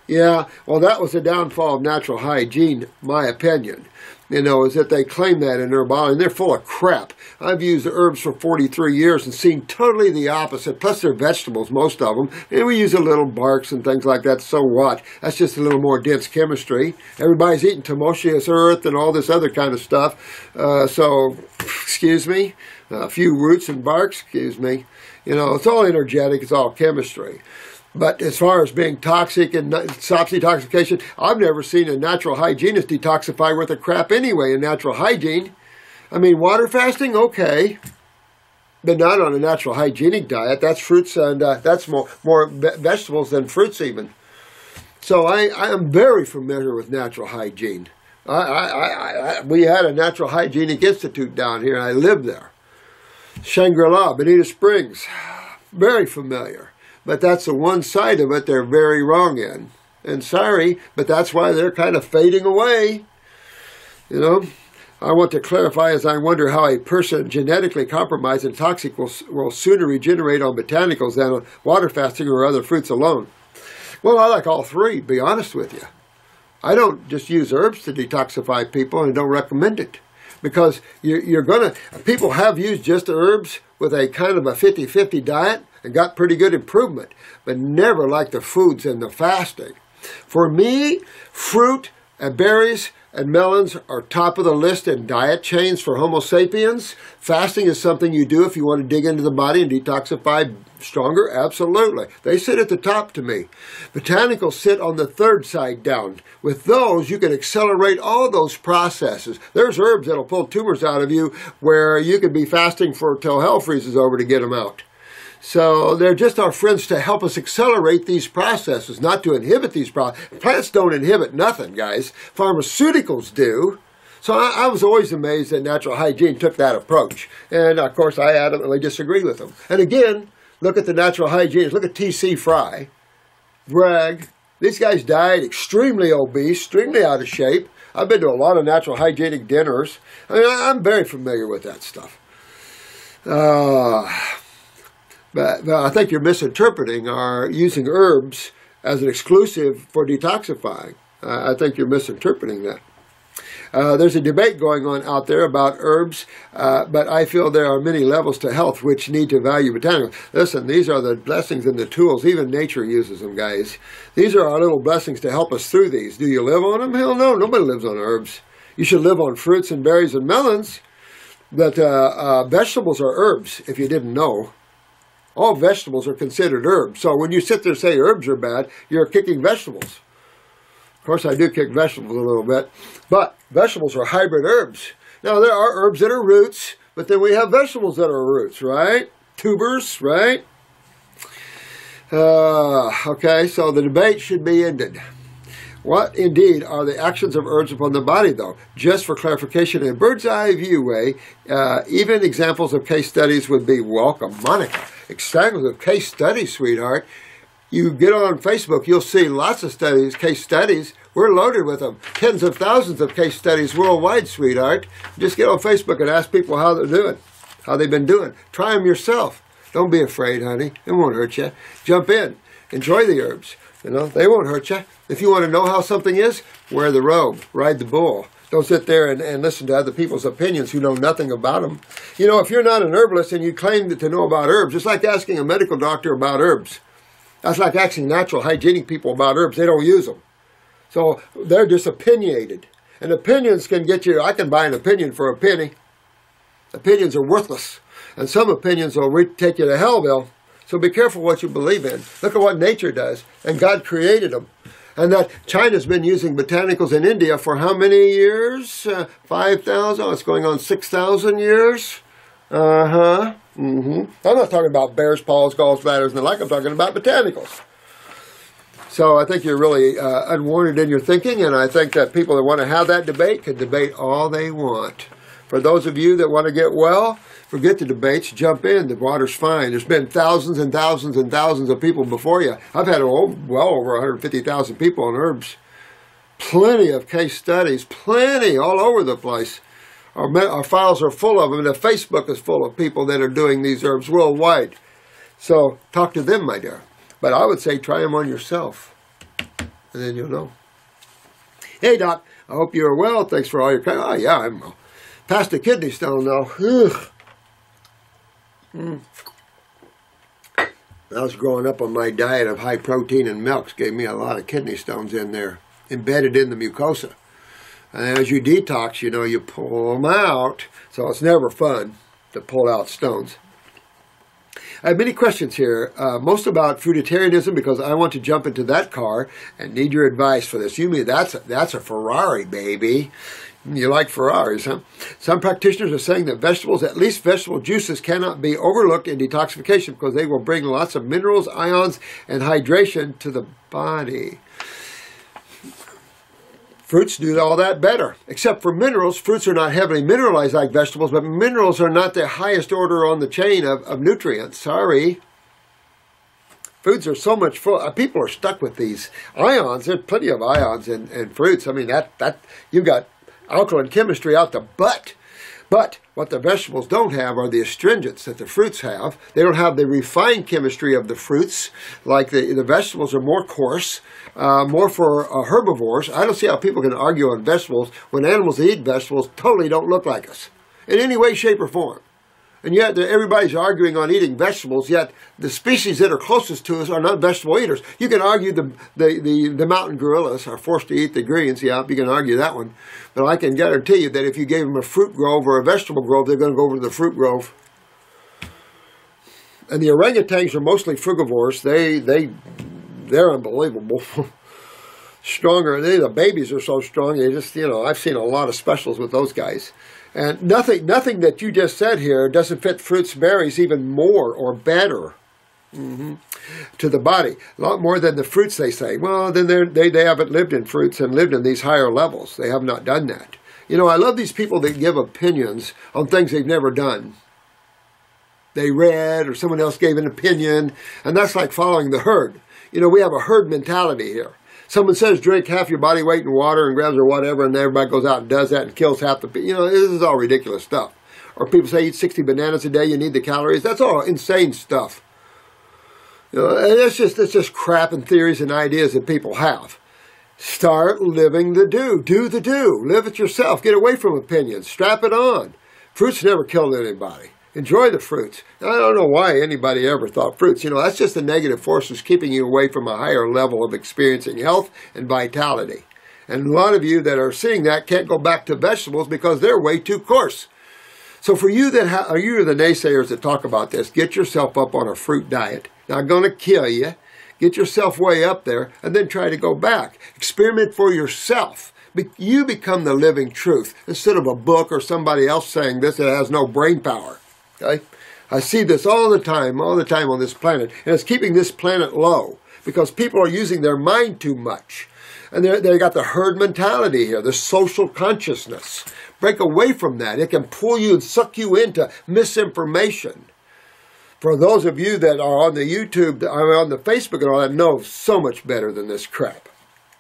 Yeah, well, that was the downfall of natural hygiene, my opinion. Is that they claim that in herbology, and they're full of crap. I've used herbs for 43 years and seen totally the opposite. Plus, they're vegetables, most of them. And we use a little barks and things like that, so what? That's just a little more dense chemistry. Everybody's eating Timoceous earth and all this other kind of stuff. So, excuse me, a few roots and barks, excuse me. It's all energetic, it's all chemistry. But as far as being toxic and stops detoxification, I've never seen a natural hygienist detoxify worth of crap anyway in natural hygiene. I mean, water fasting, okay, but not on a natural hygienic diet. That's fruits and that's more vegetables than fruits even. So I am very familiar with natural hygiene. We had a natural hygienic institute down here, and I lived there. Shangri-La, Bonita Springs, very familiar. But that's the one side of it they're very wrong in. And sorry, but that's why they're kind of fading away. I want to clarify as I wonder how a person genetically compromised and toxic will sooner regenerate on botanicals than on water fasting or other fruits alone. Well, I like all three, to be honest with you. I don't just use herbs to detoxify people and don't recommend it. Because people have used just herbs with a kind of a 50-50 diet and got pretty good improvement, but never like the foods and the fasting. For me, fruit and berries and melons are top of the list in diet chains for Homo sapiens. Fasting is something you do if you want to dig into the body and detoxify stronger. Absolutely. They sit at the top to me. Botanicals sit on the third side down. With those, you can accelerate all those processes. There's herbs that'll pull tumors out of you where you could be fasting till hell freezes over to get them out. So they're just our friends to help us accelerate these processes, not to inhibit these processes. Plants don't inhibit nothing, guys. Pharmaceuticals do. So I was always amazed that natural hygiene took that approach. And, of course, I adamantly disagree with them. And again, look at the natural hygienists. Look at T.C. Fry, Bragg. These guys died extremely obese, extremely out of shape. I've been to a lot of natural hygienic dinners. I mean, I'm very familiar with that stuff. But I think you're misinterpreting our using herbs as an exclusive for detoxifying. I think you're misinterpreting that. There's a debate going on out there about herbs, but I feel there are many levels to health which need to value botanicals. Listen, these are the blessings and the tools. Even nature uses them, guys. These are our little blessings to help us through these. Do you live on them? Hell no. Nobody lives on herbs. You should live on fruits and berries and melons. But vegetables are herbs, if you didn't know. All vegetables are considered herbs. So when you sit there and say herbs are bad, you're kicking vegetables. Of course, I do kick vegetables a little bit. But vegetables are hybrid herbs. Now, there are herbs that are roots, but then we have vegetables that are roots, right? Tubers, right? Okay, so the debate should be ended. What indeed are the actions of herbs upon the body, though? Just for clarification, in a bird's eye view way, even examples of case studies would be welcome. Monica, examples of case studies, sweetheart. You get on Facebook, you'll see lots of studies, case studies. We're loaded with them. Tens of thousands of case studies worldwide, sweetheart. Just get on Facebook and ask people how they're doing, how they've been doing. Try them yourself. Don't be afraid, honey. It won't hurt you. Jump in. Enjoy the herbs. You know, they won't hurt you. If you want to know how something is, wear the robe, ride the bull. Don't sit there and listen to other people's opinions who know nothing about them. You know, if you're not an herbalist and you claim to know about herbs, it's like asking a medical doctor about herbs. That's like asking natural hygienic people about herbs. They don't use them. So they're just opinionated. And opinions can get you, I can buy an opinion for a penny. Opinions are worthless. And some opinions will take you to hell, Bill. So be careful what you believe in. Look at what nature does. And God created them. And that China's been using botanicals in India for how many years? 5,000? Oh, it's going on 6,000 years? I'm not talking about bears, paws, gallbladders, and the like. I'm talking about botanicals. So I think you're really unwarranted in your thinking, and I think that people that want to have that debate can debate all they want. For those of you that want to get well, forget the debates, jump in. The water's fine. There's been thousands and thousands and thousands of people before you. I've had well over 150,000 people on herbs. Plenty of case studies, plenty all over the place. Our files are full of them, and the Facebook is full of people that are doing these herbs worldwide. So talk to them, my dear. But I would say try them on yourself, and then you'll know. Hey, Doc, I hope you're well. Thanks for all your kind. Oh, yeah, I'm well. Past the kidney stone, though. I was growing up on my diet of high protein and milks. Gave me a lot of kidney stones in there, embedded in the mucosa. And as you detox, you know, you pull them out. So it's never fun to pull out stones. I have many questions here, most about fruitarianism, because I want to jump into that car and need your advice for this. You mean that's a Ferrari, baby. You like Ferraris, huh? Some practitioners are saying that vegetables, at least vegetable juices, cannot be overlooked in detoxification because they will bring lots of minerals, ions, and hydration to the body. Fruits do all that better. Except for minerals, fruits are not heavily mineralized like vegetables, but minerals are not the highest order on the chain of nutrients. Sorry. Foods are so much full. People are stuck with these ions. There's plenty of ions in fruits. I mean, that you've got alkaline chemistry out the butt. But what the vegetables don't have are the astringents that the fruits have. They don't have the refined chemistry of the fruits. Like the vegetables are more coarse, more for herbivores. I don't see how people can argue on vegetables when animals that eat vegetables totally don't look like us in any way, shape, or form. And yet everybody's arguing on eating vegetables, yet the species that are closest to us are not vegetable eaters. You can argue the mountain gorillas are forced to eat the greens. Yeah, you can argue that one. But I can guarantee you that if you gave them a fruit grove or a vegetable grove, they're going to go over to the fruit grove. And the orangutans are mostly frugivores. They're unbelievable. Stronger. The babies are so strong. They just, I've seen a lot of specials with those guys. And nothing that you just said here doesn't fit fruits, berries even more or better to the body. A lot more than the fruits, they say. Well, then they haven't lived in fruits and lived in these higher levels. They have not done that. I love these people that give opinions on things they've never done. They read or someone else gave an opinion, and that's like following the herd. We have a herd mentality here. Someone says drink half your body weight in water and grabs or whatever, and everybody goes out and does that and kills half the people. This is all ridiculous stuff. Or people say eat 60 bananas a day, you need the calories. That's all insane stuff. It's just crap and theories and ideas that people have. Start living the do. Do the do. Live it yourself. Get away from opinions. Strap it on. Fruits never killed anybody. Enjoy the fruits. I don't know why anybody ever thought fruits. That's just the negative forces keeping you away from a higher level of experiencing health and vitality. And a lot of you that are seeing that can't go back to vegetables because they're way too coarse. So for you that are you the naysayers that talk about this, get yourself up on a fruit diet. Not going to kill you. Get yourself way up there and then try to go back. Experiment for yourself. You become the living truth instead of a book or somebody else saying this that has no brain power. Okay? I see this all the time on this planet. And it's keeping this planet low because people are using their mind too much. And they got the herd mentality here, the social consciousness. Break away from that. It can pull you and suck you into misinformation. For those of you that are on the YouTube, on the Facebook and all that, know so much better than this crap.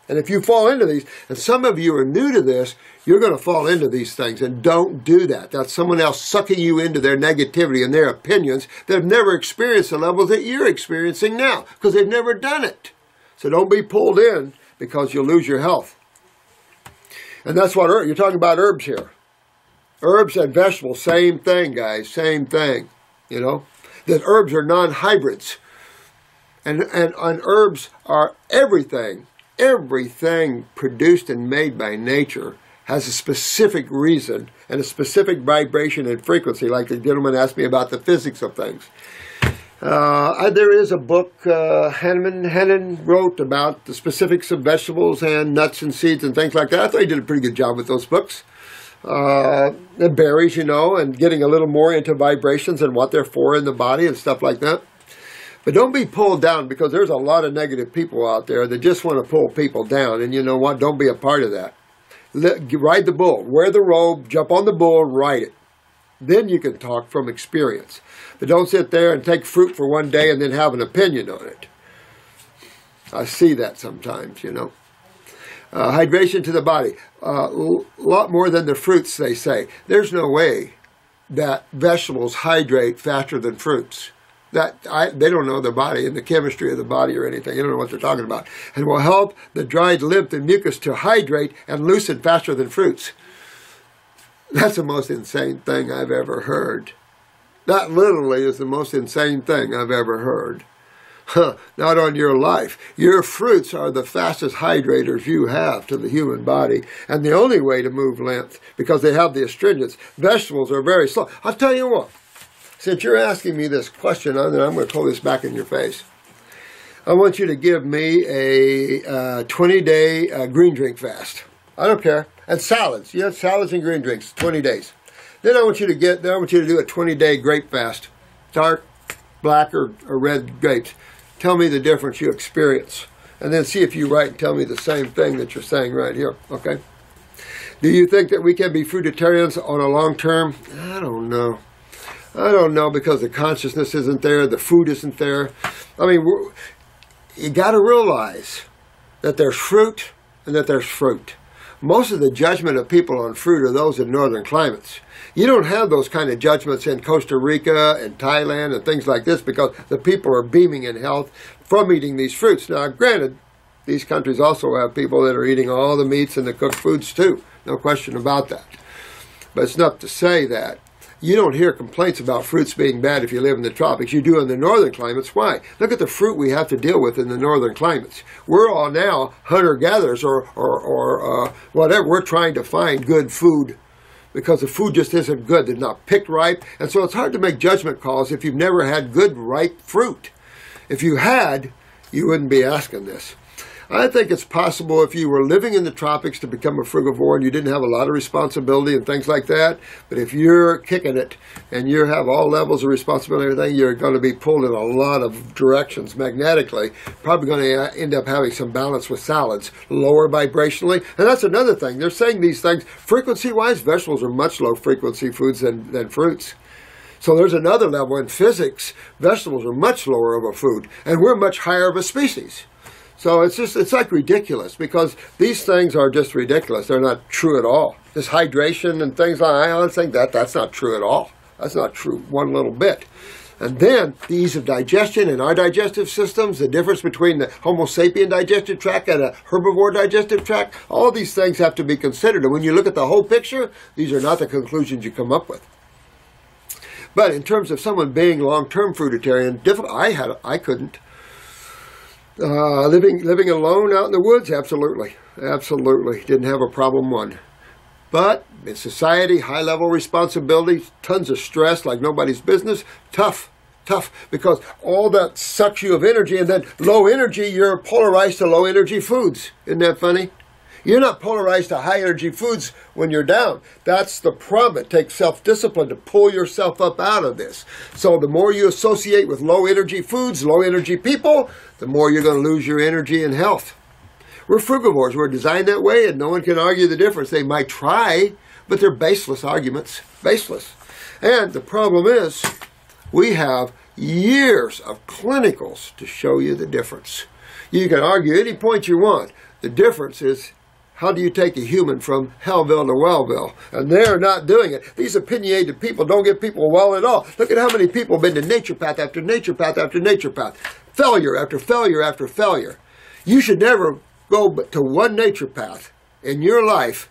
And if you fall into these, and some of you are new to this, you're going to fall into these things, and don't do that. That's someone else sucking you into their negativity and their opinions. They've never experienced the levels that you're experiencing now, because they've never done it. So don't be pulled in, because you'll lose your health. And that's what you're talking about herbs here. Herbs and vegetables, same thing, guys, same thing. You know, that herbs are non-hybrids. And herbs are everything. Everything produced and made by nature has a specific reason and a specific vibration and frequency, like the gentleman asked me about the physics of things. There is a book Hennon wrote about the specifics of vegetables and nuts and seeds and things like that. I thought he did a pretty good job with those books. And berries, you know, and getting a little more into vibrations and what they're for in the body and stuff like that. But don't be pulled down, because there's a lot of negative people out there that just want to pull people down. And you know what? Don't be a part of that. Ride the bull. Wear the robe. Jump on the bull. Ride it. Then you can talk from experience. But don't sit there and take fruit for one day and then have an opinion on it. I see that sometimes, you know. Hydration to the body. A lot more than the fruits, they say. There's no way that vegetables hydrate faster than fruits. They don't know the body and the chemistry of the body or anything. They don't know what they're talking about. And will help the dried lymph and mucus to hydrate and loosen faster than fruits. That's the most insane thing I've ever heard. That literally is the most insane thing I've ever heard. Not on your life. Your fruits are the fastest hydrators you have to the human body, and the only way to move lymph, because they have the astringents. Vegetables are very slow. I'll tell you what. Since you're asking me this question, I'm going to pull this back in your face. I want you to give me a 20-day green drink fast. I don't care. And salads. You have salads and green drinks, 20 days. Then I want you to do a 20-day grape fast. Dark, black, or red grapes. Tell me the difference you experience. And then see if you write and tell me the same thing that you're saying right here. Okay? Do you think that we can be fruitarians on a long term? I don't know. I don't know, because the consciousness isn't there, the food isn't there. I mean, you got to realize that there's fruit and that there's fruit. Most of the judgment of people on fruit are those in northern climates. You don't have those kind of judgments in Costa Rica and Thailand and things like this, because the people are beaming in health from eating these fruits. Now, granted, these countries also have people that are eating all the meats and the cooked foods too. No question about that. But it's not to say that you don't hear complaints about fruits being bad if you live in the tropics. You do in the northern climates. Why? Look at the fruit we have to deal with in the northern climates. We're all now hunter-gatherers or whatever. We're trying to find good food because the food just isn't good. They're not picked ripe. And so it's hard to make judgment calls if you've never had good, ripe fruit. If you had, you wouldn't be asking this. I think it's possible if you were living in the tropics to become a frugivore and you didn't have a lot of responsibility and things like that. But if you're kicking it and you have all levels of responsibility and everything, you're going to be pulled in a lot of directions magnetically. Probably going to end up having some balance with salads, lower vibrationally. And that's another thing. They're saying these things, frequency-wise, vegetables are much low-frequency foods than fruits. So there's another level in physics. Vegetables are much lower of a food, and we're much higher of a species. So it's like ridiculous, because these things are just ridiculous. They're not true at all. This hydration and things like that, I think that's not true at all. That's not true one little bit. And then the ease of digestion in our digestive systems, the difference between the Homo sapien digestive tract and a herbivore digestive tract, all these things have to be considered. And when you look at the whole picture, these are not the conclusions you come up with. But in terms of someone being long-term fruitarian, I couldn't. Living alone out in the woods, absolutely. Didn't have a problem one. But in society, high-level responsibility, tons of stress like nobody's business, tough, because all that sucks you of energy, and then low energy, you're polarized to low-energy foods. Isn't that funny? You're not polarized to high-energy foods when you're down. That's the problem. It takes self-discipline to pull yourself up out of this. So the more you associate with low-energy foods, low-energy people, the more you're going to lose your energy and health. We're frugivores. We're designed that way, and no one can argue the difference. They might try, but they're baseless arguments. Baseless. And the problem is, we have years of clinicals to show you the difference. You can argue any point you want. The difference is, how do you take a human from Hellville to Wellville? And they're not doing it. These opinionated people don't get people well at all. Look at how many people have been to naturopath after naturopath after naturopath. Failure after failure after failure. You should never go to one naturopath in your life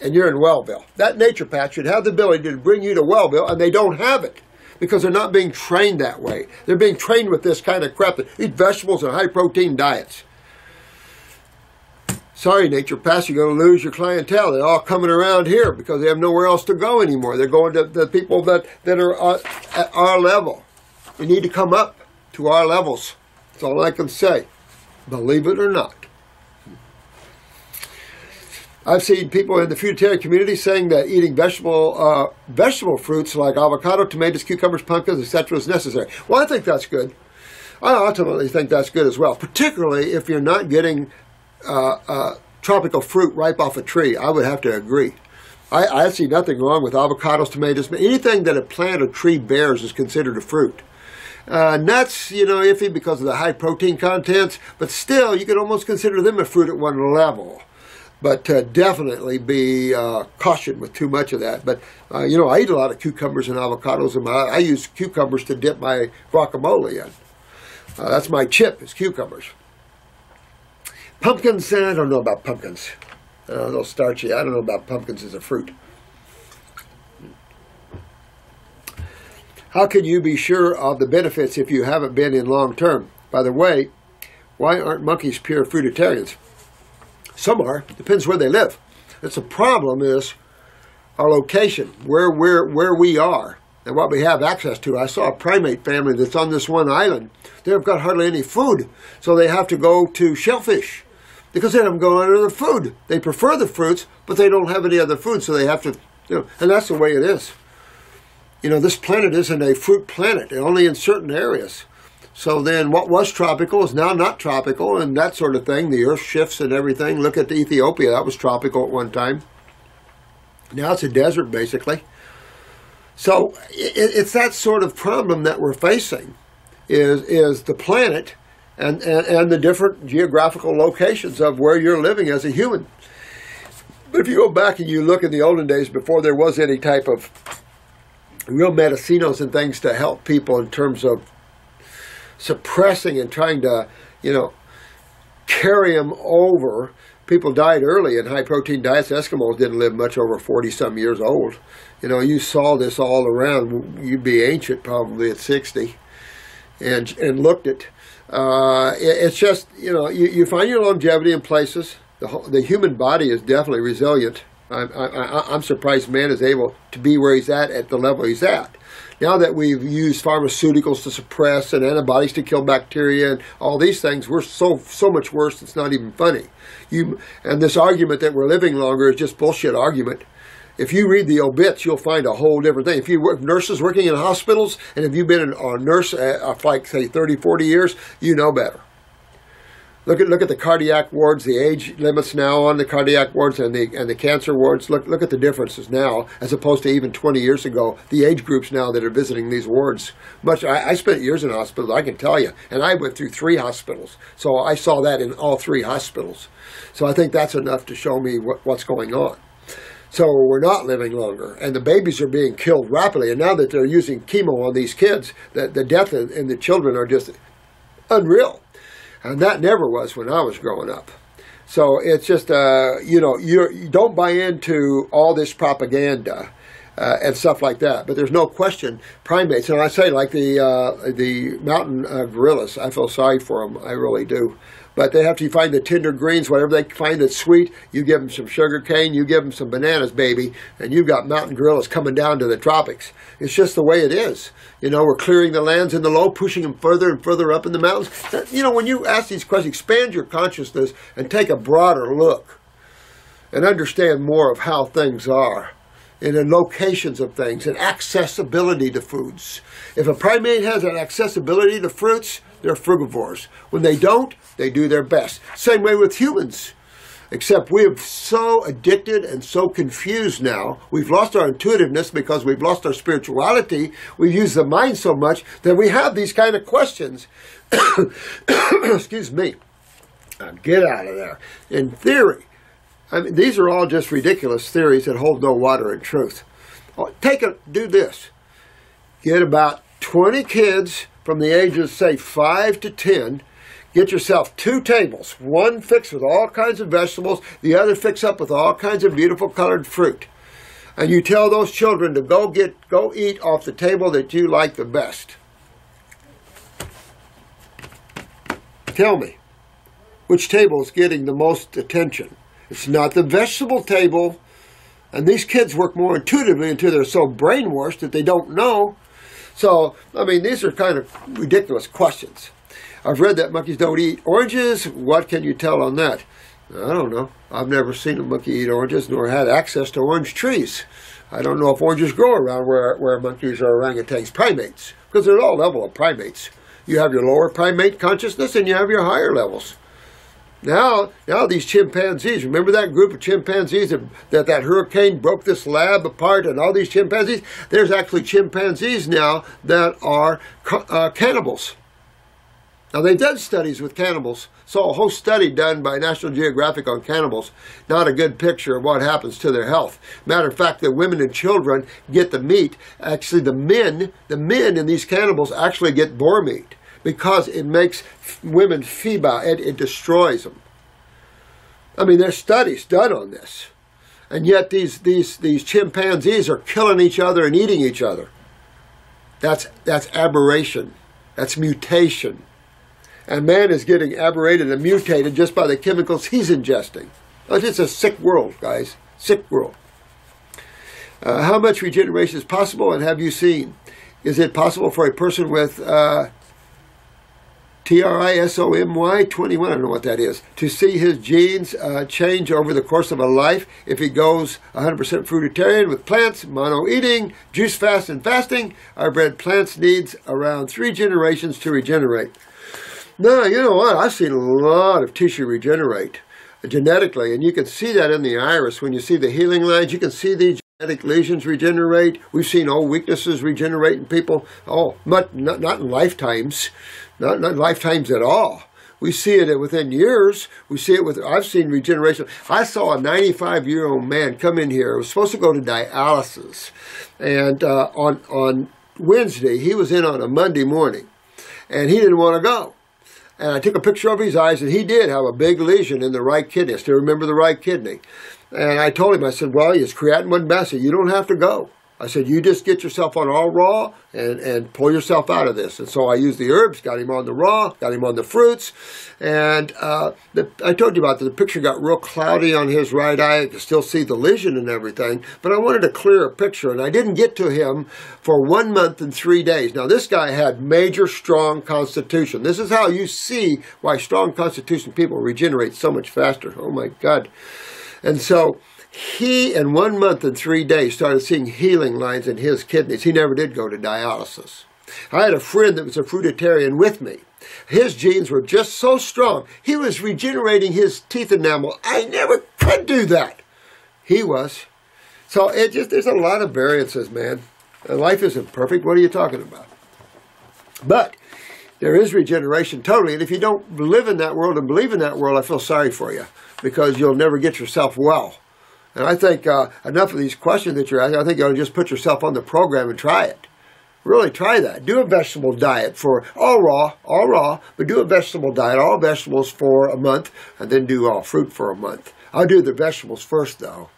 and you're in Wellville. That naturopath should have the ability to bring you to Wellville, and they don't have it because they're not being trained that way. They're being trained with this kind of crap. Eat vegetables and high-protein diets. Sorry, naturopaths, you're going to lose your clientele. They're all coming around here because they have nowhere else to go anymore. They're going to the people that are at our level. We need to come up to our levels. That's all I can say. Believe it or not. I've seen people in the fruitarian community saying that eating vegetable fruits like avocado, tomatoes, cucumbers, pumpkins, etc. is necessary. Well, I think that's good. I ultimately think that's good as well, particularly if you're not getting tropical fruit ripe off a tree. I would have to agree. I see nothing wrong with avocados, tomatoes. Anything that a plant or tree bears is considered a fruit. Nuts, iffy because of the high protein contents, but still, you could almost consider them a fruit at one level. But definitely be cautioned with too much of that. But, I eat a lot of cucumbers and avocados, and I use cucumbers to dip my guacamole in. That's my chip, is cucumbers. Pumpkins, I don't know about pumpkins. A little starchy. I don't know about pumpkins as a fruit. How can you be sure of the benefits if you haven't been in long term? By the way, why aren't monkeys pure fruitarians? Some are. Depends where they live. The problem is our location, where we are, and what we have access to. I saw a primate family that's on this one island. They've got hardly any food, so they have to go to shellfish because they don't go under the food. They prefer the fruits, but they don't have any other food, so they have to, and that's the way it is. This planet isn't a fruit planet, only in certain areas. So then what was tropical is now not tropical, and that sort of thing. The earth shifts and everything. Look at Ethiopia. That was tropical at one time. Now it's a desert, basically. So it's that sort of problem that we're facing, is the planet and the different geographical locations of where you're living as a human. But if you go back and you look in the olden days before there was any type of real medicinos and things to help people in terms of suppressing and trying to, carry them over. People died early in high-protein diets. Eskimos didn't live much over 40-some years old. You saw this all around. You'd be ancient probably at 60 and looked at. It's just, you find your longevity in places. The human body is definitely resilient. I'm surprised man is able to be where he's at the level he's at. Now that we've used pharmaceuticals to suppress and antibodies to kill bacteria and all these things, we're so much worse it's not even funny. And this argument that we're living longer is just bullshit argument. If you read the obits, you'll find a whole different thing. If you work nurses working in hospitals, and if you've been a nurse for like, say, 30, 40 years, you know better. Look at the cardiac wards, the age limits now on the cardiac wards and the cancer wards. Look at the differences now as opposed to even 20 years ago. The age groups now that are visiting these wards. I spent years in hospitals, I can tell you, and I went through 3 hospitals. So I saw that in all 3 hospitals. So I think that's enough to show me what's going on. So we're not living longer, and the babies are being killed rapidly. And now that they're using chemo on these kids, the death in the children are just unreal. And that never was when I was growing up. So it's just, you don't buy into all this propaganda and stuff like that. But there's no question, primates, and I say like the mountain gorillas, I feel sorry for them, I really do. But they have to find the tender greens, whatever they find that's sweet. You give them some sugar cane, you give them some bananas, baby, and you've got mountain gorillas coming down to the tropics. It's just the way it is. We're clearing the lands in the low, pushing them further and further up in the mountains. When you ask these questions, expand your consciousness and take a broader look. and understand more of how things are, and the locations of things, and accessibility to foods. If a primate has an accessibility to fruits, they're frugivores. When they don't, they do their best. Same way with humans. Except we're so addicted and so confused now. We've lost our intuitiveness because we've lost our spirituality. We've used the mind so much that we have these kind of questions. Excuse me. Now get out of there. In theory, I mean, these are all just ridiculous theories that hold no water in truth. Do this. Get about 20 kids from the ages, say, 5 to 10. Get yourself 2 tables, one fixed with all kinds of vegetables, the other fixed up with all kinds of beautiful colored fruit. And you tell those children to go eat off the table that you like the best. Tell me, which table is getting the most attention? It's not the vegetable table, and these kids work more intuitively until they're so brainwashed that they don't know. So, I mean, these are kind of ridiculous questions. I've read that monkeys don't eat oranges. What can you tell on that? I don't know. I've never seen a monkey eat oranges, nor had access to orange trees. I don't know if oranges grow around where monkeys are orangutans, primates, because there's all level of primates. You have your lower primate consciousness, and you have your higher levels. Now these chimpanzees, remember that group of chimpanzees that hurricane broke this lab apart, and all these chimpanzees? There's actually chimpanzees now that are cannibals. Now, they've done studies with cannibals. Saw a whole study done by National Geographic on cannibals. Not a good picture of what happens to their health. Matter of fact, the women and children get the meat. Actually, the men in these cannibals actually get boar meat because it makes women febrile. It destroys them. I mean, there's studies done on this. And yet these chimpanzees are killing each other and eating each other. That's aberration. That's mutation. And man is getting aberrated and mutated just by the chemicals he's ingesting. It's just a sick world, guys. Sick world. How much regeneration is possible, and have you seen? Is it possible for a person with trisomy 21, I don't know what that is, to see his genes change over the course of a life if he goes 100% fruitarian with plants, mono-eating, juice fast and fasting? I've read plants needs around 3 generations to regenerate. No, you know what? I've seen a lot of tissue regenerate genetically, and you can see that in the iris. When you see the healing lines, you can see these genetic lesions regenerate. We've seen old weaknesses regenerate in people. Oh, not in lifetimes. Not lifetimes at all. We see it within years. We see it I've seen regeneration. I saw a 95-year-old man come in here. He was supposed to go to dialysis. And on Wednesday, he was in on a Monday morning. And he didn't want to go. And I took a picture of his eyes, and he did have a big lesion in the right kidney. I still remember the right kidney. And I told him, I said, well, his creatinine wasn't bad. I said, you don't have to go. I said, you just get yourself on all raw and pull yourself out of this. And so I used the herbs, got him on the raw, got him on the fruits. And I told you about that. The picture got real cloudy on his right eye. I could still see the lesion and everything. But I wanted a clearer picture. And I didn't get to him for 1 month and 3 days. Now, this guy had major strong constitution. This is how you see why strong constitution people regenerate so much faster. Oh, my God. And so he, in 1 month and 3 days, started seeing healing lines in his kidneys. He never did go to dialysis. I had a friend that was a fruitarian with me. His genes were just so strong. He was regenerating his teeth enamel. I never could do that. He was. So there's a lot of variances, man. Life isn't perfect. What are you talking about? But there is regeneration totally. And if you don't live in that world and believe in that world, I feel sorry for you because you'll never get yourself well. And I think enough of these questions that you're asking, I think you ought to just put yourself on the program and try it. Really try that. Do a vegetable diet for all raw, but do a vegetable diet, all vegetables for a month, and then do all fruit for a month. I'll do the vegetables first, though,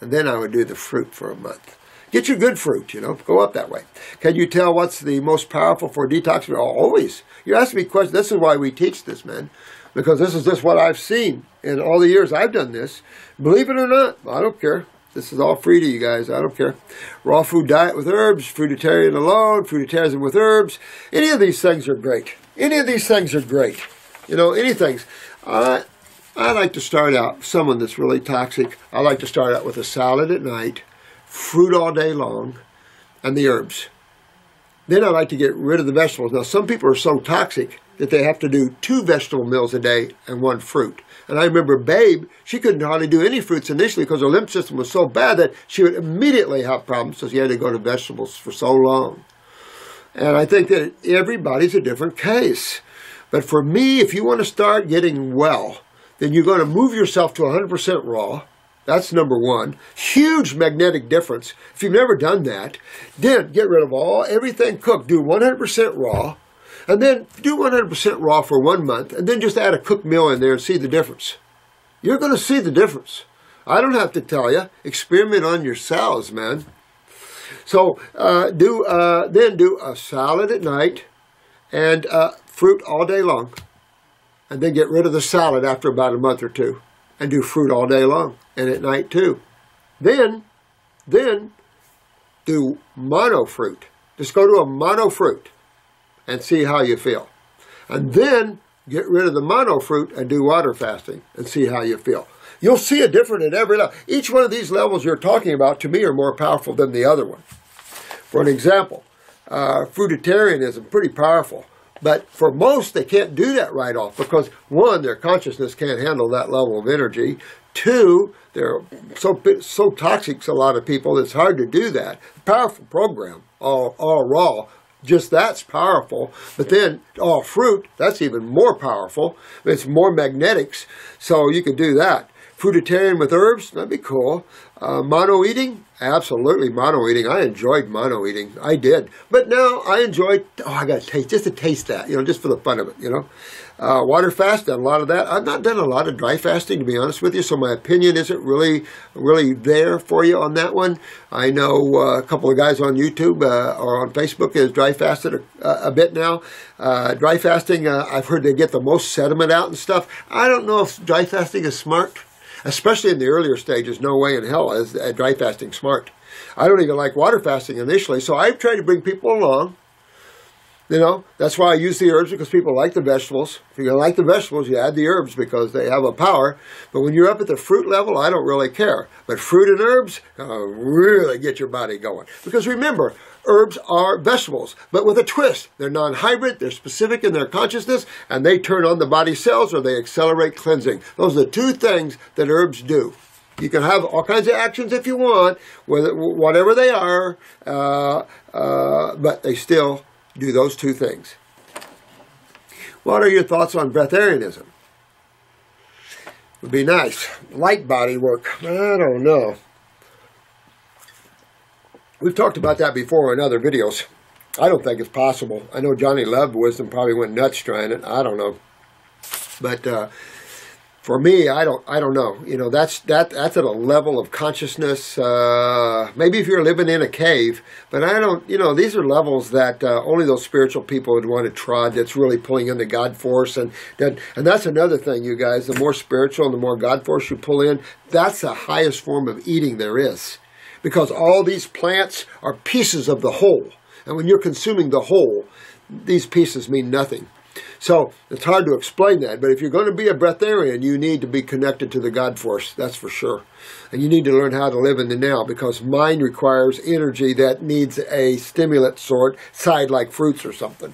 and then I would do the fruit for a month. Get your good fruit, go up that way. Can you tell what's the most powerful for detox? Oh, always. You're asking me questions. This is why we teach this, man. Because this is just what I've seen in all the years I've done this. Believe it or not, I don't care. This is all free to you guys. I don't care. Raw food diet with herbs, fruitarian alone, fruitarianism with herbs. Any of these things are great. Any of these things are great. Anything. I like to start out, someone that's really toxic, I like to start out with a salad at night, fruit all day long, and the herbs. Then I like to get rid of the vegetables. Now, some people are so toxic that they have to do 2 vegetable meals a day and 1 fruit. And I remember Babe, she couldn't hardly do any fruits initially because her lymph system was so bad that she would immediately have problems, so she had to go to vegetables for so long. And I think that everybody's a different case. But for me, if you want to start getting well, then you're going to move yourself to 100% raw. That's number 1. Huge magnetic difference. If you've never done that, then get rid of everything cooked. Do 100% raw. And then do 100% raw for 1 month. And then just add a cooked meal in there and see the difference. You're going to see the difference. I don't have to tell you. Experiment on yourselves, man. So then do a salad at night and fruit all day long. And then get rid of the salad after about a month or 2. And do fruit all day long. And at night too. Then do mono fruit. Just go to a mono fruit and see how you feel. And then get rid of the mono fruit and do water fasting and see how you feel. You'll see a difference at every level. Each one of these levels you're talking about, to me, are more powerful than the other one. For an example, fruitarianism, pretty powerful. But for most, they can't do that right off because, 1, their consciousness can't handle that level of energy. 2, they're so toxic to a lot of people, it's hard to do that. Powerful program, all raw. Just that's powerful. But then all fruit, that's even more powerful. It's more magnetics, so you could do that. Fruitarian with herbs, that'd be cool. Mono eating, absolutely mono eating. I enjoyed mono eating. I did. But now I enjoy, I got to taste, just to taste that, just for the fun of it, Water fast, done a lot of that. I've not done a lot of dry fasting, to be honest with you, so my opinion isn't really there for you on that one. I know a couple of guys on YouTube or on Facebook has dry fasted a bit now. Dry fasting, I've heard they get the most sediment out and stuff. I don't know if dry fasting is smart. Especially in the earlier stages, no way in hell is dry fasting smart. I don't even like water fasting initially, so I've tried to bring people along. That's why I use the herbs, because people like the vegetables. If you like the vegetables, you add the herbs because they have a power. But when you're up at the fruit level, I don't really care. But fruit and herbs really get your body going. Because remember, herbs are vegetables, but with a twist. They're non-hybrid, they're specific in their consciousness, and they turn on the body cells or they accelerate cleansing. Those are the 2 things that herbs do. You can have all kinds of actions if you want, whatever they are, but they still do those 2 things. What are your thoughts on breatharianism? Would be nice. Light body work, I don't know. We've talked about that before in other videos. I don't think it's possible. I know Johnny Love Wisdom probably went nuts trying it. I don't know. But for me, I don't know. That's at a level of consciousness. Maybe if you're living in a cave, but I don't. These are levels that only those spiritual people would want to trod. That's really pulling in the God force, and that's another thing, you guys. The more spiritual and the more God force you pull in, that's the highest form of eating there is. Because all these plants are pieces of the whole. And when you're consuming the whole, these pieces mean nothing. So it's hard to explain that. But if you're going to be a breatharian, you need to be connected to the God force. That's for sure. And you need to learn how to live in the now, because mind requires energy that needs a stimulant side like fruits or something.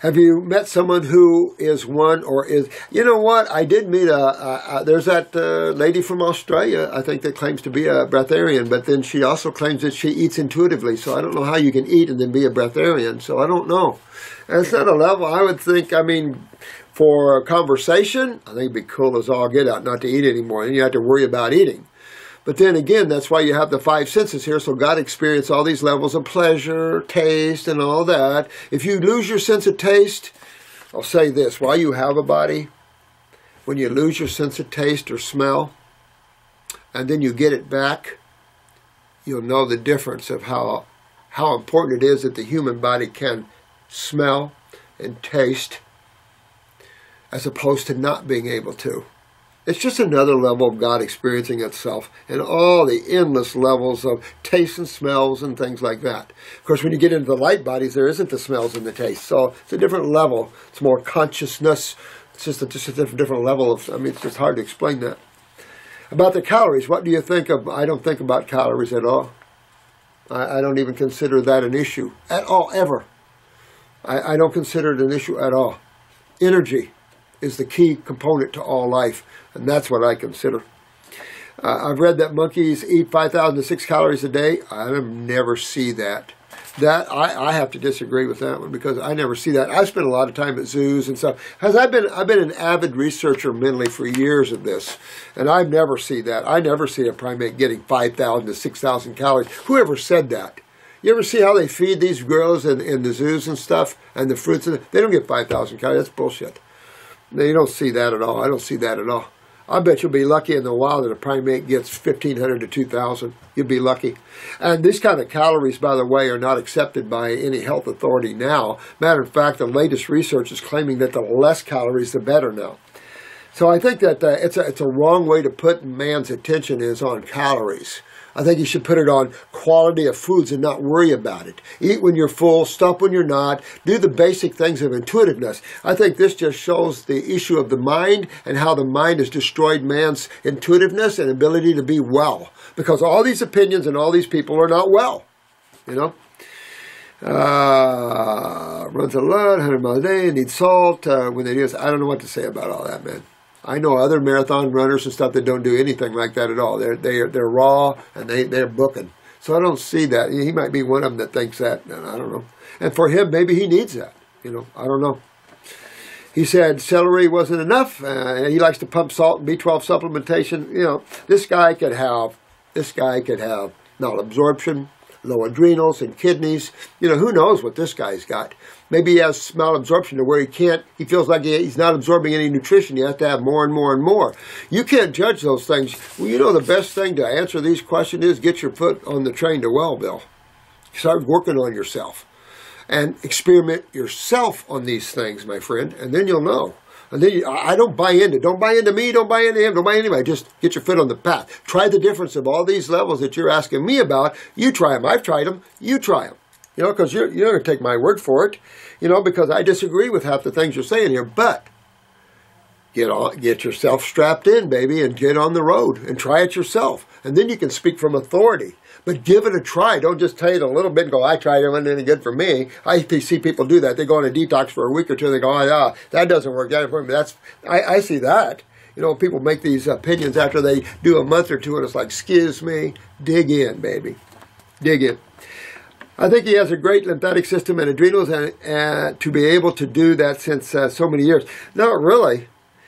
Have you met someone who is one or is... You know what? I did meet there's that lady from Australia, I think, that claims to be a breatharian, but then she also claims that she eats intuitively. So I don't know how you can eat and then be a breatharian. So I don't know. And it's not a level I would think, for a conversation, I think it'd be cool as all get out not to eat anymore. And you have to worry about eating. But then again, that's why you have the 5 senses here, so God experienced all these levels of pleasure, taste, and all that. If you lose your sense of taste, I'll say this, while you have a body, when you lose your sense of taste or smell, and then you get it back, you'll know the difference of how important it is that the human body can smell and taste, as opposed to not being able to. It's just another level of God experiencing itself and all the endless levels of tastes and smells and things like that. Of course, when you get into the light bodies, there isn't the smells and the taste. So it's a different level. It's more consciousness It's just a different level of, I mean, it's just hard to explain that. About the calories, what do you think of? I don't think about calories at all. I don't even consider that an issue at all, ever. I don't consider it an issue at all. Energy is the key component to all life, and that's what I consider. I've read that monkeys eat 5,000 to 6 calories a day. I never see that. I have to disagree with that one because I never see that. I spent a lot of time at zoos and stuff. I've been an avid researcher mentally for years of this, and I never see that. I never see a primate getting 5,000 to 6,000 calories. Whoever said that? You ever see how they feed these gorillas in the zoos and stuff, and the fruits? They don't get 5,000 calories. That's bullshit. No, you don't see that at all. I don't see that at all. I bet you'll be lucky in the wild that a primate gets 1,500 to 2,000. You'll be lucky. And these kind of calories, by the way, are not accepted by any health authority now. Matter of fact, the latest research is claiming that the less calories, the better now. So I think that it's a wrong way to put man's attention is on calories. I think you should put it on quality of foods and not worry about it. Eat when you're full, stop when you're not, do the basic things of intuitiveness. I think this just shows the issue of the mind and how the mind has destroyed man's intuitiveness and ability to be well. Because all these opinions and all these people are not well, you know. Runs a lot, 100 miles a day, needs salt. When they do this, I don't know what to say about all that, man. I know other marathon runners and stuff that don't do anything like that at all. They're raw and they're booking. So I don't see that. He might be one of them that thinks that. I don't know. And for him, maybe he needs that. You know, I don't know. He said celery wasn't enough. He likes to pump salt and B12 supplementation. You know, this guy could have malabsorption, low adrenals and kidneys. You know, who knows what this guy's got. Maybe he has malabsorption to where he feels like he's not absorbing any nutrition. You have to have more and more and more. You can't judge those things. Well, you know the best thing to answer these questions is get your foot on the train to Wellville. Start working on yourself. And experiment yourself on these things, my friend, and then you'll know. And then I don't buy into me, don't buy into him, don't buy into anybody. Just get your foot on the path. Try the difference of all these levels that you're asking me about. You try them. I've tried them. You try them. You know, because you're going to take my word for it, you know, because I disagree with half the things you're saying here. But get yourself strapped in, baby, and get on the road and try it yourself. And then you can speak from authority. But give it a try. Don't just tell it a little bit and go, I tried it, it wasn't any good for me. I see people do that. They go on a detox for a week or two and they go, oh, yeah, that doesn't work. That for me. I see that. You know, people make these opinions after they do a month or two and it's like, excuse me, dig in, baby. Dig in. I think he has a great lymphatic system and adrenals and to be able to do that since so many years. Not really.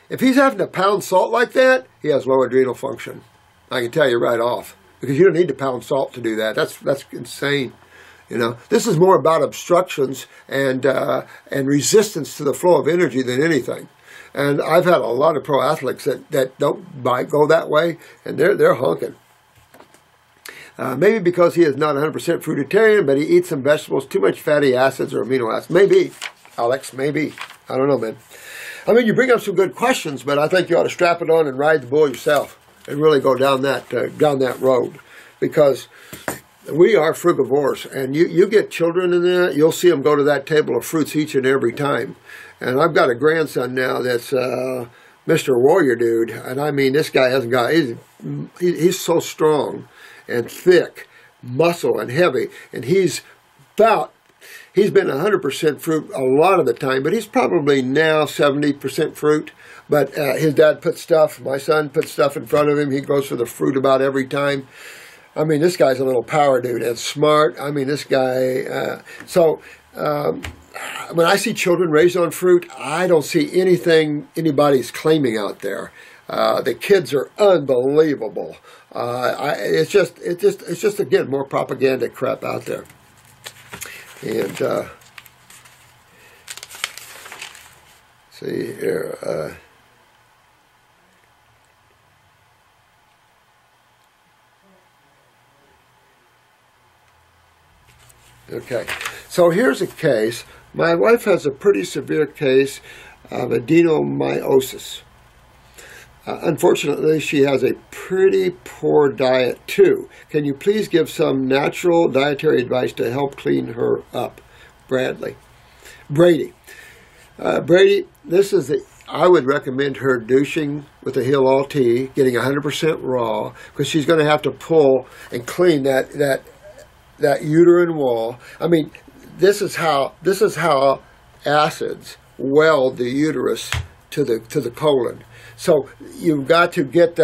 If he's having to pound salt like that, he has low adrenal function. I can tell you right off. Because you don't need to pound salt to do that. That's insane. You know, this is more about obstructions and resistance to the flow of energy than anything. And I've had a lot of pro athletes that don't go that way, and they're honking. Maybe because he is not 100% fruitarian, but he eats some vegetables, too much fatty acids or amino acids. Maybe, Alex, maybe. I don't know, man. I mean, you bring up some good questions, but I think you ought to strap it on and ride the bull yourself and really go down that road. Because we are frugivores, and you get children in there, you'll see them go to that table of fruits each and every time. And I've got a grandson now that's Mr. Warrior Dude, and I mean, this guy hasn't got, he's so strong and thick, muscle and heavy, and he's been 100% fruit a lot of the time, but he's probably now 70% fruit. But his dad my son puts stuff in front of him. He goes for the fruit about every time. I mean, this guy's a little power dude and smart. I mean, this guy, when I see children raised on fruit, I don't see anything anybody's claiming out there. The kids are unbelievable. It's just again more propaganda crap out there. And see here. Okay, so here's a case. My wife has a pretty severe case of adenomyosis. Unfortunately, she has a pretty poor diet too. Can you please give some natural dietary advice to help clean her up? Brady. Brady, this is I would recommend her douching with the Heal All Tea, getting 100% raw, because she's going to have to pull and clean that uterine wall. I mean, this is how acids weld the uterus to the colon. So you've got to get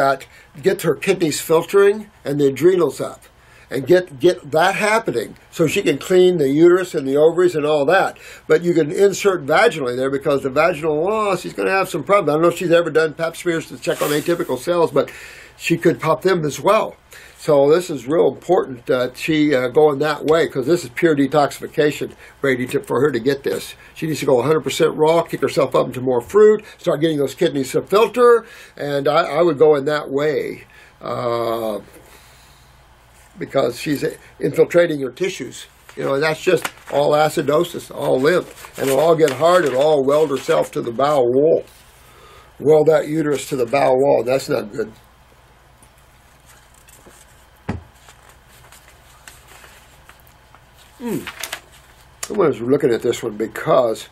her kidneys filtering and the adrenals up, and get that happening so she can clean the uterus and the ovaries and all that. But you can insert vaginally there, because the vaginal wall, she's going to have some problems. I don't know if she's ever done pap smears to check on atypical cells, but she could pop them as well. So this is real important that she going that way, because this is pure detoxification, Brady, for her to get this. She needs to go 100% raw, kick herself up into more fruit, start getting those kidneys to filter, and I would go in that way. Because she's infiltrating your tissues. And that's just all acidosis, all lymph. And it'll all get hard, it'll all weld herself to the bowel wall. Weld that uterus to the bowel wall, that's not good. I was looking at this one because,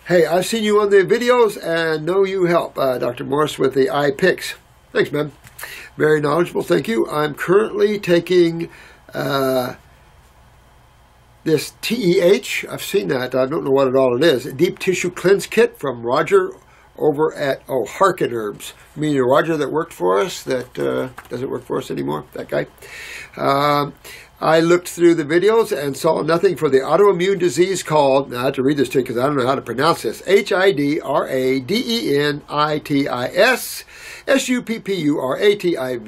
hey, I've seen you on the videos and know you help, Dr. Morse, with the eye picks. Thanks, man. Very knowledgeable. Thank you. I'm currently taking this TEH. I've seen that. I don't know what it is. A deep tissue cleanse kit from Roger over at Harkin Herbs. You mean Roger that worked for us that doesn't work for us anymore? That guy. I looked through the videos and saw nothing for the autoimmune disease called, now I have to read this to you because I don't know how to pronounce this, HIDRADENITIS SUPPURATIVA.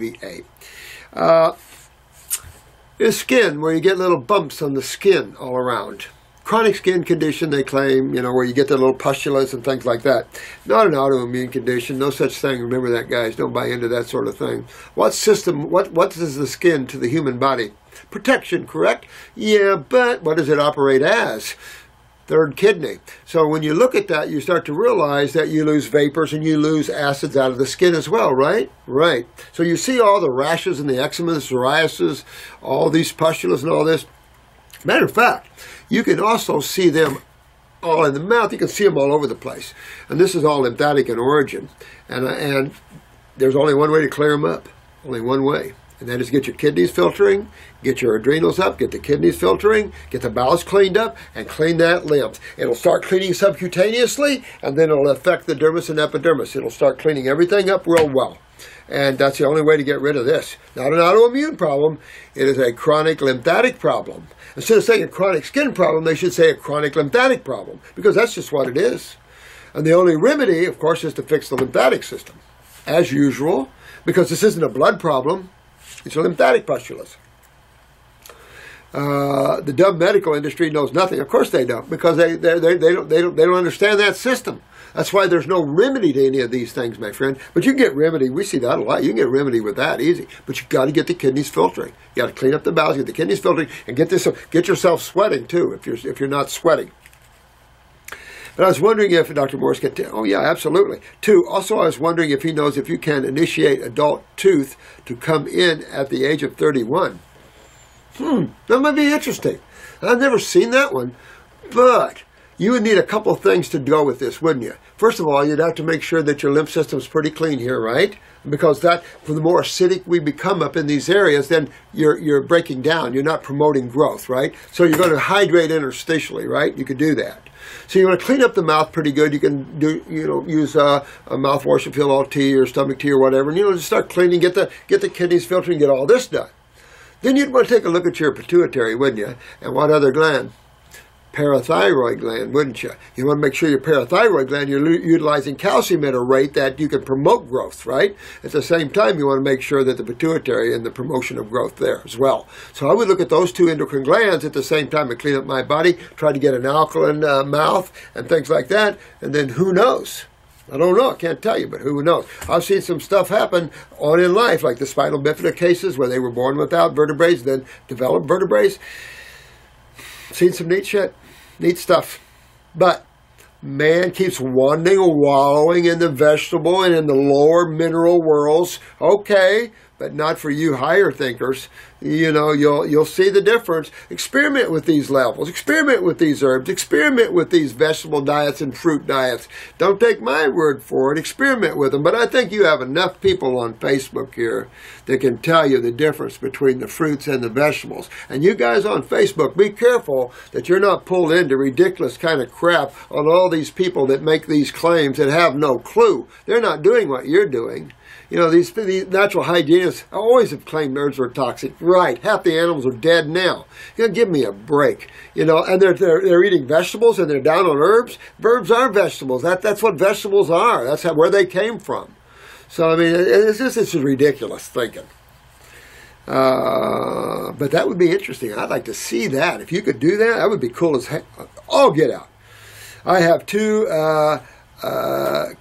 Is skin, where you get little bumps on the skin all around. Chronic skin condition, they claim, where you get the little pustulas and things like that. Not an autoimmune condition, no such thing. Remember that, guys. Don't buy into that sort of thing. What is the skin to the human body? Protection, correct? Yeah, but what does it operate as? Third kidney. So when you look at that, you start to realize that you lose vapors and you lose acids out of the skin as well, right? Right. So you see all the rashes and the eczema, the psoriasis, all these pustulas and all this. Matter of fact, you can also see them all in the mouth. You can see them all over the place. And this is all lymphatic in origin. And there's only one way to clear them up. Only one way. And that is get your kidneys filtering, get your adrenals up, get the kidneys filtering, get the bowels cleaned up, and clean that lymph. It'll start cleaning subcutaneously, and then it'll affect the dermis and epidermis. It'll start cleaning everything up real well. And that's the only way to get rid of this. Not an autoimmune problem. It is a chronic lymphatic problem. Instead of saying a chronic skin problem, they should say a chronic lymphatic problem, because that's just what it is. And the only remedy, of course, is to fix the lymphatic system, as usual, because this isn't a blood problem. It's a lymphatic pustulas. The dumb medical industry knows nothing. Of course they don't, because they don't understand that system. That's why there's no remedy to any of these things, my friend. But you can get remedy. We see that a lot. You can get remedy with that easy. But you've got to get the kidneys filtering. You got to clean up the bowels, get the kidneys filtering, and get yourself sweating too if you're not sweating. But I was wondering if Dr. Morse could oh yeah, absolutely. Also I was wondering if he knows if you can initiate adult tooth to come in at the age of 31. That might be interesting. I've never seen that one, but you would need a couple of things to go with this, wouldn't you? First of all, you'd have to make sure that your lymph system's pretty clean here, right? Because the more acidic we become up in these areas, then you're breaking down. You're not promoting growth, right? So you're going to hydrate interstitially, right? You could do that. So you want to clean up the mouth pretty good. You can use a mouthwash of Heal All Tea or stomach tea or whatever, and just start cleaning, get the kidneys filtering, get all this done. Then you'd want to take a look at your pituitary, wouldn't you? And what other gland? Parathyroid gland, wouldn't you? You want to make sure your parathyroid gland, you're utilizing calcium at a rate that you can promote growth, right? At the same time, you want to make sure that the pituitary and the promotion of growth there as well. So I would look at those two endocrine glands at the same time and clean up my body, try to get an alkaline mouth and things like that, and then who knows? I don't know. I can't tell you, but who knows? I've seen some stuff happen on in life, like the spinal bifida cases where they were born without vertebrae, then developed vertebrae. Seen some neat shit. Neat stuff. But man keeps wanting or wallowing in the vegetable and in the lower mineral worlds. Okay, but not for you higher thinkers. You know, you'll see the difference. Experiment with these levels. Experiment with these herbs. Experiment with these vegetable diets and fruit diets. Don't take my word for it. Experiment with them. But I think you have enough people on Facebook here that can tell you the difference between the fruits and the vegetables. And you guys on Facebook, be careful that you're not pulled into ridiculous kind of crap on all these people that make these claims that have no clue. They're not doing what you're doing. You know, these natural hygienists always have claimed herbs were toxic. Right, half the animals are dead now. You know, give me a break. You know, and they're eating vegetables and they're down on herbs. Herbs are vegetables. That's what vegetables are. That's where they came from. So I mean, it's just ridiculous thinking. But that would be interesting. I'd like to see that. If you could do that, that would be cool as heck. Oh, get out. I have two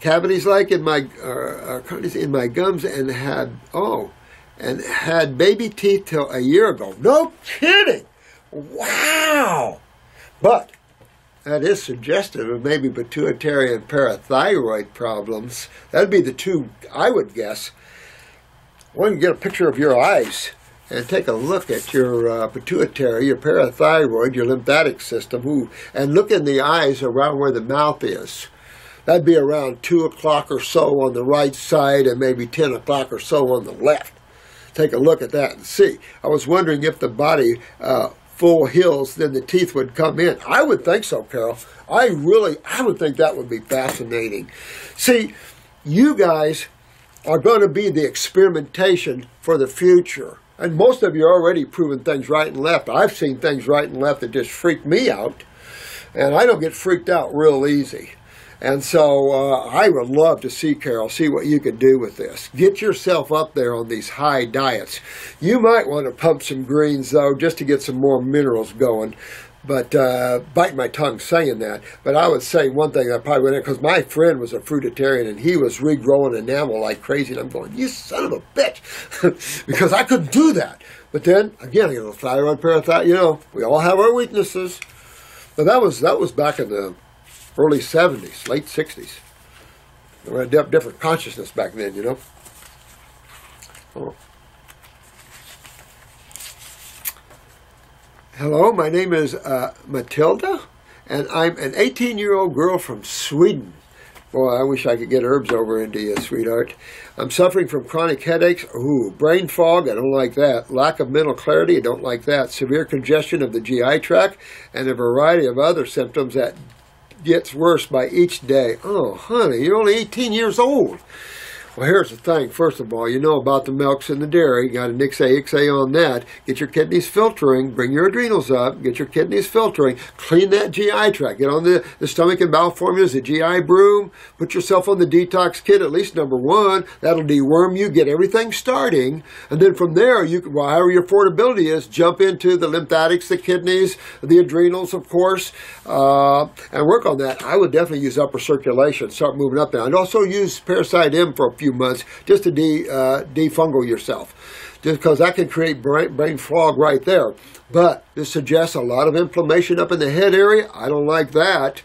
cavities like in my gums and had baby teeth till a year ago. No kidding! Wow! But that is suggestive of maybe pituitary and parathyroid problems. That'd be the two I would guess. Why don't you get a picture of your eyes and take a look at your pituitary, your parathyroid, your lymphatic system, and look in the eyes around where the mouth is. That'd be around 2 o'clock or so on the right side and maybe 10 o'clock or so on the left. Take a look at that and see. I was wondering if the body full heals, then the teeth would come in. I would think so, Carol. I would think that would be fascinating. See, you guys are going to be the experimentation for the future. And most of you are already proving things right and left. I've seen things right and left that just freak me out. And I don't get freaked out real easy. And so I would love to see, Carol, see what you could do with this. Get yourself up there on these high diets. You might want to pump some greens, though, just to get some more minerals going. But bite my tongue saying that. But I would say one thing I probably wouldn't, because my friend was a fruitarian, and he was regrowing enamel like crazy. And I'm going, you son of a bitch, because I couldn't do that. But then, again, you know, thyroid, parathyroid, you know, we all have our weaknesses. But that was back in the early 70s, late 60s. We had a different consciousness back then, you know. Oh. Hello, my name is Matilda, and I'm an 18-year-old girl from Sweden. Boy, I wish I could get herbs over into you, sweetheart. I'm suffering from chronic headaches. Ooh, brain fog, I don't like that. Lack of mental clarity, I don't like that. Severe congestion of the GI tract, and a variety of other symptoms that gets worse by each day. Oh, honey, you're only 18 years old. Well, here's the thing. First of all, you know about the milks and the dairy. You got an XA on that. Get your kidneys filtering. Bring your adrenals up. Get your kidneys filtering. Clean that GI tract. Get on the stomach and bowel formulas, the GI broom. Put yourself on the detox kit, at least number 1. That'll deworm you. Get everything starting. And then from there, you can, however your affordability is, jump into the lymphatics, the kidneys, the adrenals, of course, and work on that. I would definitely use upper circulation. Start moving up there. I'd also use Parasite M for a few months just to defungal yourself, just because that can create brain fog right there. But this suggests a lot of inflammation up in the head area. I don't like that.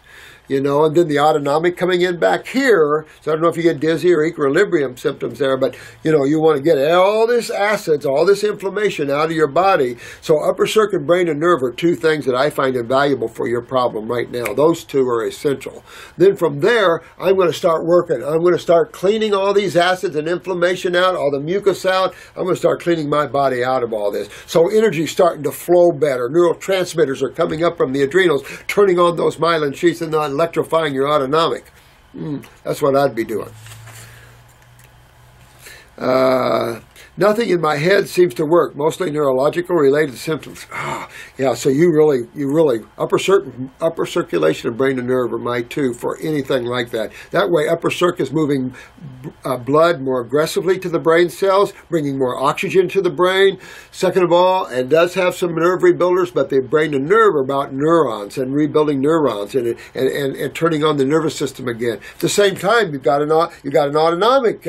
You know, and then the autonomic coming in back here. So I don't know if you get dizzy or equilibrium symptoms there, but, you know, you want to get all this acids, all this inflammation out of your body. So upper circuit, brain, and nerve are two things that I find invaluable for your problem right now. Those two are essential. Then from there, I'm going to start working. I'm going to start cleaning all these acids and inflammation out, all the mucus out. I'm going to start cleaning my body out of all this. So energy's starting to flow better. Neurotransmitters are coming up from the adrenals, turning on those myelin sheaths and not electrifying your autonomic. That's what I'd be doing. Nothing in my head seems to work. Mostly neurological related symptoms. Yeah. So you really upper circulation of brain and nerve are my two for anything like that. That way, upper circ is moving blood more aggressively to the brain cells, bringing more oxygen to the brain. Second of all, it does have some nerve rebuilders, but the brain and nerve are about neurons and rebuilding neurons and turning on the nervous system again. At the same time, you've got an autonomic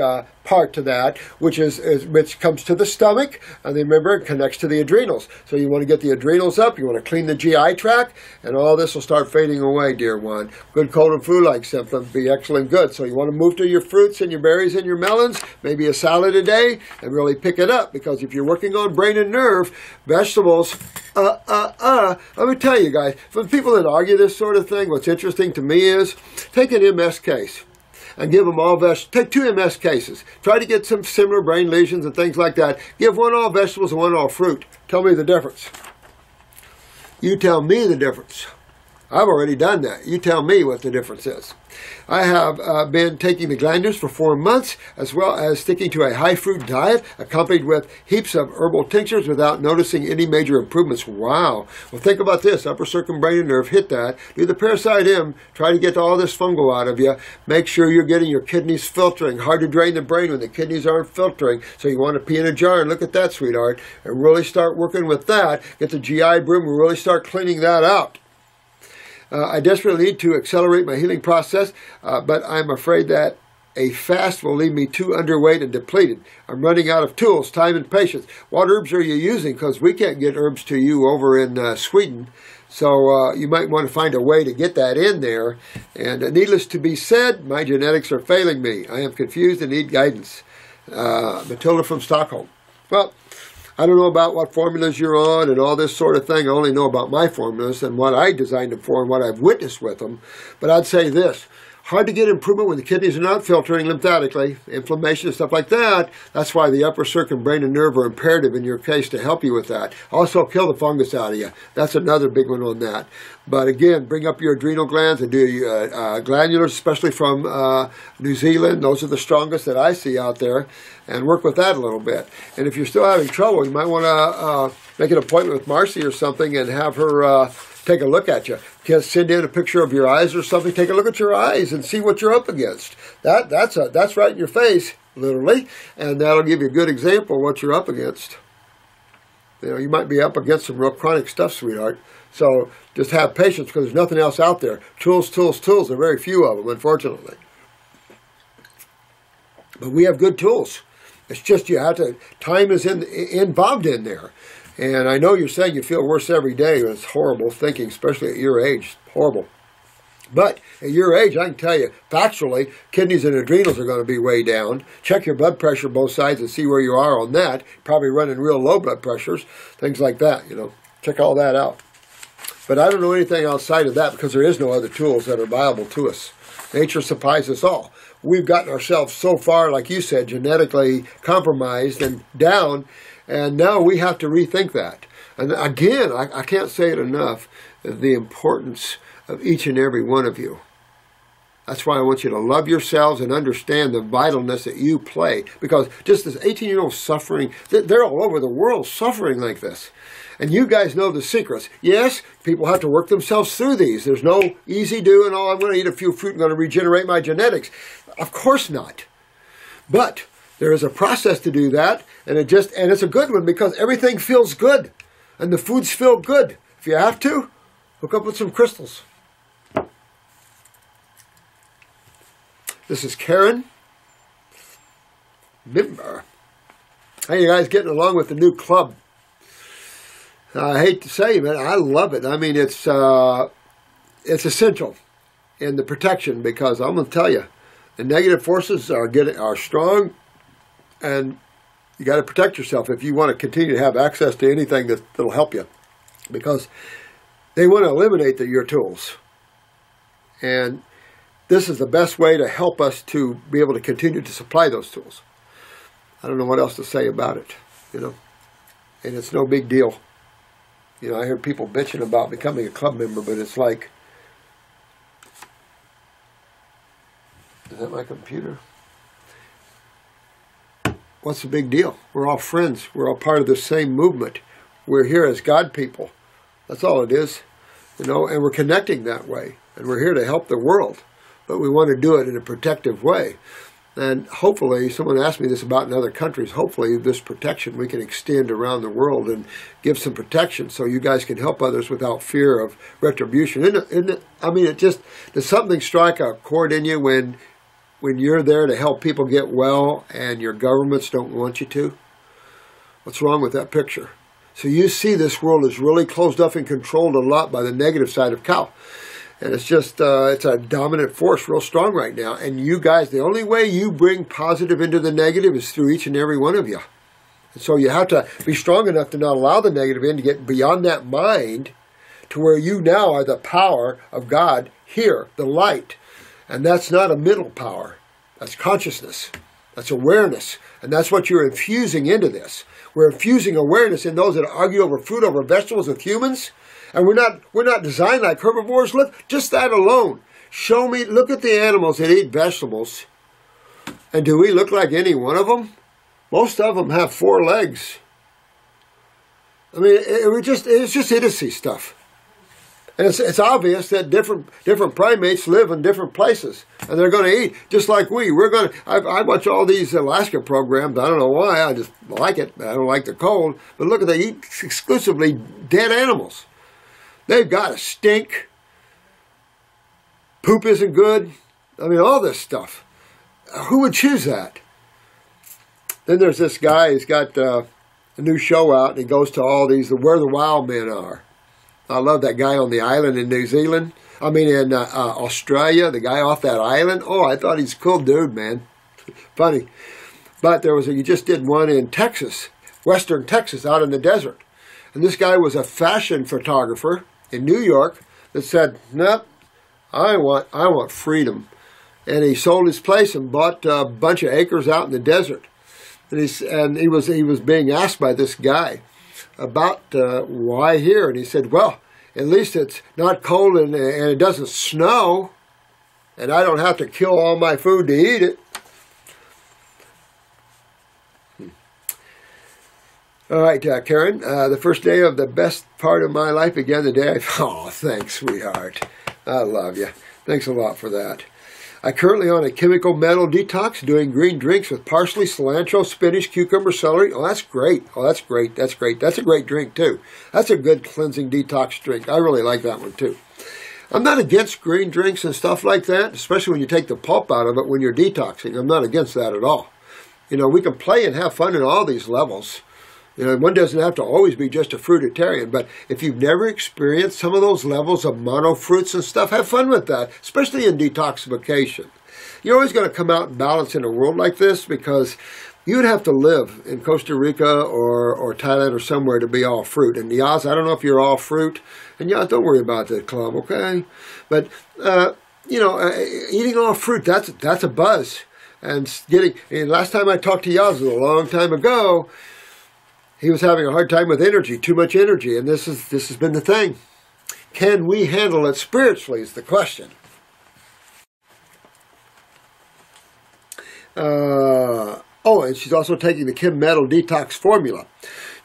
part to that, which comes to the stomach, and then remember it connects to the adrenals. So you want to get the adrenals up, you want to clean the GI tract, and all this will start fading away, dear one. Good cold and flu-like symptoms be excellent good. So you want to move to your fruits and your berries and your melons, maybe a salad a day, and really pick it up, because if you're working on brain and nerve, vegetables, let me tell you guys, for the people that argue this sort of thing, what's interesting to me is, take an MS case and give them all take 2 MS cases. Try to get some similar brain lesions and things like that. Give one all vegetables and one all fruit. Tell me the difference. You tell me the difference. I've already done that. You tell me what the difference is. I have been taking the glandulars for 4 months, as well as sticking to a high-fruit diet, accompanied with heaps of herbal tinctures without noticing any major improvements. Wow. Well, think about this. Upper circumbrain nerve, hit that. Do the parasite M. Try to get all this fungal out of you. Make sure you're getting your kidneys filtering. Hard to drain the brain when the kidneys aren't filtering. So you want to pee in a jar and look at that, sweetheart, and really start working with that. Get the GI broom and really start cleaning that out. I desperately need to accelerate my healing process, but I'm afraid that a fast will leave me too underweight and depleted. I'm running out of tools, time, and patience. What herbs are you using? Because we can't get herbs to you over in Sweden. So you might want to find a way to get that in there. And needless to be said, my genetics are failing me. I am confused and need guidance. Matilda from Stockholm. Well, I don't know about what formulas you're on and all this sort of thing. I only know about my formulas and what I designed them for and what I've witnessed with them. But I'd say this. Hard to get improvement when the kidneys are not filtering lymphatically, inflammation and stuff like that. That's why the upper circumbrain and nerve are imperative in your case to help you with that. Also, kill the fungus out of you. That's another big one on that. But again, bring up your adrenal glands and do glandulars, especially from New Zealand. Those are the strongest that I see out there. And work with that a little bit. And if you're still having trouble, you might want to make an appointment with Marcy or something and have her take a look at you. Just send in a picture of your eyes or something. Take a look at your eyes and see what you're up against. That's right in your face, literally, and that'll give you a good example of what you're up against. You know, you might be up against some real chronic stuff, sweetheart. So just have patience, because there's nothing else out there. Tools, tools, tools. There are very few of them, unfortunately. But we have good tools. It's just you have to. Time is involved in there. And I know you're saying you feel worse every day. It's horrible thinking, especially at your age. Horrible. But at your age, I can tell you, factually, kidneys and adrenals are going to be way down. Check your blood pressure both sides and see where you are on that. Probably running real low blood pressures, things like that, you know. Check all that out. But I don't know anything outside of that, because there is no other tools that are viable to us. Nature supplies us all. We've gotten ourselves so far, like you said, genetically compromised and down, and now we have to rethink that. And again, I can't say it enough, the importance of each and every one of you. That's why I want you to love yourselves and understand the vitalness that you play. Because just this 18-year-old suffering, they're all over the world suffering like this. And you guys know the secrets. Yes, people have to work themselves through these. There's no easy do and I'm going to eat a few fruit and going to regenerate my genetics. Of course not. But there is a process to do that, and it's a good one, because everything feels good, and the foods feel good. If you have to, hook up with some crystals. This is Karen Mimber. How you guys getting along with the new club? I hate to say, man, I love it. I mean, it's essential in the protection, because I'm going to tell you, the negative forces are strong, and you got to protect yourself if you want to continue to have access to anything that'll help you, because they want to eliminate your tools. And this is the best way to help us to be able to continue to supply those tools. I don't know what else to say about it, you know, and it's no big deal. You know, I hear people bitching about becoming a club member, but it's like, is that my computer? What's the big deal? We're all friends. We're all part of the same movement. We're here as God people. That's all it is, you know, and we're connecting that way. And we're here to help the world, but we want to do it in a protective way. And hopefully, someone asked me this about in other countries, hopefully this protection we can extend around the world and give some protection so you guys can help others without fear of retribution. I mean, does something strike a chord in you when when you're there to help people get well and your governments don't want you to? What's wrong with that picture? So you see this world is really closed up and controlled a lot by the negative side of cow. And it's just, it's a dominant force real strong right now. And you guys, the only way you bring positive into the negative is through each and every one of you. And so you have to be strong enough to not allow the negative in, to get beyond that mind to where you now are the power of God here, the light. And that's not a mental power. That's consciousness. That's awareness. And that's what you're infusing into this. We're infusing awareness in those that argue over fruit, over vegetables with humans. And we're not designed like herbivores. Look, just that alone. Show me, look at the animals that eat vegetables. And do we look like any one of them? Most of them have 4 legs. I mean, it's just idiocy stuff. And it's obvious that different primates live in different places, and they're going to eat just like we. I watch all these Alaska programs. I don't know why. I just like it. I don't like the cold. But look, they eat exclusively dead animals. They've got to stink. Poop isn't good. I mean, all this stuff. Who would choose that? Then there's this guy. He's got a new show out, and he goes to all these where the wild men are. I love that guy on the island in New Zealand. I mean, in Australia, the guy off that island. Oh, I thought he's a cool dude, man. Funny. But he just did one in Texas, western Texas, out in the desert. And this guy was a fashion photographer in New York that said, nope, I want freedom. And he sold his place and bought a bunch of acres out in the desert. And he was being asked by this guy about why here, and he said, well, at least it's not cold and it doesn't snow, and I don't have to kill all my food to eat it. All right, Karen, the first day of the best part of my life began the day oh, thanks, sweetheart. I love you. Thanks a lot for that. I'm currently on a chemical metal detox, doing green drinks with parsley, cilantro, spinach, cucumber, celery. Oh, that's great. Oh, that's great. That's great. That's a great drink, too. That's a good cleansing detox drink. I really like that one, too. I'm not against green drinks and stuff like that, especially when you take the pulp out of it when you're detoxing. I'm not against that at all. You know, we can play and have fun at all these levels. You know, one doesn't have to always be just a fruitarian, but if you've never experienced some of those levels of mono fruits and stuff, have fun with that, especially in detoxification. You're always going to come out in balance in a world like this because you would have to live in Costa Rica or Thailand or somewhere to be all fruit. And Yaz, I don't know if you're all fruit, and Yaz, don't worry about that club, okay? But, eating all fruit, that's a buzz. And last time I talked to Yaz was a long time ago. He was having a hard time with energy, too much energy, and this has been the thing. Can we handle it spiritually is the question. And she's also taking the Kim Metal Detox Formula.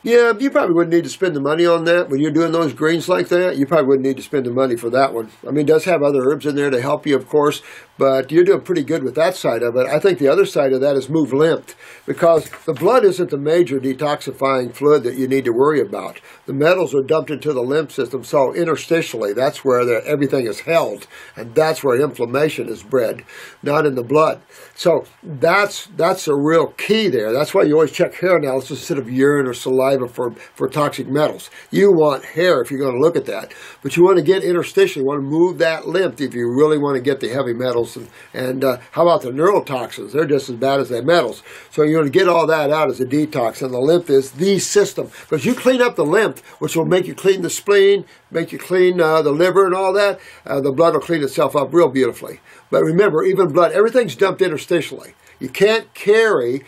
Yeah, you probably wouldn't need to spend the money on that. When you're doing those greens like that, you probably wouldn't need to spend the money for that one. I mean, it does have other herbs in there to help you, of course, but you're doing pretty good with that side of it. I think the other side of that is move lymph, because the blood isn't the major detoxifying fluid that you need to worry about. The metals are dumped into the lymph system, so interstitially, that's where everything is held, and that's where inflammation is bred, not in the blood. So that's a real key there. That's why you always check hair analysis instead of urine or saliva for toxic metals. You want hair if you're going to look at that. But you want to get interstitial. You want to move that lymph if you really want to get the heavy metals. And how about the neurotoxins? They're just as bad as the metals. So you want to get all that out as a detox. And the lymph is the system. Because you clean up the lymph, which will make you clean the spleen, make you clean the liver and all that, the blood will clean itself up real beautifully. But remember, even blood, everything's dumped interstitially. You can't carry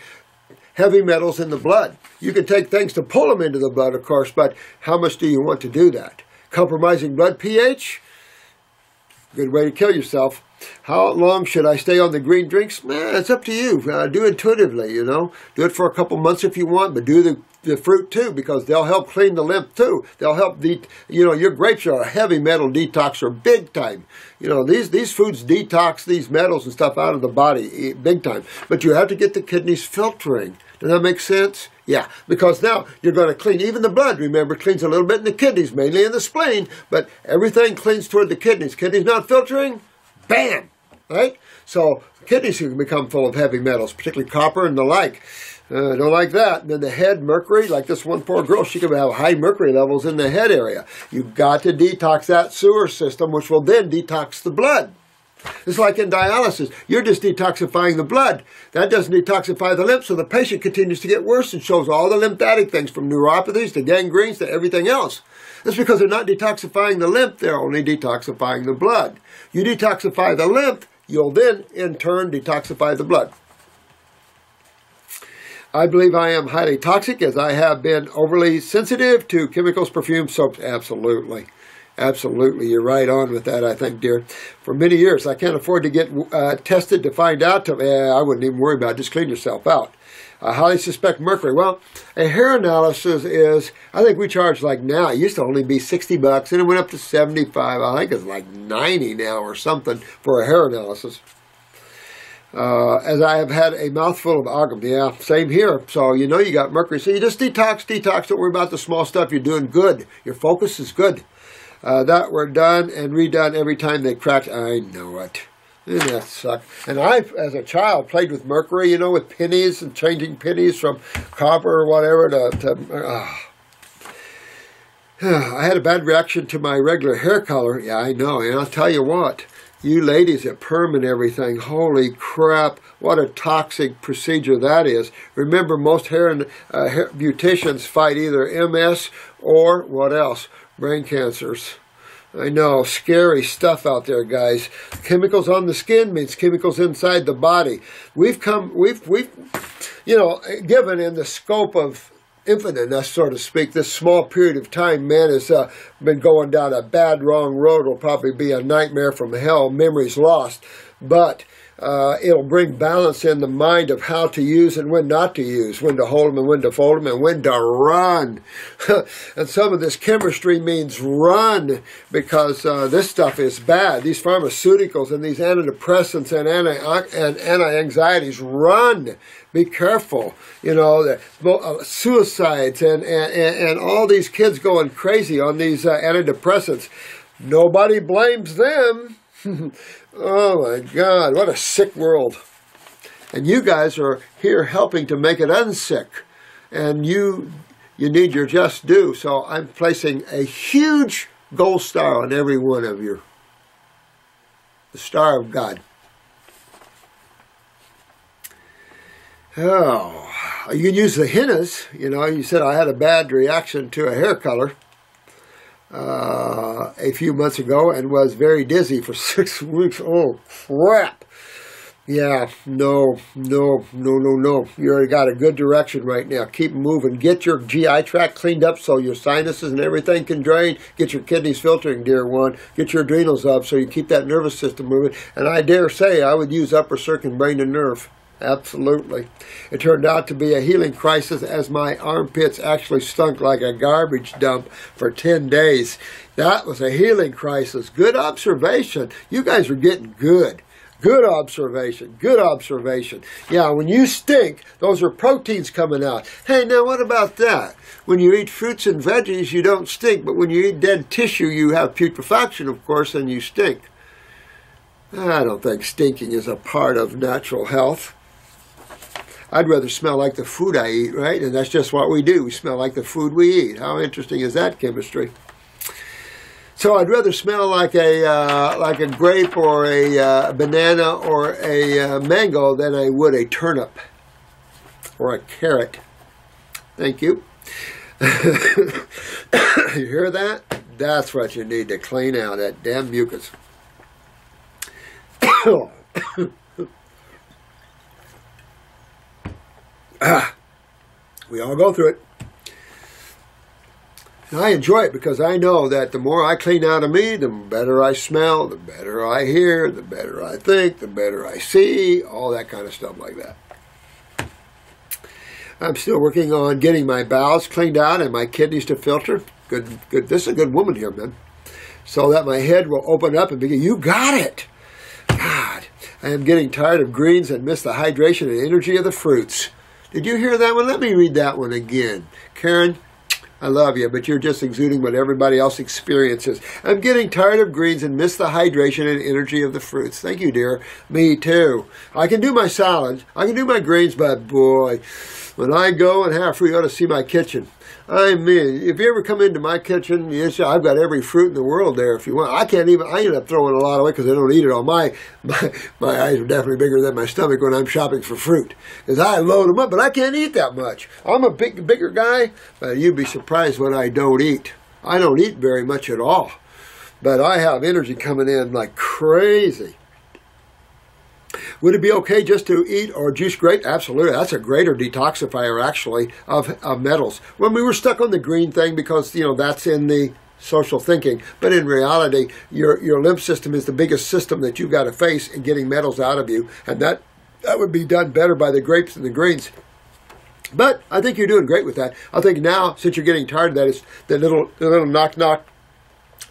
heavy metals in the blood. You can take things to pull them into the blood, of course, but how much do you want to do that? Compromising blood pH? Good way to kill yourself. How long should I stay on the green drinks? It's up to you. Do intuitively, you know. Do it for a couple months if you want, but do the fruit too, because they'll help clean the lymph too. They'll help your grapes are a heavy metal detoxer big time. You know, these foods detox these metals and stuff out of the body big time. But you have to get the kidneys filtering. Does that make sense? Yeah, because now you're going to clean, even the blood, remember, cleans a little bit in the kidneys, mainly in the spleen, but everything cleans toward the kidneys. Kidneys not filtering, bam, right? So kidneys can become full of heavy metals, particularly copper and the like. Don't like that. And then the head, mercury, like this one poor girl, she could have high mercury levels in the head area. You've got to detox that sewer system, which will then detox the blood. It's like in dialysis. You're just detoxifying the blood. That doesn't detoxify the lymph, so the patient continues to get worse and shows all the lymphatic things from neuropathies to gangrenes to everything else. That's because they're not detoxifying the lymph, they're only detoxifying the blood. You detoxify the lymph, you'll then, in turn, detoxify the blood. I believe I am highly toxic as I have been overly sensitive to chemicals, perfumes, soaps. Absolutely. Absolutely. You're right on with that, I think, dear. For many years, I can't afford to get tested to find out. I wouldn't even worry about it. Just clean yourself out. I highly suspect mercury. Well, a hair analysis is, I think we charge like now, it used to only be $60, and it went up to $75. I think it's like $90 now or something for a hair analysis. As I have had a mouthful of amalgam. Yeah, same here. So you know you got mercury. So you just detox. Don't worry about the small stuff. You're doing good. Your focus is good. That were done and redone every time they cracked. I know it. Didn't that suck? And I, as a child, played with mercury, you know, with pennies and changing pennies from copper or whatever to I had a bad reaction to my regular hair color. Yeah, I know. And I'll tell you what. You ladies at perm and everything, holy crap, what a toxic procedure that is. Remember, most hair beauticians fight either MS or what else? Brain cancers. I know, scary stuff out there, guys. Chemicals on the skin means chemicals inside the body. We've given in the scope of infiniteness, so to speak, this small period of time, man has been going down a bad, wrong road. Will probably be a nightmare from hell, memories lost. But it'll bring balance in the mind of how to use and when not to use, when to hold them and when to fold them and when to run. And some of this chemistry means run because this stuff is bad. These pharmaceuticals and these antidepressants and anti-anxieties, run. Be careful. You know, the suicides and all these kids going crazy on these antidepressants. Nobody blames them. Oh my God, what a sick world. And you guys are here helping to make it unsick. And you need your just due. So I'm placing a huge gold star on every one of you. The star of God. Oh, you can use the hennas. You know, you said I had a bad reaction to a hair color a few months ago and was very dizzy for 6 weeks. Oh, crap. Yeah, no. You already got a good direction right now. Keep moving. Get your GI tract cleaned up so your sinuses and everything can drain. Get your kidneys filtering, dear one. Get your adrenals up so you keep that nervous system moving. And I dare say I would use upper circuit, brain, and nerve. Absolutely. It turned out to be a healing crisis as my armpits actually stunk like a garbage dump for 10 days. That was a healing crisis. Good observation. You guys are getting good. Good observation. Good observation. Yeah, when you stink, those are proteins coming out. Hey, now what about that? When you eat fruits and veggies, you don't stink. But when you eat dead tissue, you have putrefaction, of course, and you stink. I don't think stinking is a part of natural health. I'd rather smell like the food I eat, right? And that's just what we do. We smell like the food we eat. How interesting is that chemistry? So I'd rather smell like a grape or a banana or a mango than I would a turnip or a carrot. Thank you. You hear that? That's what you need to clean out, that damn mucus. We all go through it. And I enjoy it because I know that the more I clean out of me, the better I smell, the better I hear, the better I think, the better I see, all that kind of stuff like that. I'm still working on getting my bowels cleaned out and my kidneys to filter. Good. This is a good woman here, man. So that my head will open up and begin. You got it. God, I am getting tired of greens and miss the hydration and energy of the fruits. Did you hear that one? Let me read that one again. Karen, I love you, but you're just exuding what everybody else experiences. I'm getting tired of greens and miss the hydration and energy of the fruits. Thank you, dear. Me too. I can do my salads. I can do my greens, but boy, when I go and have fruit, you ought to see my kitchen. I mean, if you ever come into my kitchen, yes, I've got every fruit in the world there if you want. I end up throwing a lot away because I don't eat it all. My eyes are definitely bigger than my stomach when I'm shopping for fruit. Because I load them up, but I can't eat that much. I'm a bigger guy, but you'd be surprised what I don't eat. I don't eat very much at all. But I have energy coming in like crazy. Would it be okay just to eat or juice grape? Absolutely. That's a greater detoxifier, actually, of metals. When we were stuck on the green thing because, that's in the social thinking. But in reality, your lymph system is the biggest system that you've got to face in getting metals out of you. And that would be done better by the grapes and the greens. But I think you're doing great with that. I think now, since you're getting tired of that, it's the little knock-knock.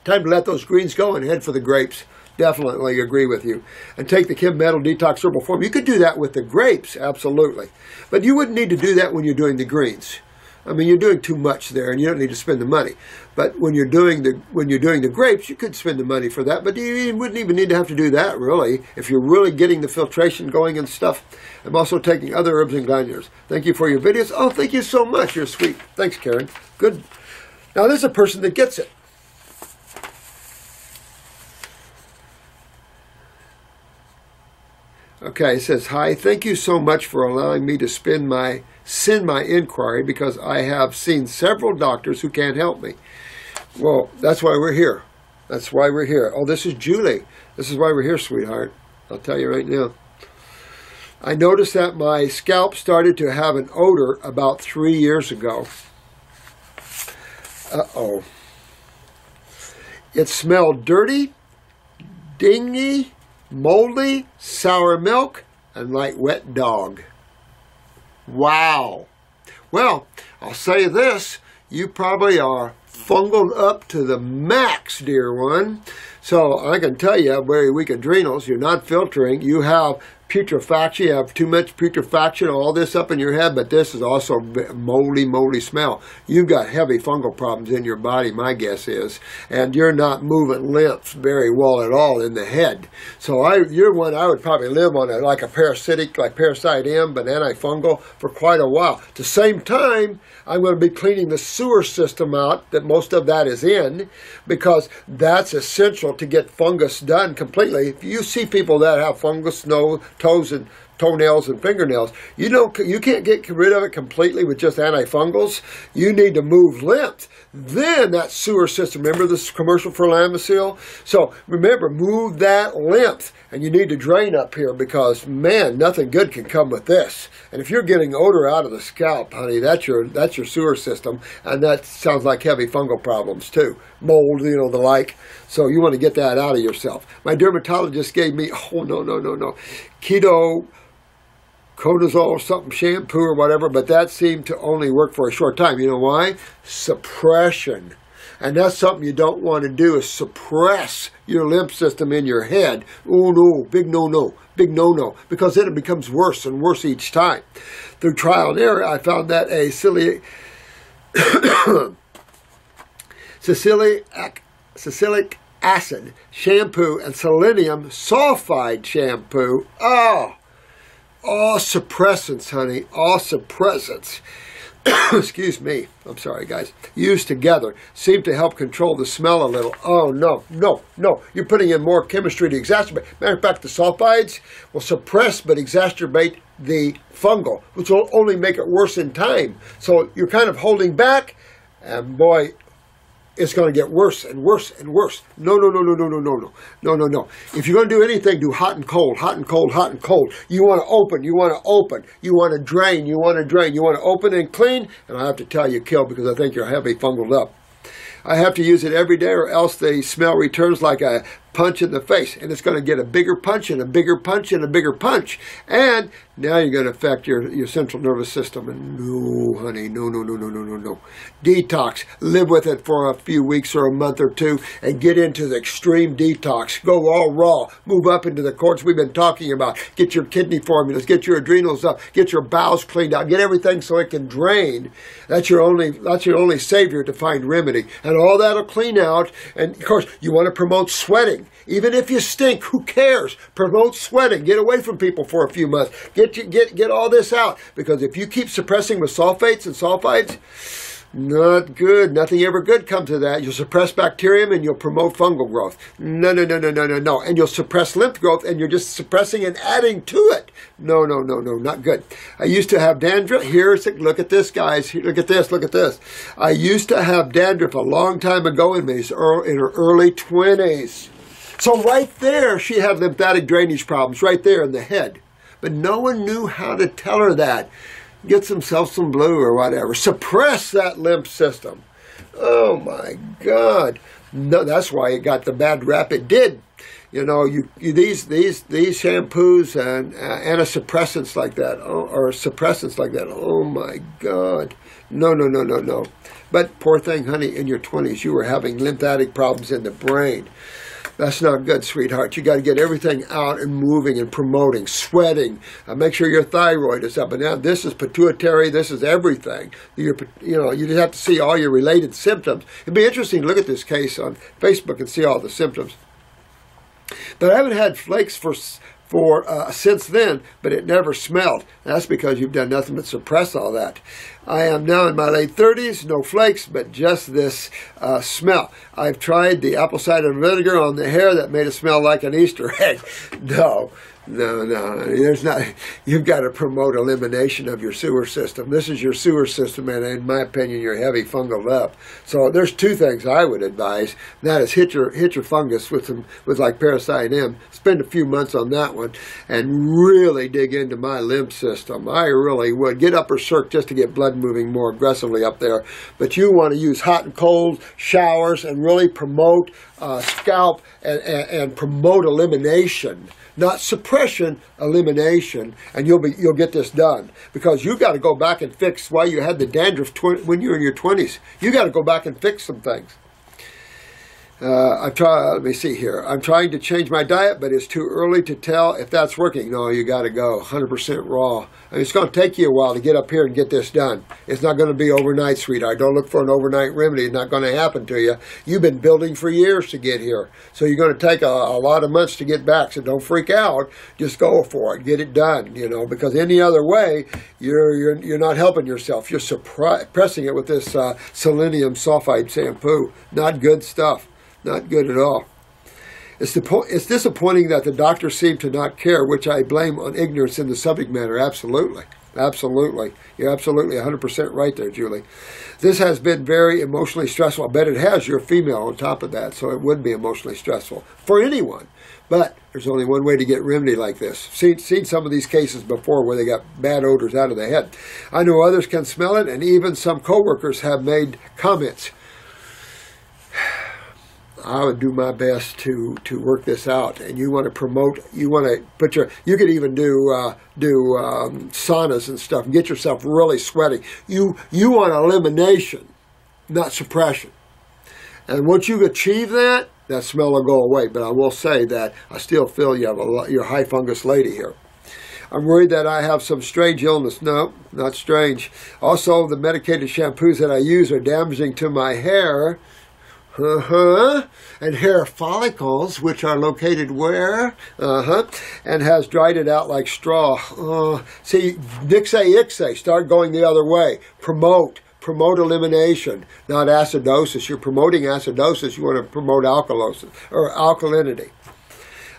Time to let those greens go and head for the grapes. Definitely agree with you. And take the Kim Metal Detox Herbal Form. You could do that with the grapes, absolutely. But you wouldn't need to do that when you're doing the greens. I mean, you're doing too much there, and you don't need to spend the money. But when you're doing the grapes, you could spend the money for that. But you wouldn't even need to have to do that, really, if you're really getting the filtration going and stuff. I'm also taking other herbs and glandulars. Thank you for your videos. Oh, thank you so much. You're sweet. Thanks, Karen. Good. Now, there's a person that gets it. Okay, it says, hi, thank you so much for allowing me to send my inquiry because I have seen several doctors who can't help me. Well, that's why we're here. That's why we're here. Oh, this is Julie. This is why we're here, sweetheart. I'll tell you right now. I noticed that my scalp started to have an odor about 3 years ago. Uh-oh. It smelled dirty, dingy, moldy, sour milk, and like wet dog. Wow. Well, I'll say this. You probably are fungal up to the max, dear one. So I can tell you have very weak adrenals. You're not filtering. You have putrefaction. You have too much putrefaction, all this up in your head, but this is also moldy smell. You've got heavy fungal problems in your body, my guess is, and you're not moving lymph very well at all in the head. So you're one I would probably live on like a parasitic, like Parasite M, but antifungal for quite a while. At the same time, I'm going to be cleaning the sewer system out that most of that is in, because that's essential to get fungus done completely. If you see people that have fungus, toes and toenails and fingernails, you can't get rid of it completely with just antifungals. You need to move lymph. Then that sewer system, remember this commercial for Lamisil? So remember, move that lymph. And you need to drain up here because, man, nothing good can come with this. And if you're getting odor out of the scalp, honey, that's your sewer system. And that sounds like heavy fungal problems too. Mold, the like. So you want to get that out of yourself. My dermatologist gave me, keto cortisol something shampoo or whatever, but that seemed to only work for a short time. You know why? Suppression. And that's something you don't want to do, is suppress your lymph system in your head. Oh no, big no-no, big no-no, because then it becomes worse and worse each time. Through trial and error, I found that a salicylic acid shampoo and selenium sulfide shampoo, all suppressants, honey, all suppressants. Excuse me, I'm sorry guys, used together seem to help control the smell a little. Oh no, you're putting in more chemistry to exacerbate. Matter of fact, the sulfides will suppress but exacerbate the fungal, which will only make it worse in time. So you're kind of holding back, and boy, it's going to get worse and worse and worse. No. If you're going to do anything, do hot and cold, hot and cold, hot and cold. You want to open, you want to open. You want to drain, you want to drain. You want to open and clean, and I have to tell you, kill, because I think you're heavy fungaled up. I have to use it every day or else the smell returns like a punch in the face, and it's going to get a bigger punch and a bigger punch and a bigger punch, and now you're going to affect your central nervous system. And no, honey, no, no, no, no, no, no, no. Detox. Live with it for a few weeks or a month or two, and get into the extreme detox. Go all raw. Move up into the course we've been talking about. Get your kidney formulas. Get your adrenals up. Get your bowels cleaned out. Get everything so it can drain. That's your only savior to find remedy, and all that'll clean out. And of course, you want to promote sweating. Even if you stink, who cares? Promote sweating. Get away from people for a few months. Get all this out. Because if you keep suppressing with sulfates and sulfides, not good. Nothing ever good comes of that. You'll suppress bacterium and you'll promote fungal growth. No, no, no, no, no, no, no. And you'll suppress lymph growth and you're just suppressing and adding to it. No, no, no, no, not good. I used to have dandruff. Look at this, guys. Look at this. Look at this. I used to have dandruff a long time ago in her early 20s. So right there, she had lymphatic drainage problems right there in the head. But no one knew how to tell her that. Get some blue or whatever. Suppress that lymph system. Oh my God. No, that's why it got the bad rap it did. You know, these shampoos and antisuppressants like that, or suppressants like that. Oh my God. No, no, no, no, no. But poor thing, honey, in your 20s, you were having lymphatic problems in the brain. That's not good, sweetheart. You got to get everything out and moving and promoting, sweating. Make sure your thyroid is up. And now this is pituitary. This is everything. You just have to see all your related symptoms. It'd be interesting to look at this case on Facebook and see all the symptoms. But I haven't had flakes for since then, but it never smelled. That's because you've done nothing but suppress all that. I am now in my late 30s, no flakes, but just this smell. I've tried the apple cider vinegar on the hair that made it smell like an Easter egg. No. There's not. You've got to promote elimination of your sewer system. This is your sewer system, and in my opinion, you're heavy fungal up. So there's two things I would advise. That is hit your fungus with like Parasite M. Spend a few months on that one, and really dig into my lymph system. I really would get upper circ just to get blood moving more aggressively up there. But you want to use hot and cold showers and really promote scalp and promote elimination. Not suppression, elimination, and you'll get this done. Because you've got to go back and fix why you had the dandruff when you were in your 20s. You got to go back and fix some things. Let me see here. I'm trying to change my diet, but it's too early to tell if that's working. No, you got to go 100% raw. And it's going to take you a while to get up here and get this done. It's not going to be overnight, sweetheart. Don't look for an overnight remedy. It's not going to happen to you. You've been building for years to get here. So you're going to take a lot of months to get back. So don't freak out. Just go for it. Get it done, because any other way, you're not helping yourself. You're suppressing it with this selenium sulfide shampoo. Not good stuff. Not good at all. It's disappointing that the doctors seem to not care, which I blame on ignorance in the subject matter. Absolutely. Absolutely. You're absolutely 100% right there, Julie. This has been very emotionally stressful. I bet it has. You're a female on top of that, so it would be emotionally stressful for anyone. But there's only one way to get remedy like this. Seen some of these cases before where they got bad odors out of the head. I know others can smell it, and even some coworkers have made comments. I would do my best to work this out, and you want to promote. You want to put you could even do saunas and stuff, and get yourself really sweating. You want elimination, not suppression. And once you achieve that smell will go away. But I will say that I still feel you're a high fungus lady here. I'm worried that I have some strange illness. No, not strange. Also, the medicated shampoos that I use are damaging to my hair. And hair follicles, which are located where? And has dried it out like straw. See, Nixay, start going the other way. Promote elimination, not acidosis. You're promoting acidosis. You want to promote alkalosis or alkalinity.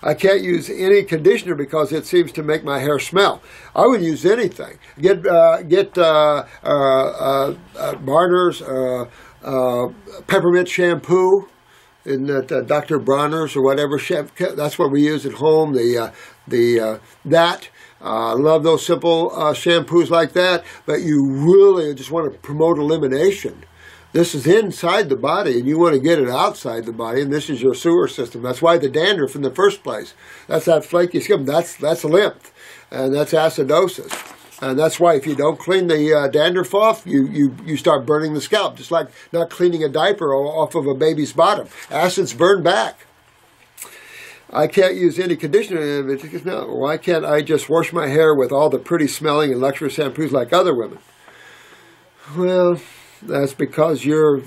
I can't use any conditioner because it seems to make my hair smell. I would use anything. Get Barner's peppermint shampoo, in that Dr. Bronner's or whatever. That's what we use at home. I love those simple shampoos like that. But you really just want to promote elimination. This is inside the body, and you want to get it outside the body, and this is your sewer system. That's why the dandruff in the first place. That's that flaky skin. That's lymph, and that's acidosis. And that's why if you don't clean the dandruff off, you start burning the scalp, just like not cleaning a diaper off of a baby's bottom. Acids burn back. I can't use any conditioner. Why can't I just wash my hair with all the pretty smelling and luxurious shampoos like other women? Well, that's because your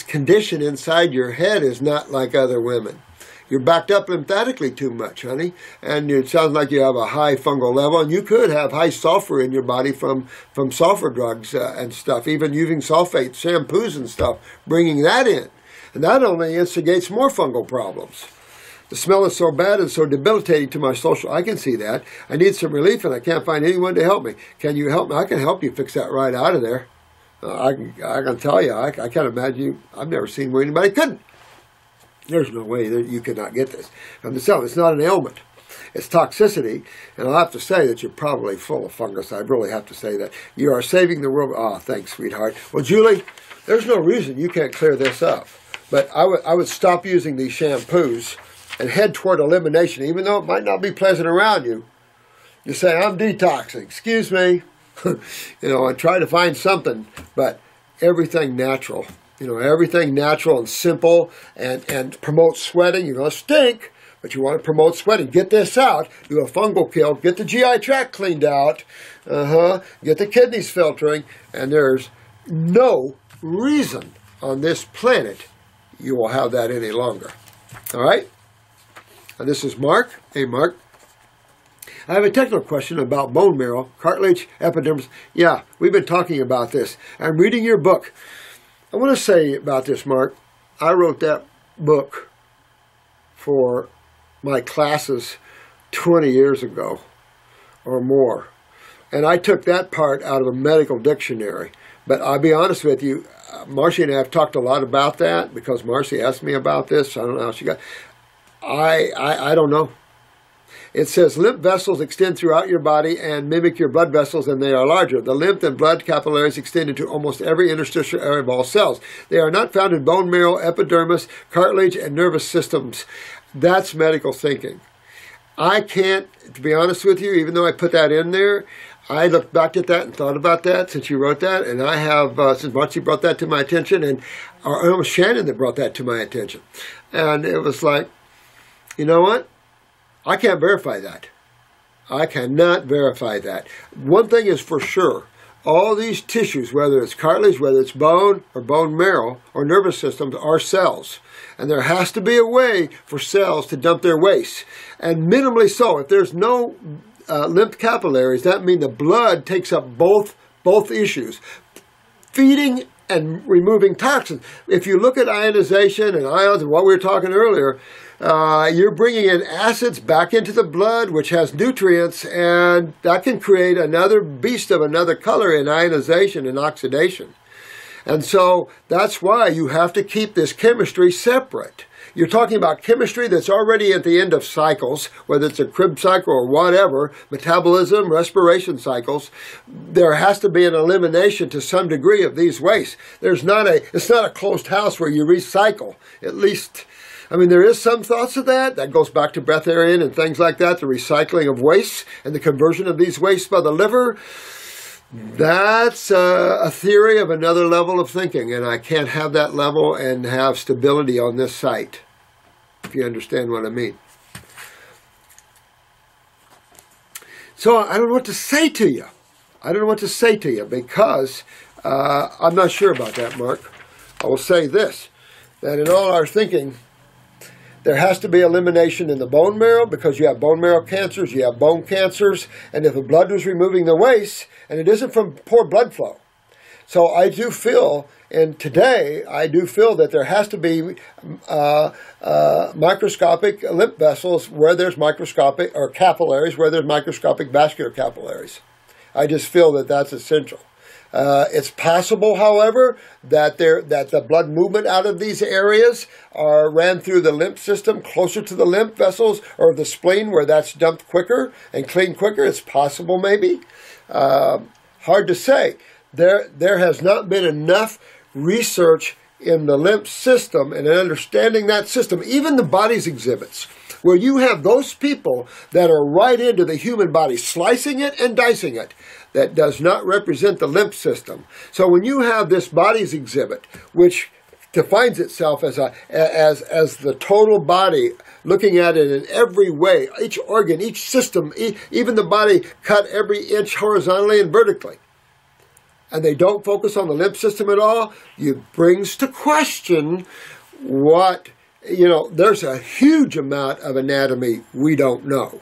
condition inside your head is not like other women. You're backed up lymphatically too much, honey, and it sounds like you have a high fungal level, and you could have high sulfur in your body from sulfur drugs and stuff, even using sulfate shampoos and stuff, bringing that in. And that only instigates more fungal problems. The smell is so bad and so debilitating to my social. I can see that. I need some relief, and I can't find anyone to help me. Can you help me? I can help you fix that right out of there. I can tell you, I can't imagine you. I've never seen where anybody couldn't. There's no way that you could not get this. I'm just telling you, it's not an ailment. It's toxicity, and I'll have to say that you're probably full of fungus. I really have to say that. You are saving the world. Oh, thanks, sweetheart. Well, Julie, there's no reason you can't clear this up. But I would stop using these shampoos and head toward elimination, even though it might not be pleasant around you. You say, I'm detoxing. Excuse me. And try to find something, but everything natural. Everything natural and simple, and promote sweating. You're going to stink, but you want to promote sweating. Get this out. Do a fungal kill. Get the GI tract cleaned out. Get the kidneys filtering. And there's no reason on this planet you will have that any longer. All right? And this is Mark. Hey, Mark. I have a technical question about bone marrow, cartilage, epidermis. Yeah, we've been talking about this. I'm reading your book. I want to say about this, Mark. I wrote that book for my classes 20 years ago or more. And I took that part out of a medical dictionary. But I'll be honest with you, Marcy and I have talked a lot about that because Marcy asked me about this. I don't know how she got. I don't know. It says lymph vessels extend throughout your body and mimic your blood vessels, and they are larger. The lymph and blood capillaries extend into almost every interstitial area of all cells. They are not found in bone marrow, epidermis, cartilage, and nervous systems. That's medical thinking. I can't, to be honest with you, even though I put that in there, I looked back at that and thought about that since you wrote that, and I have, since Marcy brought that to my attention, and it was Shannon that brought that to my attention. And it was like, you know what? I can't verify that. I cannot verify that. One thing is for sure, all these tissues, whether it's cartilage, whether it's bone or bone marrow or nervous systems, are cells. And there has to be a way for cells to dump their waste. And minimally so. If there's no lymph capillaries, that means the blood takes up both issues. Feeding and removing toxins. If you look at ionization and ions and what we were talking earlier, you're bringing in acids back into the blood, which has nutrients, and that can create another beast of another color in ionization and oxidation. And so that's why you have to keep this chemistry separate. You're talking about chemistry that's already at the end of cycles, whether it's a Krebs cycle or whatever, metabolism, respiration cycles. There has to be an elimination to some degree of these wastes. It's not a closed house where you recycle. At least, there is some thoughts of that. That goes back to breatharian and things like that, the recycling of wastes and the conversion of these wastes by the liver. That's a theory of another level of thinking, and I can't have that level and have stability on this site, if you understand what I mean. So I don't know what to say to you. Because I'm not sure about that, Mark. I will say this, that in all our thinking, there has to be elimination in the bone marrow because you have bone marrow cancers, you have bone cancers, and if the blood was removing the waste, and it isn't from poor blood flow. So I do feel, and today I do feel that there has to be microscopic lymph vessels where there's microscopic, or capillaries where there's microscopic vascular capillaries. I just feel that that's essential. It's possible, however, that the blood movement out of these areas ran through the lymph system closer to the lymph vessels or the spleen where that's dumped quicker and cleaned quicker. It's possible, maybe. Hard to say. There has not been enough research in the lymph system and understanding that system, even the body's exhibits, where you have those people that are right into the human body, slicing it and dicing it, that does not represent the lymph system. So when you have this body's exhibit, which defines itself as the total body, looking at it in every way, each organ, each system, even the body cut every inch horizontally and vertically, and they don't focus on the lymph system at all, it brings to question what, there's a huge amount of anatomy we don't know.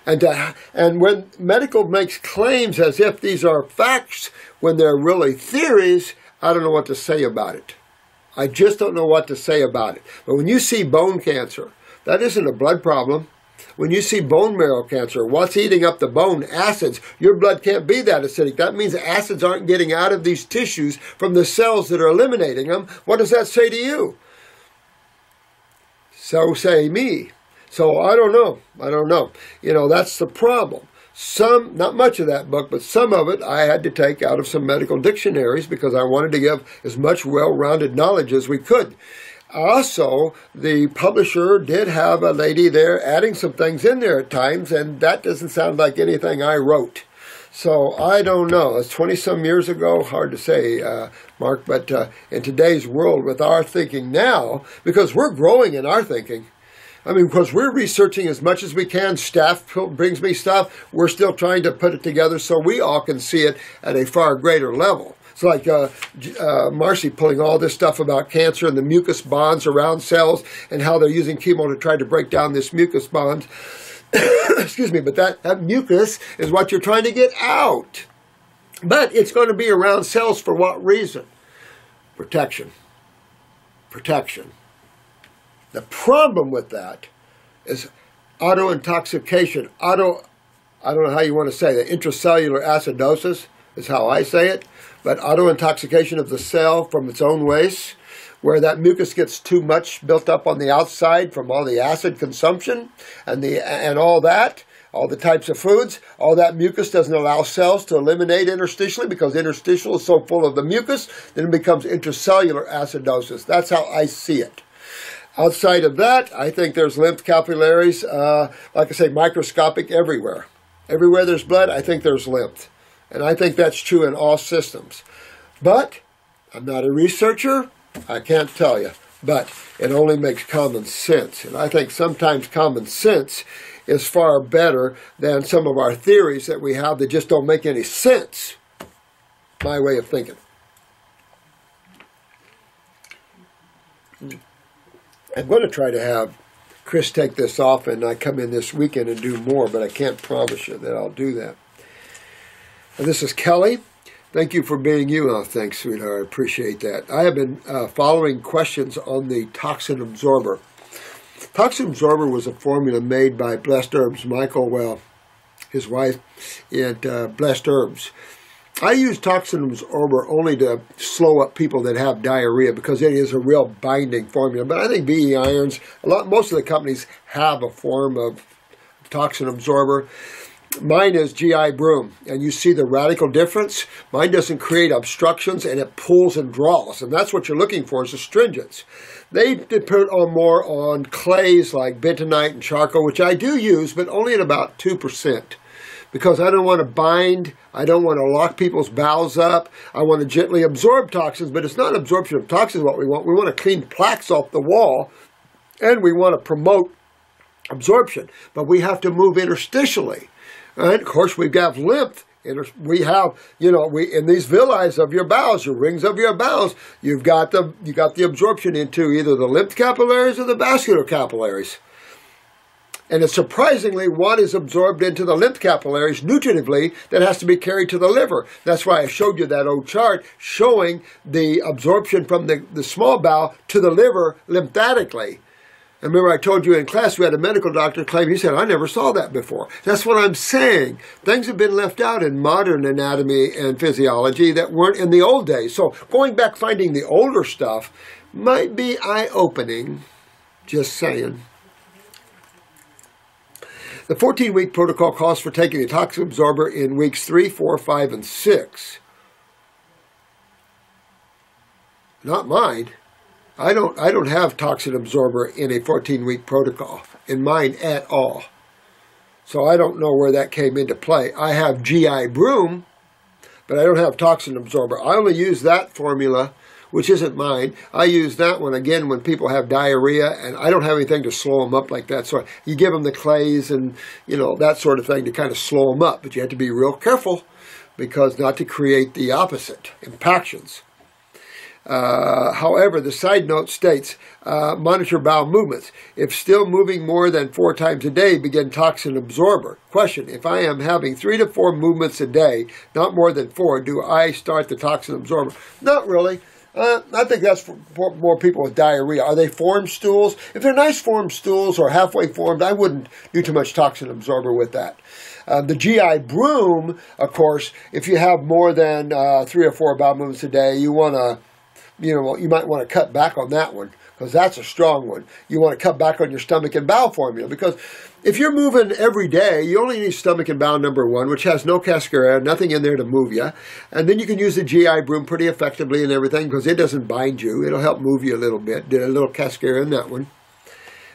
And when medical makes claims as if these are facts when they're really theories, I don't know what to say about it. I just don't know what to say about it. But when you see bone cancer, that isn't a blood problem. When you see bone marrow cancer, what's eating up the bone? Acids. Your blood can't be that acidic. That means acids aren't getting out of these tissues from the cells that are eliminating them. What does that say to you? So say me. So I don't know. That's the problem. Not much of that book, but some of it I had to take out of some medical dictionaries because I wanted to give as much well-rounded knowledge as we could. Also, the publisher did have a lady there adding some things in there at times, and that doesn't sound like anything I wrote. So I don't know. It's 20-some years ago. Hard to say, Mark, but in today's world with our thinking now, because we're growing in our thinking, because we're researching as much as we can. Staff brings me stuff. We're still trying to put it together so we all can see it at a far greater level. It's like Marcy pulling all this stuff about cancer and the mucus bonds around cells and how they're using chemo to try to break down this mucus bonds. Excuse me, but that mucus is what you're trying to get out. But it's going to be around cells for what reason? Protection. The problem with that is autointoxication. I don't know how you want to say that. Intracellular acidosis is how I say it. But autointoxication of the cell from its own waste, where that mucus gets too much built up on the outside from all the acid consumption and all that, all the types of foods, all that mucus doesn't allow cells to eliminate interstitially because interstitial is so full of the mucus, then it becomes intracellular acidosis. That's how I see it. Outside of that, I think there's lymph capillaries, like I say, microscopic everywhere. Everywhere there's blood, I think there's lymph. And I think that's true in all systems. But I'm not a researcher. I can't tell you. But it only makes common sense. And I think sometimes common sense is far better than some of our theories that we have that just don't make any sense. My way of thinking. I'm going to try to have Chris take this off and I come in this weekend and do more, but I can't promise you that I'll do that. And this is Kelly. Thank you for being you. Oh, thanks, sweetheart. I appreciate that. I have been following questions on the toxin absorber. Toxin absorber was a formula made by Blessed Herbs, Michael, his wife, at Blessed Herbs. I use toxin absorber only to slow up people that have diarrhea because it is a real binding formula. But I think BE Irons, most of the companies have a form of toxin absorber. Mine is GI Broom, and you see the radical difference. Mine doesn't create obstructions, and it pulls and draws, and that's what you're looking for is astringents. They put on more on clays like bentonite and charcoal, which I do use, but only at about 2%. Because I don't want to bind, I don't want to lock people's bowels up. I want to gently absorb toxins, but it's not absorption of toxins what we want. We want to clean plaques off the wall, and we want to promote absorption. But we have to move interstitially. And of course, we've got lymph. We have, in these villi of your bowels, your rings of your bowels, you got the absorption into either the lymph capillaries or the vascular capillaries. And it's surprisingly what is absorbed into the lymph capillaries nutritively that has to be carried to the liver. That's why I showed you that old chart showing the absorption from the small bowel to the liver lymphatically. And remember I told you in class we had a medical doctor claim, he said, I never saw that before. That's what I'm saying. Things have been left out in modern anatomy and physiology that weren't in the old days. So going back finding the older stuff might be eye-opening. Just saying. The 14-week protocol calls for taking the toxin absorber in weeks 3, 4, 5, and 6. not mine. I don't have toxin absorber in a 14-week protocol in mine at all. So I don't know where that came into play. I have GI Broom, but I don't have toxin absorber. I only use that formula, which isn't mine. I use that one, again, when people have diarrhea, and I don't have anything to slow them up like that. So you give them the clays and, that sort of thing to kind of slow them up. But you have to be real careful because not to create the opposite, impactions. However, the side note states, monitor bowel movements. If still moving more than 4 times a day, begin toxin absorber. Question, if I am having 3 to 4 movements a day, not more than 4, do I start the toxin absorber? Not really. I think that's for more people with diarrhea. Are they formed stools? If they're nice formed stools or halfway formed, I wouldn't do too much toxin absorber with that. The GI Broom, of course, if you have more than 3 or 4 bowel movements a day, you want to you might want to cut back on that one because that's a strong one. You want to cut back on your stomach and bowel formula because if you're moving every day, you only need stomach and bowel number 1, which has no cascara, nothing in there to move you. And then you can use the GI Broom pretty effectively and everything because it doesn't bind you. It'll help move you a little bit. Did a little cascara in that one.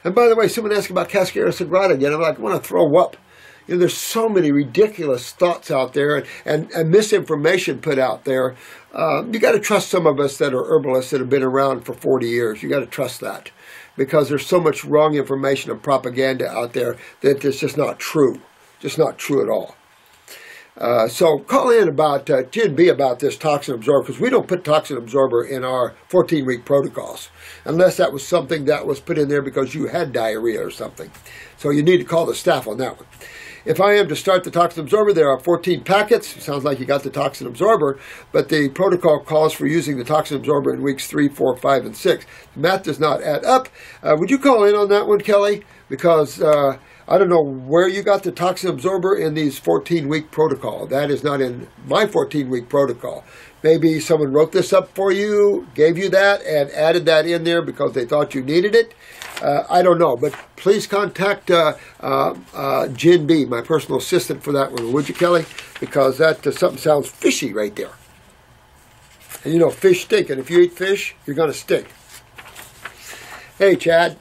And by the way, someone asked about cascara sagrada again. I'm like, I want to throw up. There's so many ridiculous thoughts out there and misinformation put out there. You got to trust some of us that are herbalists that have been around for 40 years. You got to trust that because there's so much wrong information and propaganda out there that it's just not true. Just not true at all. So call in about G&B about this toxin absorber because we don't put toxin absorber in our 14-week protocols unless that was something that was put in there because you had diarrhea or something. So you need to call the staff on that one. If I am to start the toxin absorber, there are 14 packets. Sounds like you got the toxin absorber, but the protocol calls for using the toxin absorber in weeks 3, 4, 5, and 6. The math does not add up. Would you call in on that one, Kelly? Because I don't know where you got the toxin absorber in these 14-week protocol. That is not in my 14-week protocol. Maybe someone wrote this up for you, gave you that, and added that in there because they thought you needed it. I don't know, but please contact Jin B, my personal assistant, for that one, would you, Kelly? Because that something sounds fishy right there. And fish stink, and if you eat fish, you're going to stink. Hey, Chad.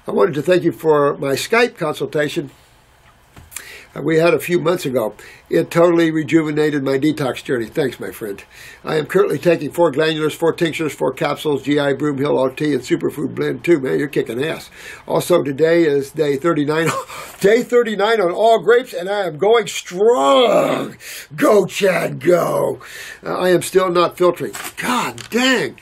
I wanted to thank you for my Skype consultation we had a few months ago. It totally rejuvenated my detox journey. Thanks, my friend. I am currently taking 4 glandulars, 4 tinctures, 4 capsules, GI Broom Hill OT, and Superfood Blend 2. Man, you're kicking ass. Also, today is day 39. Day 39 on all grapes, and I am going strong. Go, Chad, go. I am still not filtering. God dang.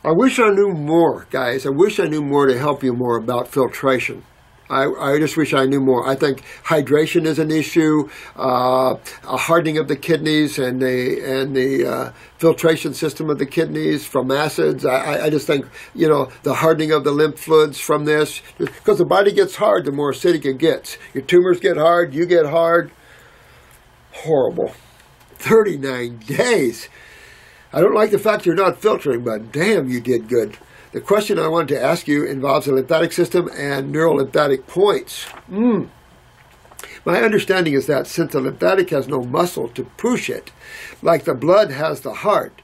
I wish I knew more, guys. I wish I knew more to help you more about filtration. I just wish I knew more. I think hydration is an issue, a hardening of the kidneys and the filtration system of the kidneys from acids. I just think, the hardening of the lymph fluids from this, because the body gets hard the more acidic it gets. Your tumors get hard, you get hard. Horrible. 39 days. I don't like the fact you're not filtering, but damn, you did good. The question I wanted to ask you involves the lymphatic system and neurolymphatic points. My understanding is that since the lymphatic has no muscle to push it, like the blood has the heart,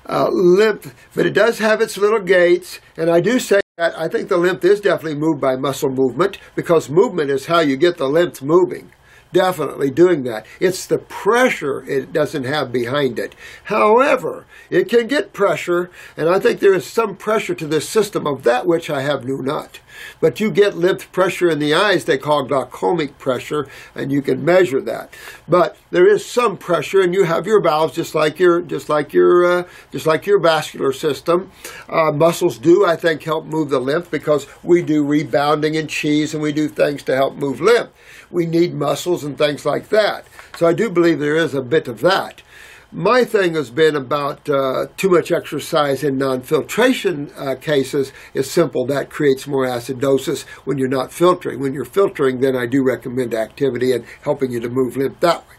lymph, but it does have its little gates, and I do say that I think the lymph is definitely moved by muscle movement, because movement is how you get the lymph moving. Definitely doing that. It's the pressure it doesn't have behind it. However, it can get pressure, and I think there is some pressure to this system of that which I have knew not. But you get lymph pressure in the eyes, they call glaucomic pressure, and you can measure that. But there is some pressure, and you have your valves just like your vascular system. Muscles do, I think, help move the lymph because we do rebounding and cheese, and we do things to help move lymph. We need muscles and things like that. So I do believe there is a bit of that. My thing has been about too much exercise in non-filtration cases is simple. That creates more acidosis when you're not filtering. When you're filtering, then I do recommend activity and helping you to move lymph that way.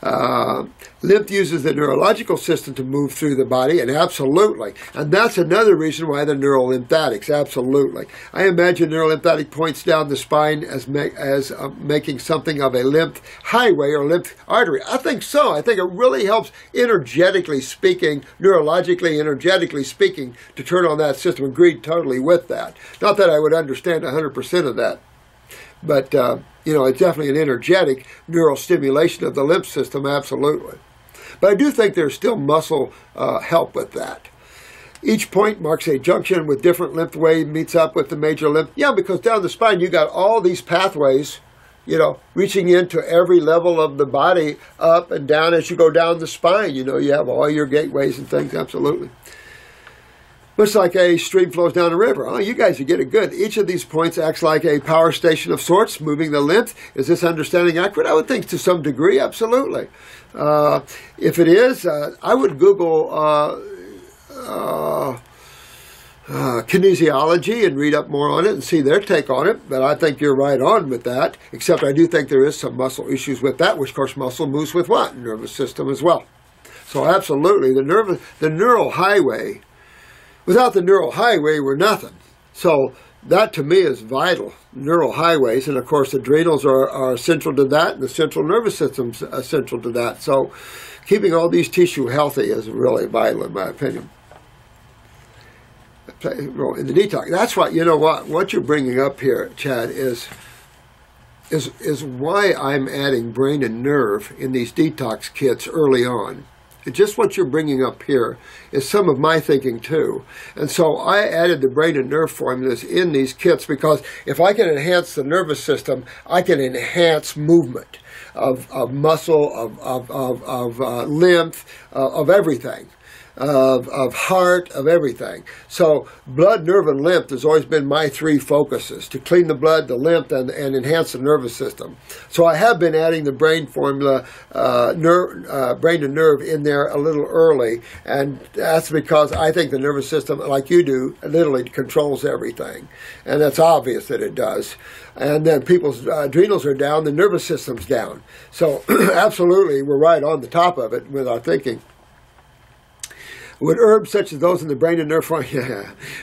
Lymph uses the neurological system to move through the body, and absolutely. And that's another reason why the neural lymphatics, absolutely. I imagine neural lymphatic points down the spine as making something of a lymph highway or lymph artery. I think so. I think it really helps energetically speaking, neurologically, energetically speaking, to turn on that system. Agreed totally with that. Not that I would understand 100% of that. But, it's definitely an energetic neural stimulation of the lymph system, absolutely. But I do think there's still muscle help with that. Each point marks a junction with different lymph wave, meets up with the major lymph. Yeah, because down the spine you got all these pathways, reaching into every level of the body, up and down as you go down the spine. You have all your gateways and things, absolutely. Much like a stream flows down a river. Oh, you guys are getting good. Each of these points acts like a power station of sorts, moving the lymph. Is this understanding accurate? I would think to some degree, absolutely. If it is, I would Google kinesiology and read up more on it and see their take on it. But I think you're right on with that, except I do think there is some muscle issues with that, which, of course, muscle moves with what? Nervous system as well. So absolutely, the neural highway. Without the neural highway, we're nothing. So that, to me, is vital, neural highways. And, of course, adrenals are central to that, and the central nervous system's central to that. So keeping all these tissue healthy is really vital, in my opinion. In the detox. That's what, what you're bringing up here, Chad, is why I'm adding brain and nerve in these detox kits early on. Just what you're bringing up here is some of my thinking too. And so I added the brain and nerve formulas in these kits because if I can enhance the nervous system, I can enhance movement of muscle, of lymph, of everything. Of heart, of everything. So blood, nerve, and lymph has always been my three focuses, to clean the blood, the lymph, and enhance the nervous system. So I have been adding the brain formula, brain and nerve in there a little early, and that's because I think the nervous system, like you do, literally controls everything. And that's obvious that it does. And then people's adrenals are down, the nervous system's down. So absolutely, we're right on the top of it with our thinking. Would herbs such as those in the brain and nerve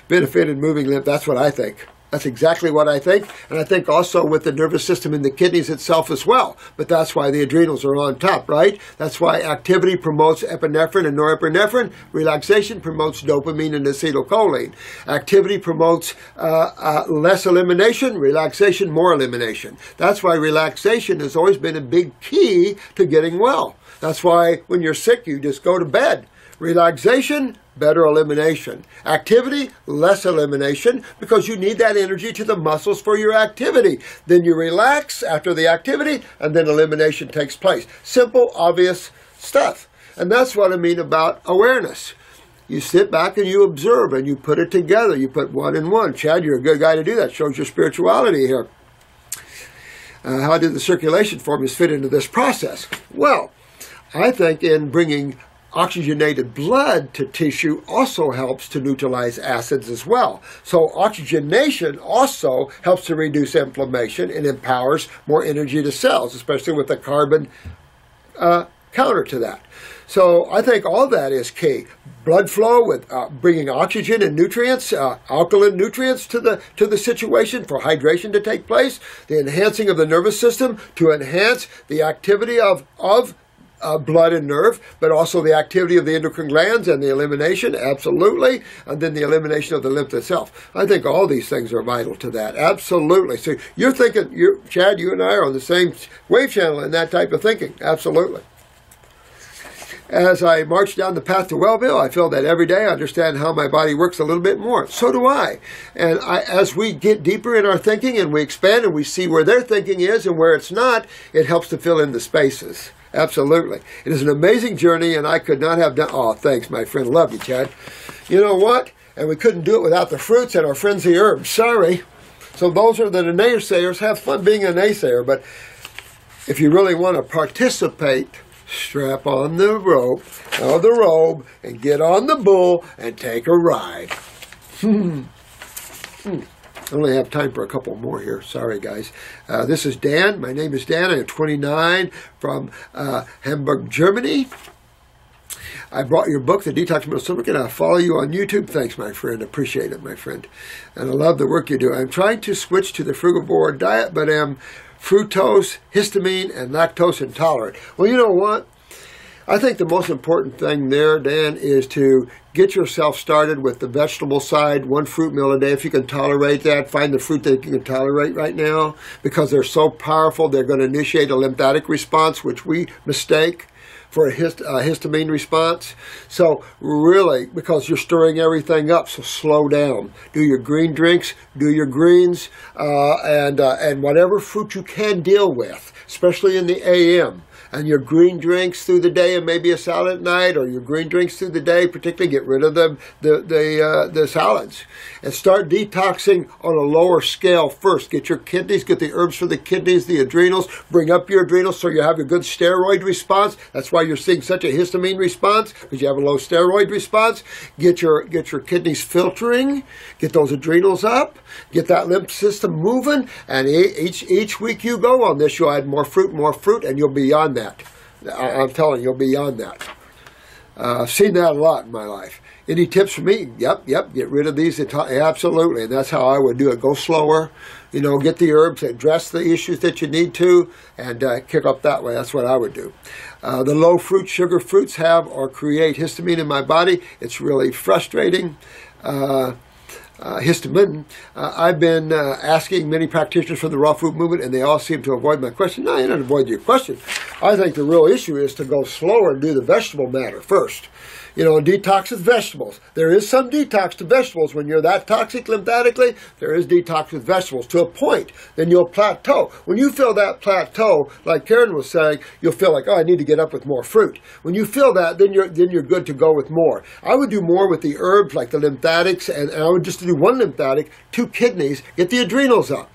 benefit in moving lymph? That's what I think. That's exactly what I think. And I think also with the nervous system in the kidneys itself as well. But that's why the adrenals are on top, right? That's why activity promotes epinephrine and norepinephrine. Relaxation promotes dopamine and acetylcholine. Activity promotes less elimination. Relaxation, more elimination. That's why relaxation has always been a big key to getting well. That's why when you're sick, you just go to bed. Relaxation, better elimination. Activity, less elimination, because you need that energy to the muscles for your activity. Then you relax after the activity, and then elimination takes place. Simple, obvious stuff. And that's what I mean about awareness. You sit back and you observe, and you put it together. You put one and one. Chad, you're a good guy to do that. Shows your spirituality here. How did the circulation formulas fit into this process? Well, I think in bringing oxygenated blood to tissue also helps to neutralize acids as well. So oxygenation also helps to reduce inflammation and empowers more energy to cells, especially with the carbon counter to that. So I think all that is key. Blood flow with bringing oxygen and nutrients, alkaline nutrients to the situation for hydration to take place. The enhancing of the nervous system to enhance the activity of blood and nerve, but also the activity of the endocrine glands and the elimination, absolutely, and then the elimination of the lymph itself. I think all these things are vital to that, absolutely. So you're thinking, Chad, you and I are on the same wave channel in that type of thinking, absolutely. As I march down the path to Wellville, I feel that every day I understand how my body works a little bit more. So do I. And as we get deeper in our thinking and we expand and we see where their thinking is and where it's not, it helps to fill in the spaces. Absolutely. It is an amazing journey, and I could not have done... Oh, thanks, my friend. Love you, Chad. You know what? And we couldn't do it without the fruits and our friends the herbs. Sorry. So those are the naysayers. Have fun being a naysayer. But if you really want to participate, strap on the rope or the robe and get on the bull and take a ride. I only have time for a couple more here. Sorry, guys. This is Dan. My name is Dan. I'm 29 from Hamburg, Germany. I brought your book, The Detox Meal Stomach, and I follow you on YouTube. Thanks, my friend. Appreciate it, my friend. And I love the work you do. I'm trying to switch to the frugivore diet, but am fructose, histamine, and lactose intolerant. Well, you know what? I think the most important thing there, Dan, is to get yourself started with the vegetable side, 1 fruit meal a day. If you can tolerate that, find the fruit that you can tolerate right now, because they're so powerful. They're going to initiate a lymphatic response, which we mistake for a histamine response. So really, because you're stirring everything up, so slow down. Do your green drinks, do your greens, and whatever fruit you can deal with, especially in the AM. And your green drinks through the day and maybe a salad at night, or your green drinks through the day, particularly get rid of the salads. And start detoxing on a lower scale first. Get your kidneys, get the herbs for the kidneys, the adrenals, bring up your adrenals so you have a good steroid response. That's why you're seeing such a histamine response, because you have a low steroid response. Get your kidneys filtering, get those adrenals up, get that lymph system moving, and each week you go on this, you'll add more fruit, and you'll be beyond that. I'm telling you, you'll be beyond that. I've seen that a lot in my life. Any tips for me? Yep, get rid of these. Absolutely, and that's how I would do it. Go slower, get the herbs, address the issues that you need to, and kick up that way. That's what I would do. The low fruit, sugar fruits have or create histamine in my body. It's really frustrating. Histamine. I've been asking many practitioners from the raw food movement, and they all seem to avoid my question. No, you don't avoid your question. I think the real issue is to go slower and do the vegetable matter first. Detox with vegetables. There is some detox to vegetables. When you're that toxic lymphatically, there is detox with vegetables to a point. Then you'll plateau. When you feel that plateau, like Karen was saying, you'll feel like, I need to get up with more fruit. When you feel that, then you're good to go with more. I would do more with the herbs, like the lymphatics, and I would just do 1 lymphatic, 2 kidneys, get the adrenals up.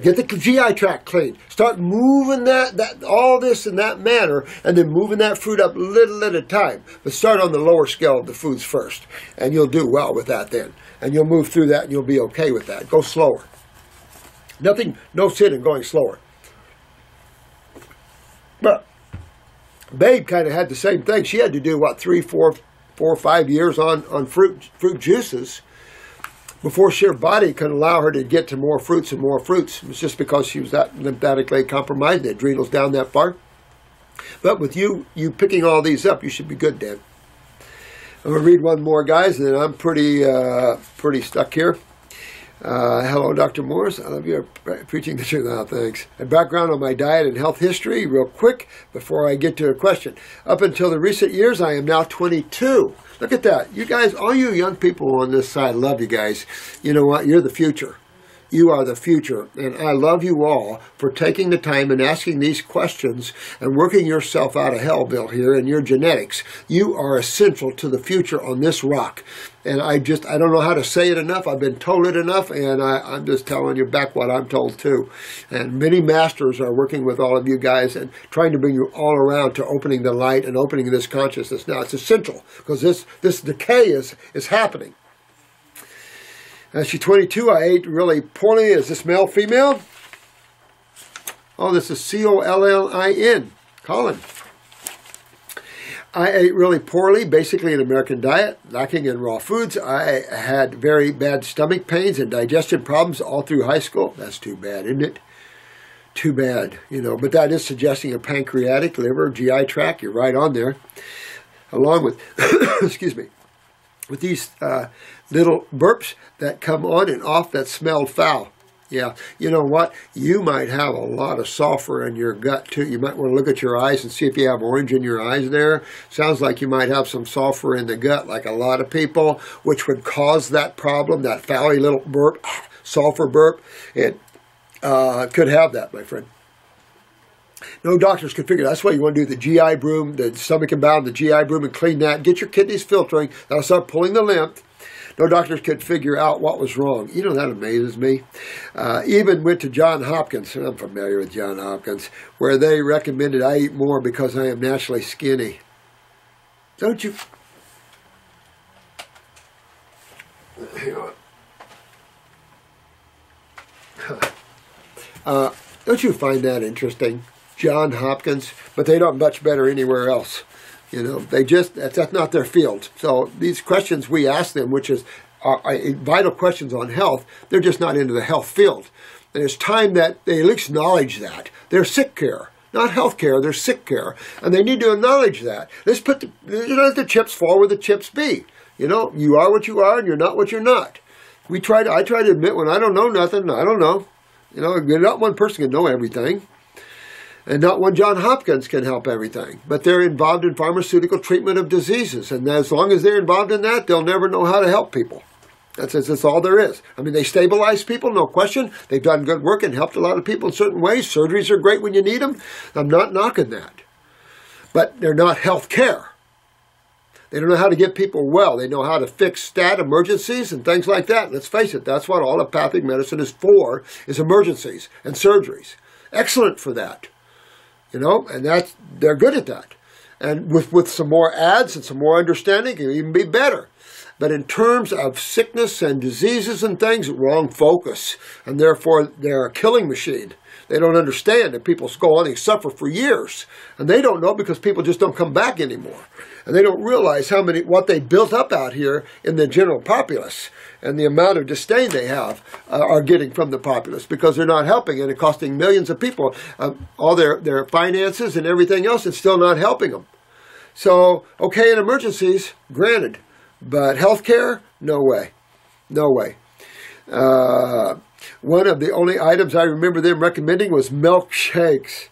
Get the GI tract clean. Start moving that all this in that manner, and then moving that fruit up little at a time. But start on the lower scale of the foods first, and you'll do well with that then. And you'll move through that, and you'll be okay with that. Go slower. No sin in going slower. But Babe kind of had the same thing. She had to do, 3, 4, 5 years on fruit juices before her body could allow her to get to more fruits and more fruits. It was just because she was that lymphatically compromised, the adrenals down that far. But with you picking all these up, you should be good, Dan. I'm going to read one more, guys, and then I'm pretty stuck here. Hello, Dr. Morris. I love your preaching the truth. Oh, thanks. A background on my diet and health history, real quick, before I get to a question. Up until the recent years, I am now 22. Look at that. You guys, all you young people on this side, love you guys. You know what? You're the future. You are the future, and I love you all for taking the time and asking these questions and working yourself out of Hellville here in your genetics. You are essential to the future on this rock, and I don't know how to say it enough. I've been told it enough, and I'm just telling you back what I'm told too. And many masters are working with all of you guys and trying to bring you all around to opening the light and opening this consciousness. Now, it's essential because this decay is happening. She's 22. I ate really poorly. Is this male, female? Oh, this is Collin. Colin. I ate really poorly, basically an American diet, lacking in raw foods. I had very bad stomach pains and digestion problems all through high school. That's too bad, isn't it? Too bad, But that is suggesting a pancreatic, liver, GI tract. You're right on there. Along with, excuse me, with these little burps that come on and off that smelled foul. Yeah, you know what? You might have a lot of sulfur in your gut too. You might want to look at your eyes and see if you have orange in your eyes there. Sounds like you might have some sulfur in the gut, like a lot of people, which would cause that problem, that foul little burp, sulfur burp. It could have that, my friend. No doctors could figure it. That's why you want to do the GI broom, the stomach and bowel, the GI broom, and clean that. Get your kidneys filtering. That'll start pulling the lymph. No doctors could figure out what was wrong. That amazes me. Even went to Johns Hopkins. I'm familiar with Johns Hopkins, where they recommended I eat more because I am naturally skinny. Don't you? Hang on. Don't you find that interesting? John Hopkins, but they don't much better anywhere else. You know, that's not their field. So these questions we ask them, which are vital questions on health, they're just not into the health field. And it's time that they at least acknowledge that. They're sick care, not health care, they're sick care. And they need to acknowledge that. Let's let the chips fall where the chips be. You know, you are what you are and you're not what you're not. I try to admit when I don't know nothing, I don't know. You know, not one person can know everything. And not one John Hopkins can help everything. But they're involved in pharmaceutical treatment of diseases. And as long as they're involved in that, they'll never know how to help people. That's all there is. I mean, they stabilize people, no question. They've done good work and helped a lot of people in certain ways. Surgeries are great when you need them. I'm not knocking that. But they're not health care. They don't know how to get people well. They know how to fix stat emergencies and things like that. Let's face it, that's what allopathic medicine is for, is emergencies and surgeries. Excellent for that. You know, and they're good at that. And with some more ads and some more understanding, it can even be better. But in terms of sickness and diseases and things, wrong focus. And therefore, they're a killing machine. They don't understand that people go on and suffer for years. And they don't know because people just don't come back anymore. And they don't realize what they built up out here in the general populace. And the amount of disdain they have are getting from the populace because they're not helping and it's costing millions of people all their finances and everything else and still not helping them. So, okay, in emergencies, granted. But healthcare, no way. No way. One of the only items I remember them recommending was milkshakes.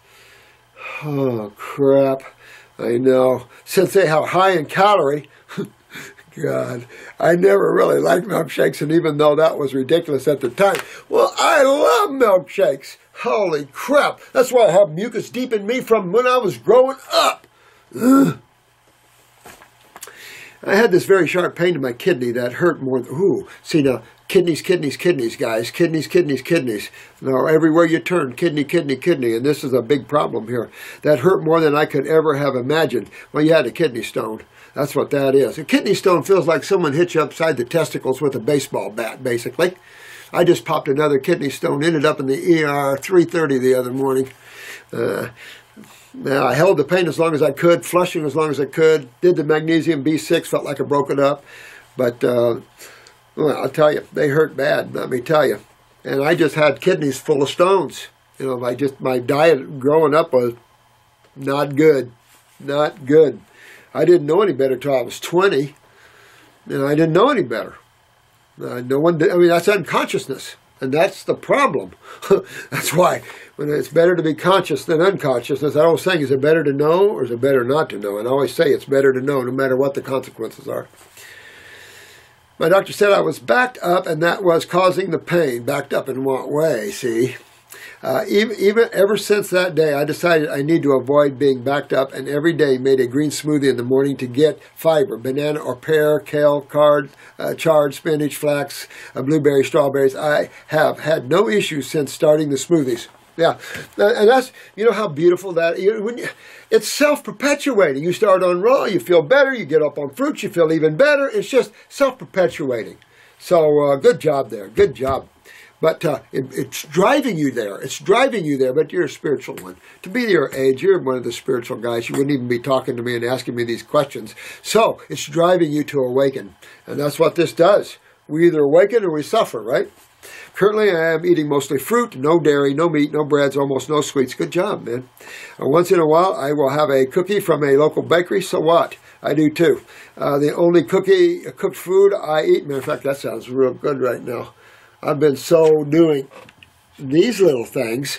Oh, crap. I know. Since they have high in calorie, God, I never really liked milkshakes, and even though that was ridiculous at the time, well, I love milkshakes. Holy crap. That's why I have mucus deep in me from when I was growing up. Ugh. I had this very sharp pain in my kidney that hurt more than, see now, kidneys, guys, kidneys. Now, everywhere you turn, kidney, and this is a big problem here. That hurt more than I could ever have imagined. Well, you had a kidney stone. That's what that is. A kidney stone feels like someone hit you upside the testicles with a baseball bat, basically. I just popped another kidney stone, ended up in the ER 3:30 the other morning. Now, I held the pain as long as I could, flushing as long as I could, did the magnesium B6, felt like I broke it up. But, well, I'll tell you, they hurt bad, let me tell you. And I just had kidneys full of stones. You know, my diet growing up was not good. Not good. I didn't know any better till I was 20. And I didn't know any better. No one did. I mean, that's unconsciousness. And that's the problem. That's why when it's better to be conscious than unconsciousness, that old saying, is it better to know or is it better not to know? And I always say it's better to know no matter what the consequences are. My doctor said I was backed up and that was causing the pain. Backed up in what way, see? Even ever since that day, I decided I need to avoid being backed up and every day made a green smoothie in the morning to get fiber. Banana or pear, kale, chard, spinach, flax, blueberries, strawberries. I have had no issues since starting the smoothies. Yeah, and that's, you know how beautiful that is. It's self-perpetuating. You start on raw, you feel better. You get up on fruits, you feel even better. It's just self-perpetuating. So good job there. Good job. But it's driving you there. It's driving you there, but you're a spiritual one. To be your age, you're one of the spiritual guys. You wouldn't even be talking to me and asking me these questions. So it's driving you to awaken. And that's what this does. We either awaken or we suffer, right? Currently, I am eating mostly fruit, no dairy, no meat, no breads, almost no sweets. Good job, man. Once in a while, I will have a cookie from a local bakery. So what? I do too. The only cooked food I eat, matter of fact, that sounds real good right now. I've been so doing these little things.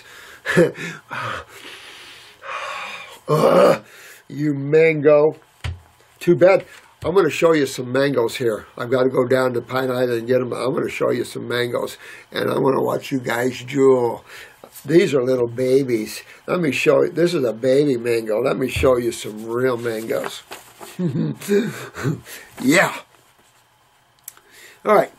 You mango. Too bad. I'm going to show you some mangoes here. I've got to go down to Pine Island and get them. I'm going to show you some mangoes. And I want to watch you guys drool. These are little babies. Let me show you. This is a baby mango. Let me show you some real mangoes. Yeah. All right.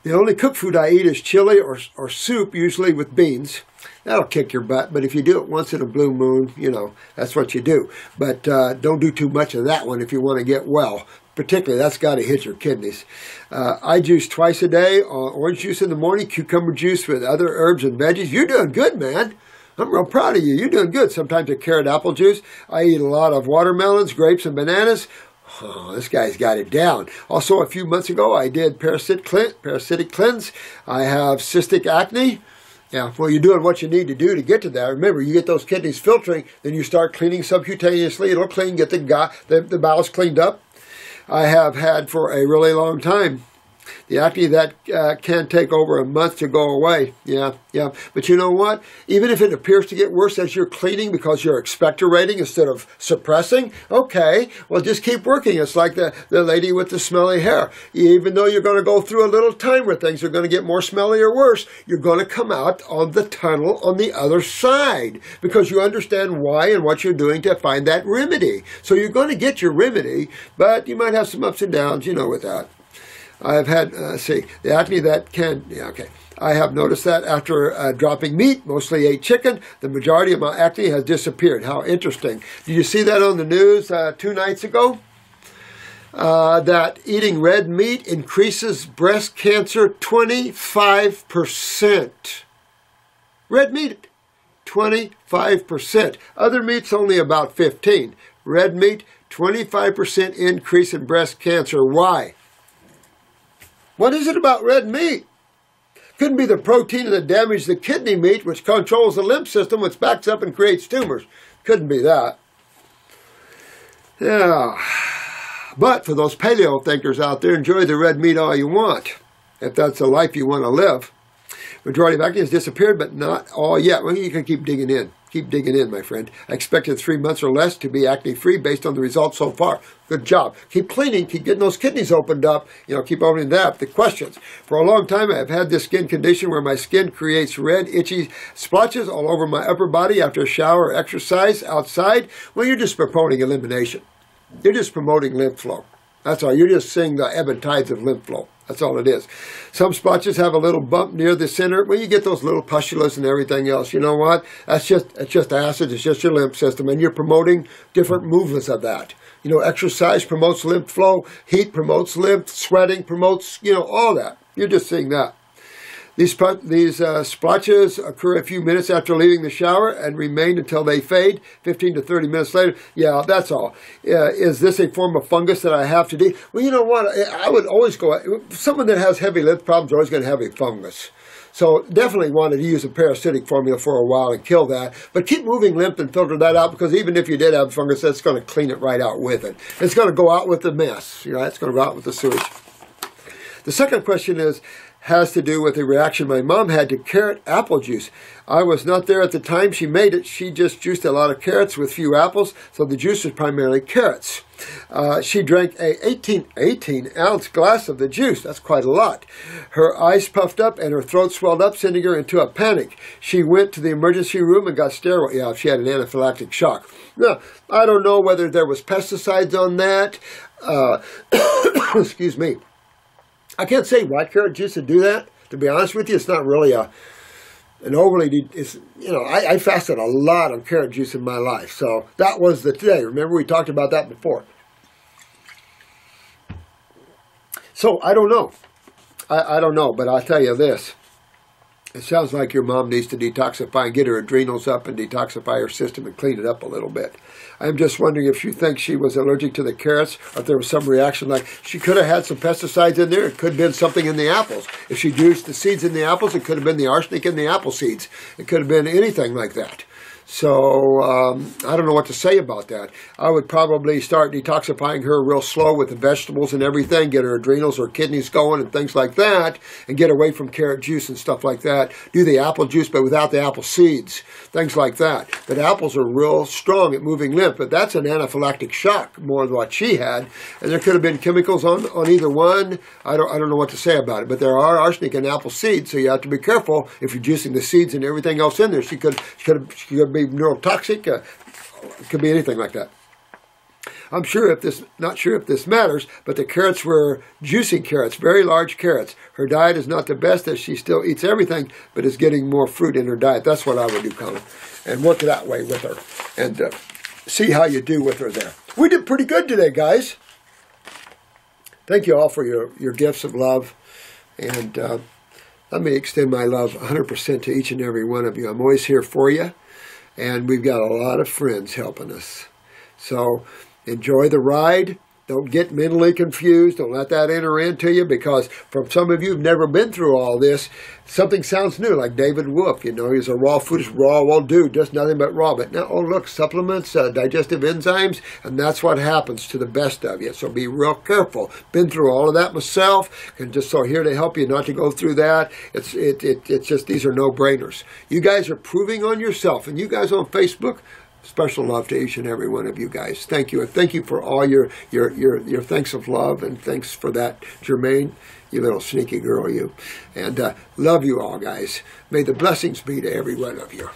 The only cooked food I eat is chili or soup, usually with beans. That'll kick your butt, but if you do it once in a blue moon, you know, that's what you do. But don't do too much of that one if you want to get well. particularly, that's got to hit your kidneys. I juice twice a day, orange juice in the morning, cucumber juice with other herbs and veggies. You're doing good, man. I'm real proud of you. You're doing good. Sometimes a carrot apple juice. I eat a lot of watermelons, grapes, and bananas. Oh, this guy's got it down. Also, a few months ago, I did parasitic cleanse. I have cystic acne. Yeah, well, you're doing what you need to do to get to that. Remember, you get those kidneys filtering, then you start cleaning subcutaneously. It'll clean, get the bowels cleaned up. I have had for a really long time the acne that can take over a month to go away. Yeah. But you know what? Even if it appears to get worse as you're cleaning because you're expectorating instead of suppressing, okay, well, just keep working. It's like the lady with the smelly hair. Even though you're going to go through a little time where things are going to get more smelly or worse, you're going to come out on the tunnel on the other side because you understand why and what you're doing to find that remedy. So you're going to get your remedy, but you might have some ups and downs, with that. I have had, the acne that can, I have noticed that after dropping meat, mostly ate chicken, the majority of my acne has disappeared. How interesting. Did you see that on the news 2 nights ago? That eating red meat increases breast cancer 25%. Red meat, 25%. Other meat's only about 15%. Red meat, 25% increase in breast cancer. Why? What is it about red meat? Couldn't be the protein that damaged the kidney meat, which controls the lymph system, which backs up and creates tumors. Couldn't be that. Yeah. But for those paleo thinkers out there, enjoy the red meat all you want, if that's the life you want to live. Majority of acne has disappeared, but not all yet. Well, you can keep digging in. Keep digging in, my friend. I expected 3 months or less to be acne-free based on the results so far. Good job. Keep cleaning. Keep getting those kidneys opened up. Keep opening that up. The questions. For a long time, I've had this skin condition where my skin creates red, itchy splotches all over my upper body after a shower or exercise outside. Well, you're just promoting elimination. You're just promoting lymph flow. That's all. You're just seeing the ebb and tides of lymph flow. That's all it is. Some splotches have a little bump near the center. Well, you get those little pustulas and everything else. You know what? It's just acid. It's just your lymph system, and you're promoting different movements of that. Exercise promotes lymph flow. Heat promotes lymph. Sweating promotes, all that. You're just seeing that. These splotches occur a few minutes after leaving the shower and remain until they fade, 15 to 30 minutes later. Yeah, that's all. Is this a form of fungus that I have to deal? Well, you know what? I would always someone that has heavy lymph problems is always going to have a fungus. So definitely wanted to use a parasitic formula for a while and kill that. But keep moving lymph and filter that out, because even if you did have fungus, that's going to clean it right out with it. It's going to go out with the mess. It's going to go out with the sewage. The second question has to do with a reaction my mom had to carrot apple juice. I was not there at the time she made it. She just juiced a lot of carrots with few apples, so the juice was primarily carrots. She drank a 18-ounce glass of the juice. That's quite a lot. Her eyes puffed up and her throat swelled up, sending her into a panic. She went to the emergency room and got sterile. Yeah, she had an anaphylactic shock. Now, I don't know whether there was pesticides on that. Excuse me. I can't say white carrot juice would do that. To be honest with you, it's not really an overly. I fasted a lot on carrot juice in my life, so that was the today. Remember, we talked about that before. So I don't know. I don't know, but I'll tell you this. It sounds like your mom needs to detoxify and get her adrenals up and detoxify her system and clean it up a little bit. I'm just wondering if you think she was allergic to the carrots, or if there was some reaction, like she could have had some pesticides in there. It could have been something in the apples. If she juiced the seeds in the apples, it could have been the arsenic in the apple seeds. It could have been anything like that. So I don't know what to say about that. I would probably start detoxifying her real slow with the vegetables and everything, get her adrenals or kidneys going and things like that, and get away from carrot juice and stuff like that. Do the apple juice, but without the apple seeds, things like that. But apples are real strong at moving lymph, but that's an anaphylactic shock more than what she had. And there could have been chemicals on either one. I don't know what to say about it, but there are arsenic in apple seeds, so you have to be careful if you're juicing the seeds and everything else in there. She could be neurotoxic. It could be anything like that. Not sure if this matters, but the carrots were juicy carrots, very large carrots. Her diet is not the best, as she still eats everything, but is getting more fruit in her diet. That's what I would do, Colin, and work that way with her, and see how you do with her there. We did pretty good today, guys. thank you all for your gifts of love. And let me extend my love 100% to each and every one of you. I'm always here for you. And we've got a lot of friends helping us. So enjoy the ride. Don't get mentally confused. Don't let that enter into you, because from some of you who've never been through all this, something sounds new, like David Wolf. You know, he's a raw food, raw old dude, does nothing but raw. But now, oh, look, supplements, digestive enzymes, and that's what happens to the best of you. So be real careful. Been through all of that myself, and just so here to help you not to go through that. It's just, these are no-brainers. You guys are proving on yourself, and you guys on Facebook, special love to each and every one of you guys. Thank you. And thank you for all your thanks of love. And thanks for that, Jermaine, you little sneaky girl, you. And love you all, guys. May the blessings be to every one of you.